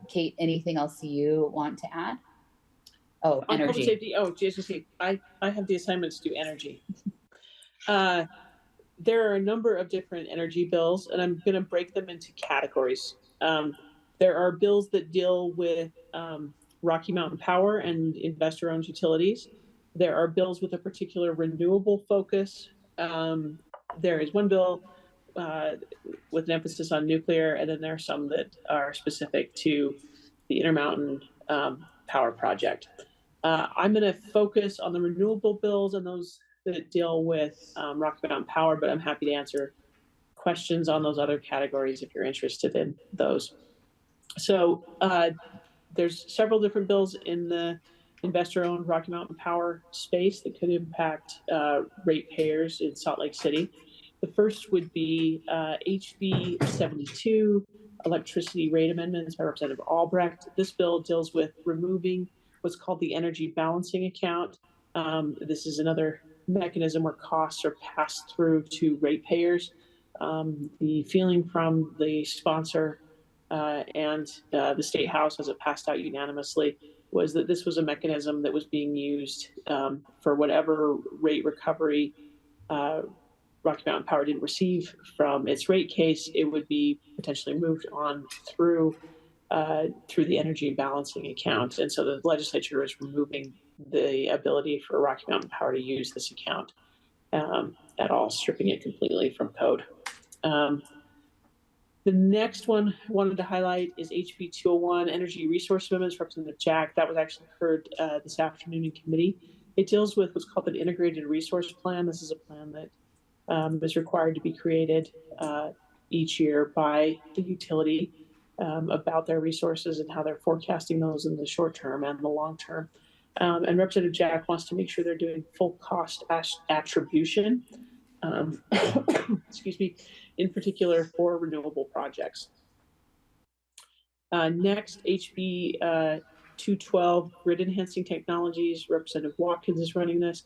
Kate, anything else you want to add? Oh, on energy. Public safety. Oh, JSC, I have the assignment to do energy. There are a number of different energy bills, and I'm going to break them into categories. There are bills that deal with Rocky Mountain Power and investor-owned utilities. There are bills with a particular renewable focus. There is one bill with an emphasis on nuclear, and then there are some that are specific to the Intermountain Power Project. I'm going to focus on the renewable bills and those that deal with Rocky Mountain Power, but I'm happy to answer questions on those other categories if you're interested in those. So there's several different bills in the investor-owned Rocky Mountain Power space that could impact ratepayers in Salt Lake City. The first would be HB 72, electricity rate amendments by Representative Albrecht. This bill deals with removing what's called the energy balancing account. This is another mechanism where costs are passed through to ratepayers. The feeling from the sponsor and the State House, as it passed out unanimously, was that this was a mechanism that was being used for whatever rate recovery Rocky Mountain Power didn't receive from its rate case. It would be potentially moved on through the energy balancing account. And so the legislature is removing the ability for Rocky Mountain Power to use this account at all, stripping it completely from code. The next one I wanted to highlight is HB 201, Energy Resource Amendments, Representative Jack. That was actually heard this afternoon in committee. It deals with what's called an integrated resource plan. This is a plan that is required to be created each year by the utility about their resources and how they're forecasting those in the short term and the long term. And Representative Jack wants to make sure they're doing full cost attribution, excuse me, in particular for renewable projects. Next, HB 212, Grid Enhancing Technologies. Representative Watkins is running this.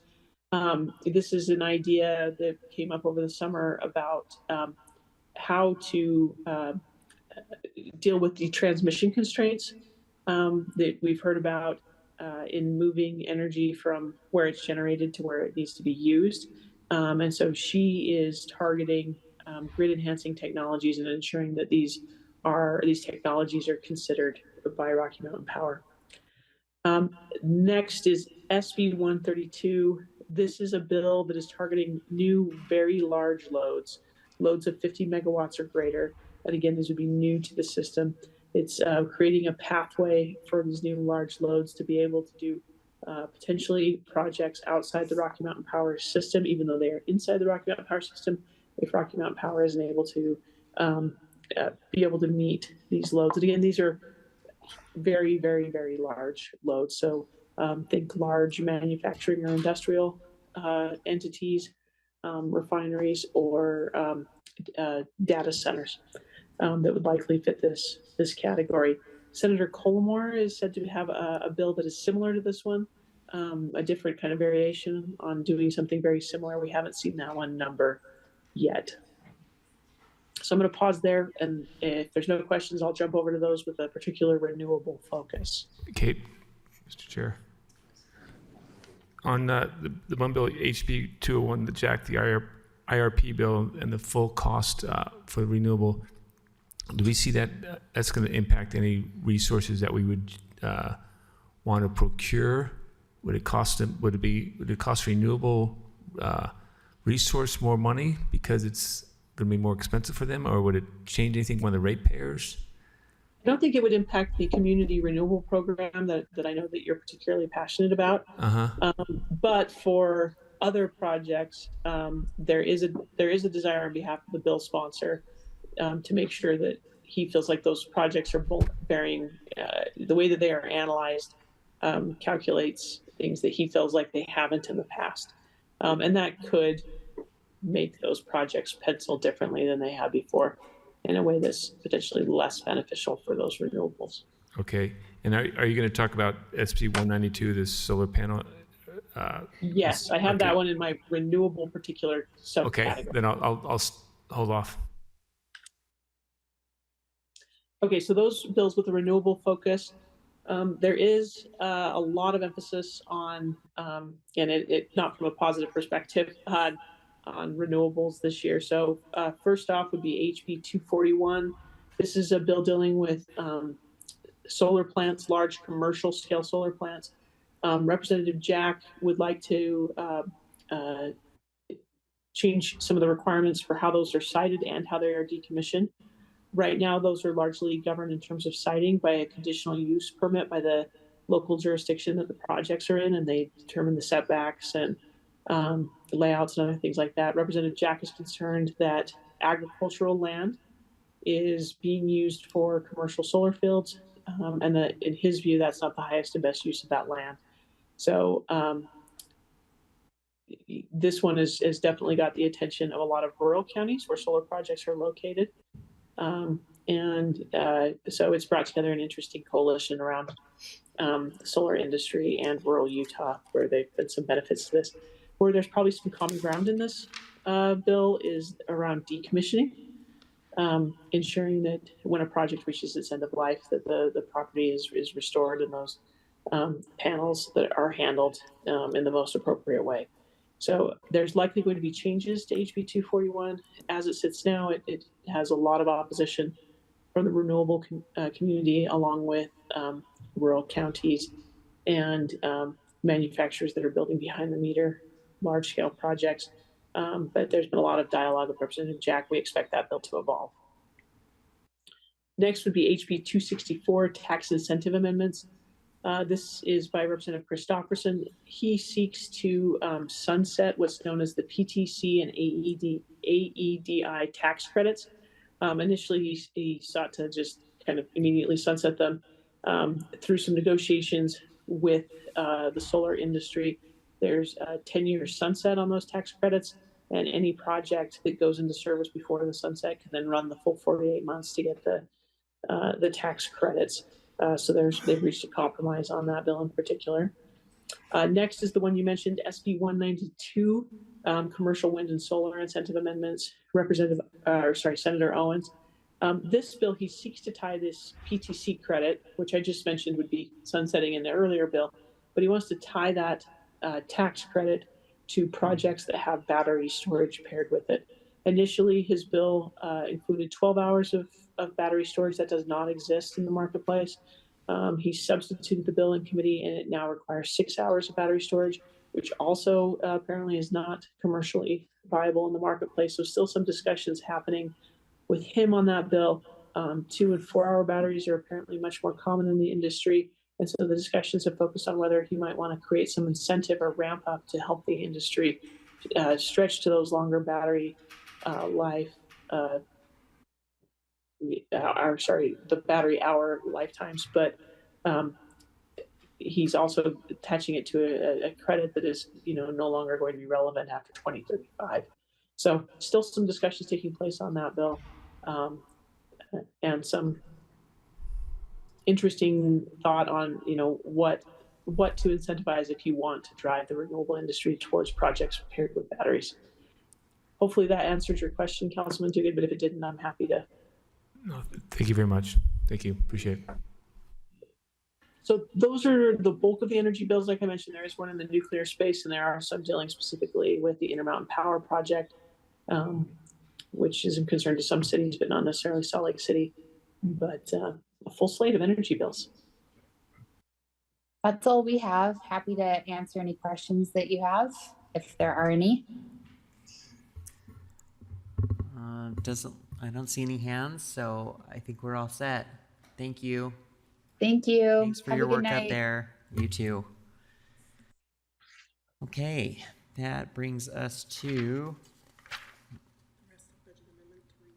This is an idea that came up over the summer about how to deal with the transmission constraints that we've heard about in moving energy from where it's generated to where it needs to be used. And so she is targeting grid enhancing technologies and ensuring that these technologies are considered by Rocky Mountain Power. Next is SB 132. This is a bill that is targeting new, very large loads of 50 megawatts or greater. And again, these would be new to the system. It's creating a pathway for these new large loads to be able to do potentially projects outside the Rocky Mountain Power system, even though they are inside the Rocky Mountain Power system, if Rocky Mountain Power isn't able to be able to meet these loads. And again, these are very, very, very large loads. So think large manufacturing or industrial entities, refineries, or data centers that would likely fit this category. Senator Collimore is said to have a bill that is similar to this one, a different kind of variation on doing something very similar. We haven't seen that one number yet. So I'm going to pause there, and if there's no questions, I'll jump over to those with a particular renewable focus. Kate, Mr. Chair. On the one bill, HB 201, the Jack, the IRP bill, and the full cost for renewable, do we see that that's going to impact any resources that we would want to procure? Would it cost them? Would it cost renewable resource more money because it's going to be more expensive for them, or would it change anything when the ratepayers? I don't think it would impact the community renewable program that I know that you're particularly passionate about. But for other projects, there is a desire on behalf of the bill sponsor to make sure that he feels like those projects are bearing the way that they are analyzed calculates things that he feels like they haven't in the past, and that could make those projects pencil differently than they have before in a way that's potentially less beneficial for those renewables. Okay, and are you going to talk about SB 192, this solar panel? Yes, I have that one in my renewable particular subcategory. Okay, then I'll hold off. Okay, so those bills with a renewable focus, there is a lot of emphasis on, and it not from a positive perspective, on renewables this year. So first off would be HB 241. This is a bill dealing with solar plants, large commercial scale solar plants. Representative Jack would like to change some of the requirements for how those are sited and how they are decommissioned. Right now, those are largely governed in terms of siting by a conditional use permit by the local jurisdiction that the projects are in, and they determine the setbacks and layouts and other things like that. Representative Jack is concerned that agricultural land is being used for commercial solar fields, and that in his view, that's not the highest and best use of that land. So this one has definitely got the attention of a lot of rural counties where solar projects are located. So it's brought together an interesting coalition around the solar industry and rural Utah, where they've been some benefits to this. Where there's probably some common ground in this bill is around decommissioning. ensuring that when a project reaches its end of life, that the property is restored and those panels that are handled in the most appropriate way. So there's likely going to be changes to HB 241. As it sits now, it has a lot of opposition from the renewable community, along with rural counties and manufacturers that are building behind the meter, large scale projects. But there's been a lot of dialogue with Representative Jack. We expect that bill to evolve. Next would be HB 264, tax incentive amendments. This is by Representative Christopherson. He seeks to sunset what's known as the PTC and AEDI tax credits. Initially, he sought to just kind of immediately sunset them through some negotiations with the solar industry. There's a 10-year sunset on those tax credits, and any project that goes into service before the sunset can then run the full 48 months to get the tax credits. So they've reached a compromise on that bill in particular. Next is the one you mentioned, SB 192, commercial wind and solar incentive amendments. Senator Owens. This bill, he seeks to tie this PTC credit, which I just mentioned would be sunsetting in the earlier bill, but he wants to tie that tax credit to projects that have battery storage paired with it. Initially, his bill included 12 hours of battery storage. That does not exist in the marketplace. He substituted the bill in committee, and it now requires 6 hours of battery storage, which also apparently is not commercially viable in the marketplace. So still some discussions happening with him on that bill. 2 and 4 hour batteries are apparently much more common in the industry. And so the discussions have focused on whether he might want to create some incentive or ramp up to help the industry stretch to those longer battery life, the battery hour lifetimes. But he's also attaching it to a credit that is, no longer going to be relevant after 2035. So still some discussions taking place on that bill, and some interesting thought on, what to incentivize if you want to drive the renewable industry towards projects paired with batteries. Hopefully that answers your question, Councilman Duguid, but if it didn't, I'm happy to. No, thank you very much. Thank you. Appreciate it. So those are the bulk of the energy bills. Like I mentioned, there is one in the nuclear space, and there are some dealing specifically with the Intermountain Power Project, which is of concern to some cities, but not necessarily Salt Lake City. But a full slate of energy bills. That's all we have. Happy to answer any questions that you have, if there are any. I don't see any hands, so I think we're all set. Thank you. Thank you. Thanks for Have your a good work night. up there. You too. Okay, that brings us to,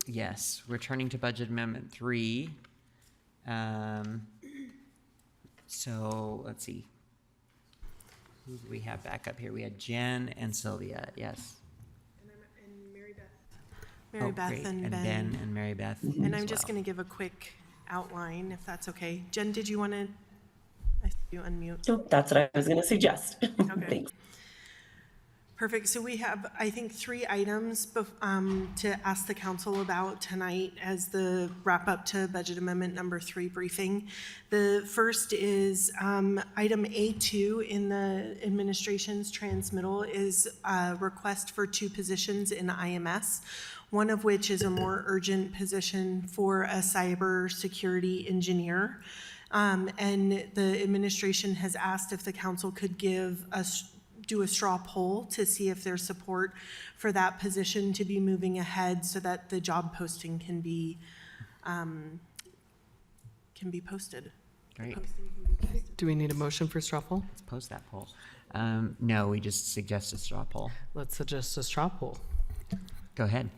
yes, returning to Budget Amendment 3. So let's see. Who do we have back up here? We had Jen and Sylvia. Yes. Mary Beth great. and Ben Ben. and Mary Beth. And as I'm just well. going to give a quick outline, if that's okay. Jen, did you want to? I see you unmute. Nope, that's what I was going to suggest. Okay. Thanks. Perfect. So we have, I think, 3 items to ask the council about tonight as the wrap up to Budget Amendment number 3 briefing. The first is item A2 in the administration's transmittal is a request for 2 positions in IMS, one of which is a more urgent position for a cybersecurity engineer. And the administration has asked if the council could do a straw poll to see if there's support for that position to be moving ahead so that the job posting can be posted. Great. Do we need a motion for straw poll? Let's post that poll. No, we just suggest a straw poll. Let's suggest a straw poll. Go ahead.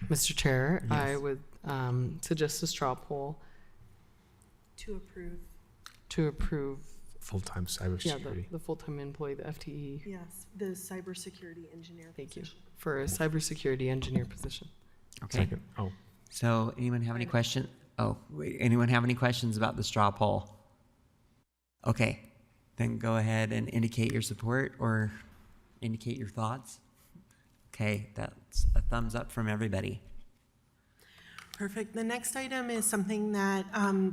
Mr. Chair, Yes. I would suggest a straw poll To approve. to approve, Full-time yeah, cybersecurity. the full-time employee, the FTE. Yes, the cybersecurity engineer. Thank you. For a cybersecurity engineer position. Okay. Second. Oh, So anyone have any question? Oh, wait, anyone have any questions about the straw poll? Okay, then go ahead and indicate your support or indicate your thoughts. Okay, that's a thumbs up from everybody. Perfect. The next item is something that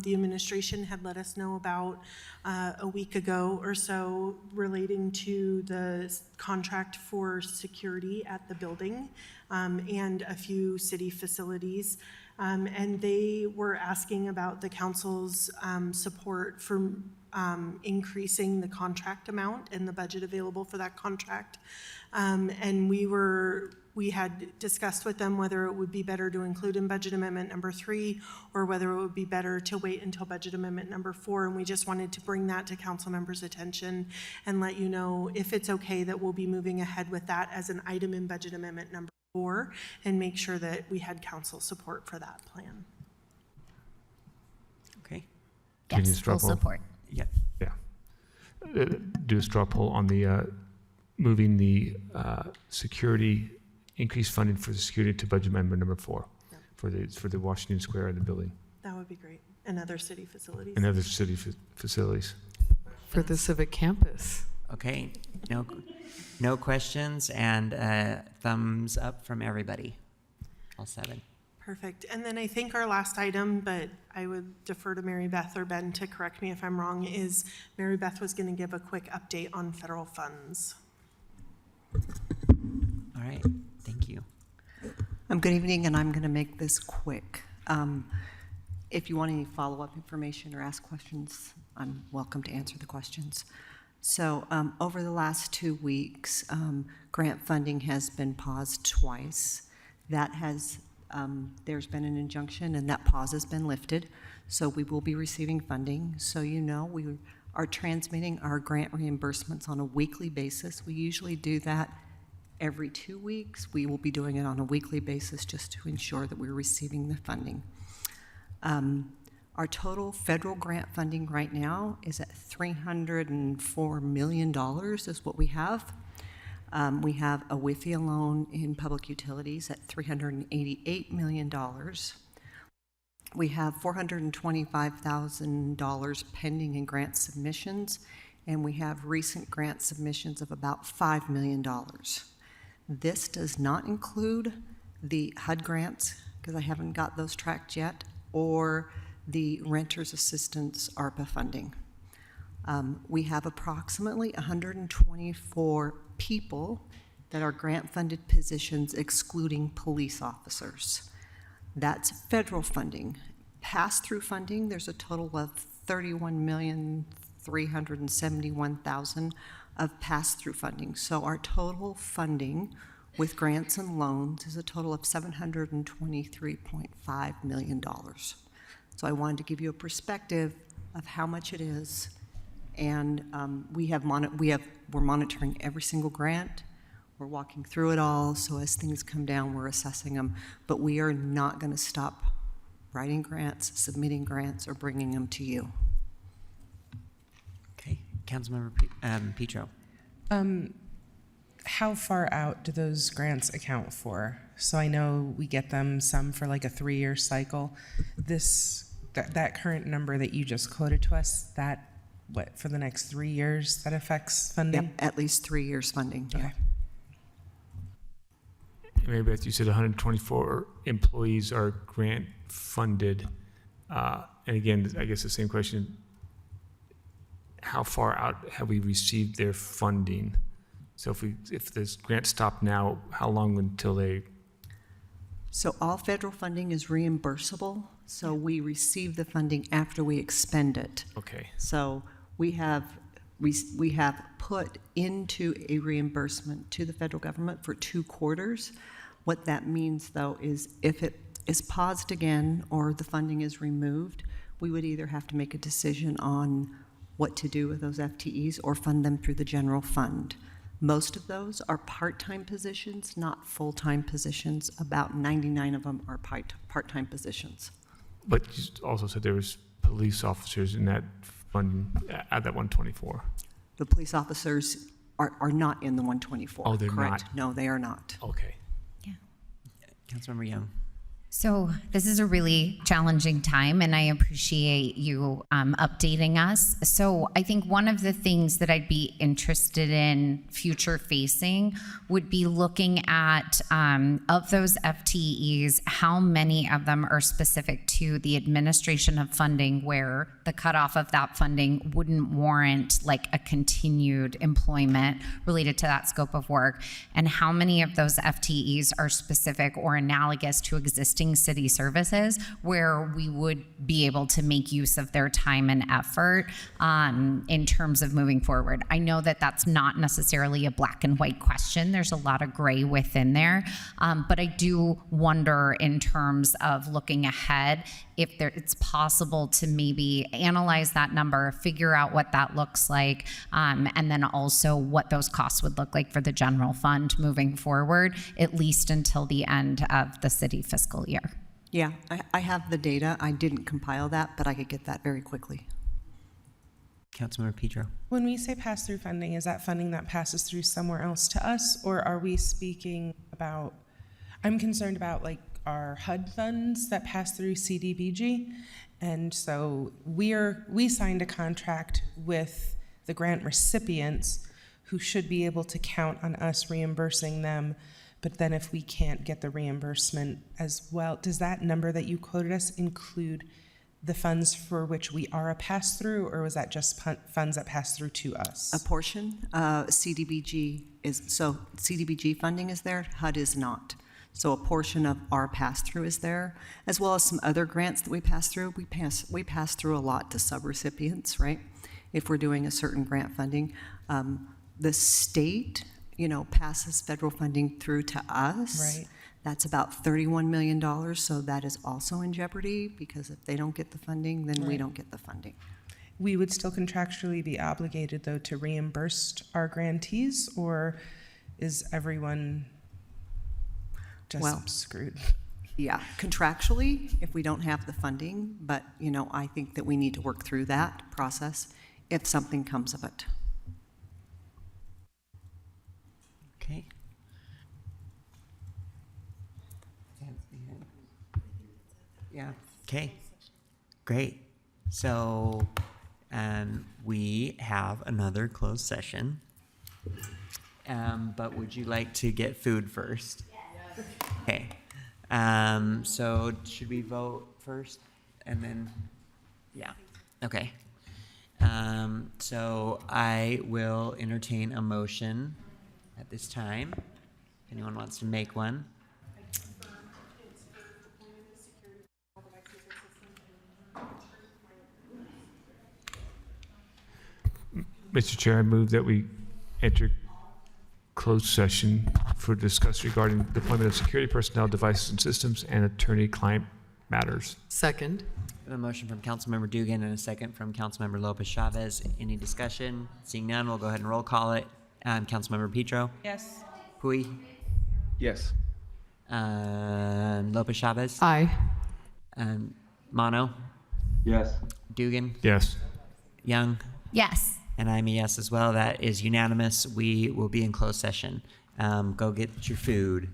the administration had let us know about a week ago or so, relating to the contract for security at the building and a few city facilities. And they were asking about the council's support for increasing the contract amount and the budget available for that contract. And we had discussed with them whether it would be better to include in budget amendment number 3 or whether it would be better to wait until budget amendment number 4. And we just wanted to bring that to council members' attention and let you know if it's okay that we'll be moving ahead with that as an item in budget amendment number 4 and make sure that we had council support for that plan. Okay. Can you Yes, straw full poll? support. Yeah. Yeah. Do a straw poll on the moving the security, increased funding for the security to budget amendment number 4 for the Washington Square and the building That would be great. And other city facilities. and other city facilities. For the civic campus. Okay, no questions and thumbs up from everybody. All 7. Perfect. And then I think our last item, but I would defer to Mary Beth or Ben to correct me if I'm wrong, is Mary Beth was going to give a quick update on federal funds. All right, thank you. Good evening, and I'm going to make this quick. If you want any follow-up information or ask questions, I'm welcome to answer the questions. So over the last 2 weeks, grant funding has been paused twice. That has, there's been an injunction, and that pause has been lifted. So we will be receiving funding. So you know, we are transmitting our grant reimbursements on a weekly basis. We usually do that every 2 weeks. We will be doing it on a weekly basis just to ensure that we're receiving the funding. Our total federal grant funding right now is at $304 million is what we have. We have a WIFIA loan in public utilities at $388 million. We have $425,000 pending in grant submissions, and we have recent grant submissions of about $5 million. This does not include the HUD grants, because I haven't got those tracked yet, or the Renters Assistance ARPA funding. We have approximately 124 people that are grant-funded positions excluding police officers. That's federal funding. Pass-through funding, there's a total of $31,371,000 of pass-through funding. So our total funding with grants and loans is a total of $723.5 million. So I wanted to give you a perspective of how much it is. And we're monitoring every single grant. We're walking through it all. So as things come down, we're assessing them. But we are not going to stop writing grants, submitting grants, or bringing them to you. Okay, Councilmember Petro. How far out do those grants account for? So I know we get them some for like a 3-year cycle. That current number that you just quoted to us, that what, for the next 3 years that affects funding? Yep, at least 3 years funding. Okay. Mary Beth, you said 124 employees are grant funded. And again, I guess the same question, how far out have we received their funding? So if this grant stopped now, how long until they? So all federal funding is reimbursable. So we receive the funding after we expend it. Okay. So we have put into a reimbursement to the federal government for 2 quarters. What that means, though, is if it is paused again or the funding is removed, we would either have to make a decision on what to do with those FTEs or fund them through the general fund. Most of those are part-time positions, not full-time positions. About 99 of them are part-time positions. But you also said there was police officers in that funding at that 124. The police officers are not in the 124. Oh, they're correct? not? No, they are not. Okay. Councilmember Young. So this is a really challenging time, and I appreciate you updating us. So I think one of the things that I'd be interested in future facing would be looking at, of those FTEs, how many of them are specific to the administration of funding where the cutoff of that funding wouldn't warrant like a continued employment related to that scope of work, and how many of those FTEs are specific or analogous to existing city services where we would be able to make use of their time and effort in terms of moving forward. I know that that's not necessarily a black and white question. There's a lot of gray within there, but I do wonder in terms of looking ahead if it's possible to maybe analyze that number, figure out what that looks like, and then also what those costs would look like for the general fund moving forward, at least until the end of the city fiscal year. Yeah, I have the data. I didn't compile that, but I could get that very quickly. Councilmember Petro. When we say pass-through funding, is that funding that passes through somewhere else to us, or are we speaking about, I'm concerned about like our HUD funds that pass through CDBG. And so we signed a contract with the grant recipients who should be able to count on us reimbursing them. But then if we can't get the reimbursement as well, does that number that you quoted us include the funds for which we are a pass-through, or was that just funds that pass through to us? A portion, CDBG funding is there, HUD is not. So a portion of our pass-through is there, as well as some other grants that we pass through. We pass through a lot to subrecipients, right? If we're doing a certain grant funding. The state, passes federal funding through to us. Right. That's about $31 million, so that is also in jeopardy, because if they don't get the funding, then we Right. don't get the funding. We would still contractually be obligated, though, to reimburse our grantees, or is everyone just screwed? Yeah, contractually, if we don't have the funding, but, I think that we need to work through that process if something comes of it. Okay. Yeah. Okay. Great. So we have another closed session. But would you like to get food first? Yes. Okay. So should we vote first and then? Yeah. Okay. So I will entertain a motion at this time. If anyone wants to make one. Mr. Chair, I move that we enter closed session for discuss regarding deployment of security personnel, devices and systems, and attorney-client matters. Second. We have a motion from Councilmember Dugan and a second from Councilmember Lopez Chavez. Any discussion? Seeing none, we'll go ahead and roll call it. Councilmember Petro? Yes. Pui? Yes. Lopez Chavez? Aye. Mono? Yes. Dugan? Yes. Young? Yes. And I'm a yes as well. That is unanimous. We will be in closed session. Go get your food.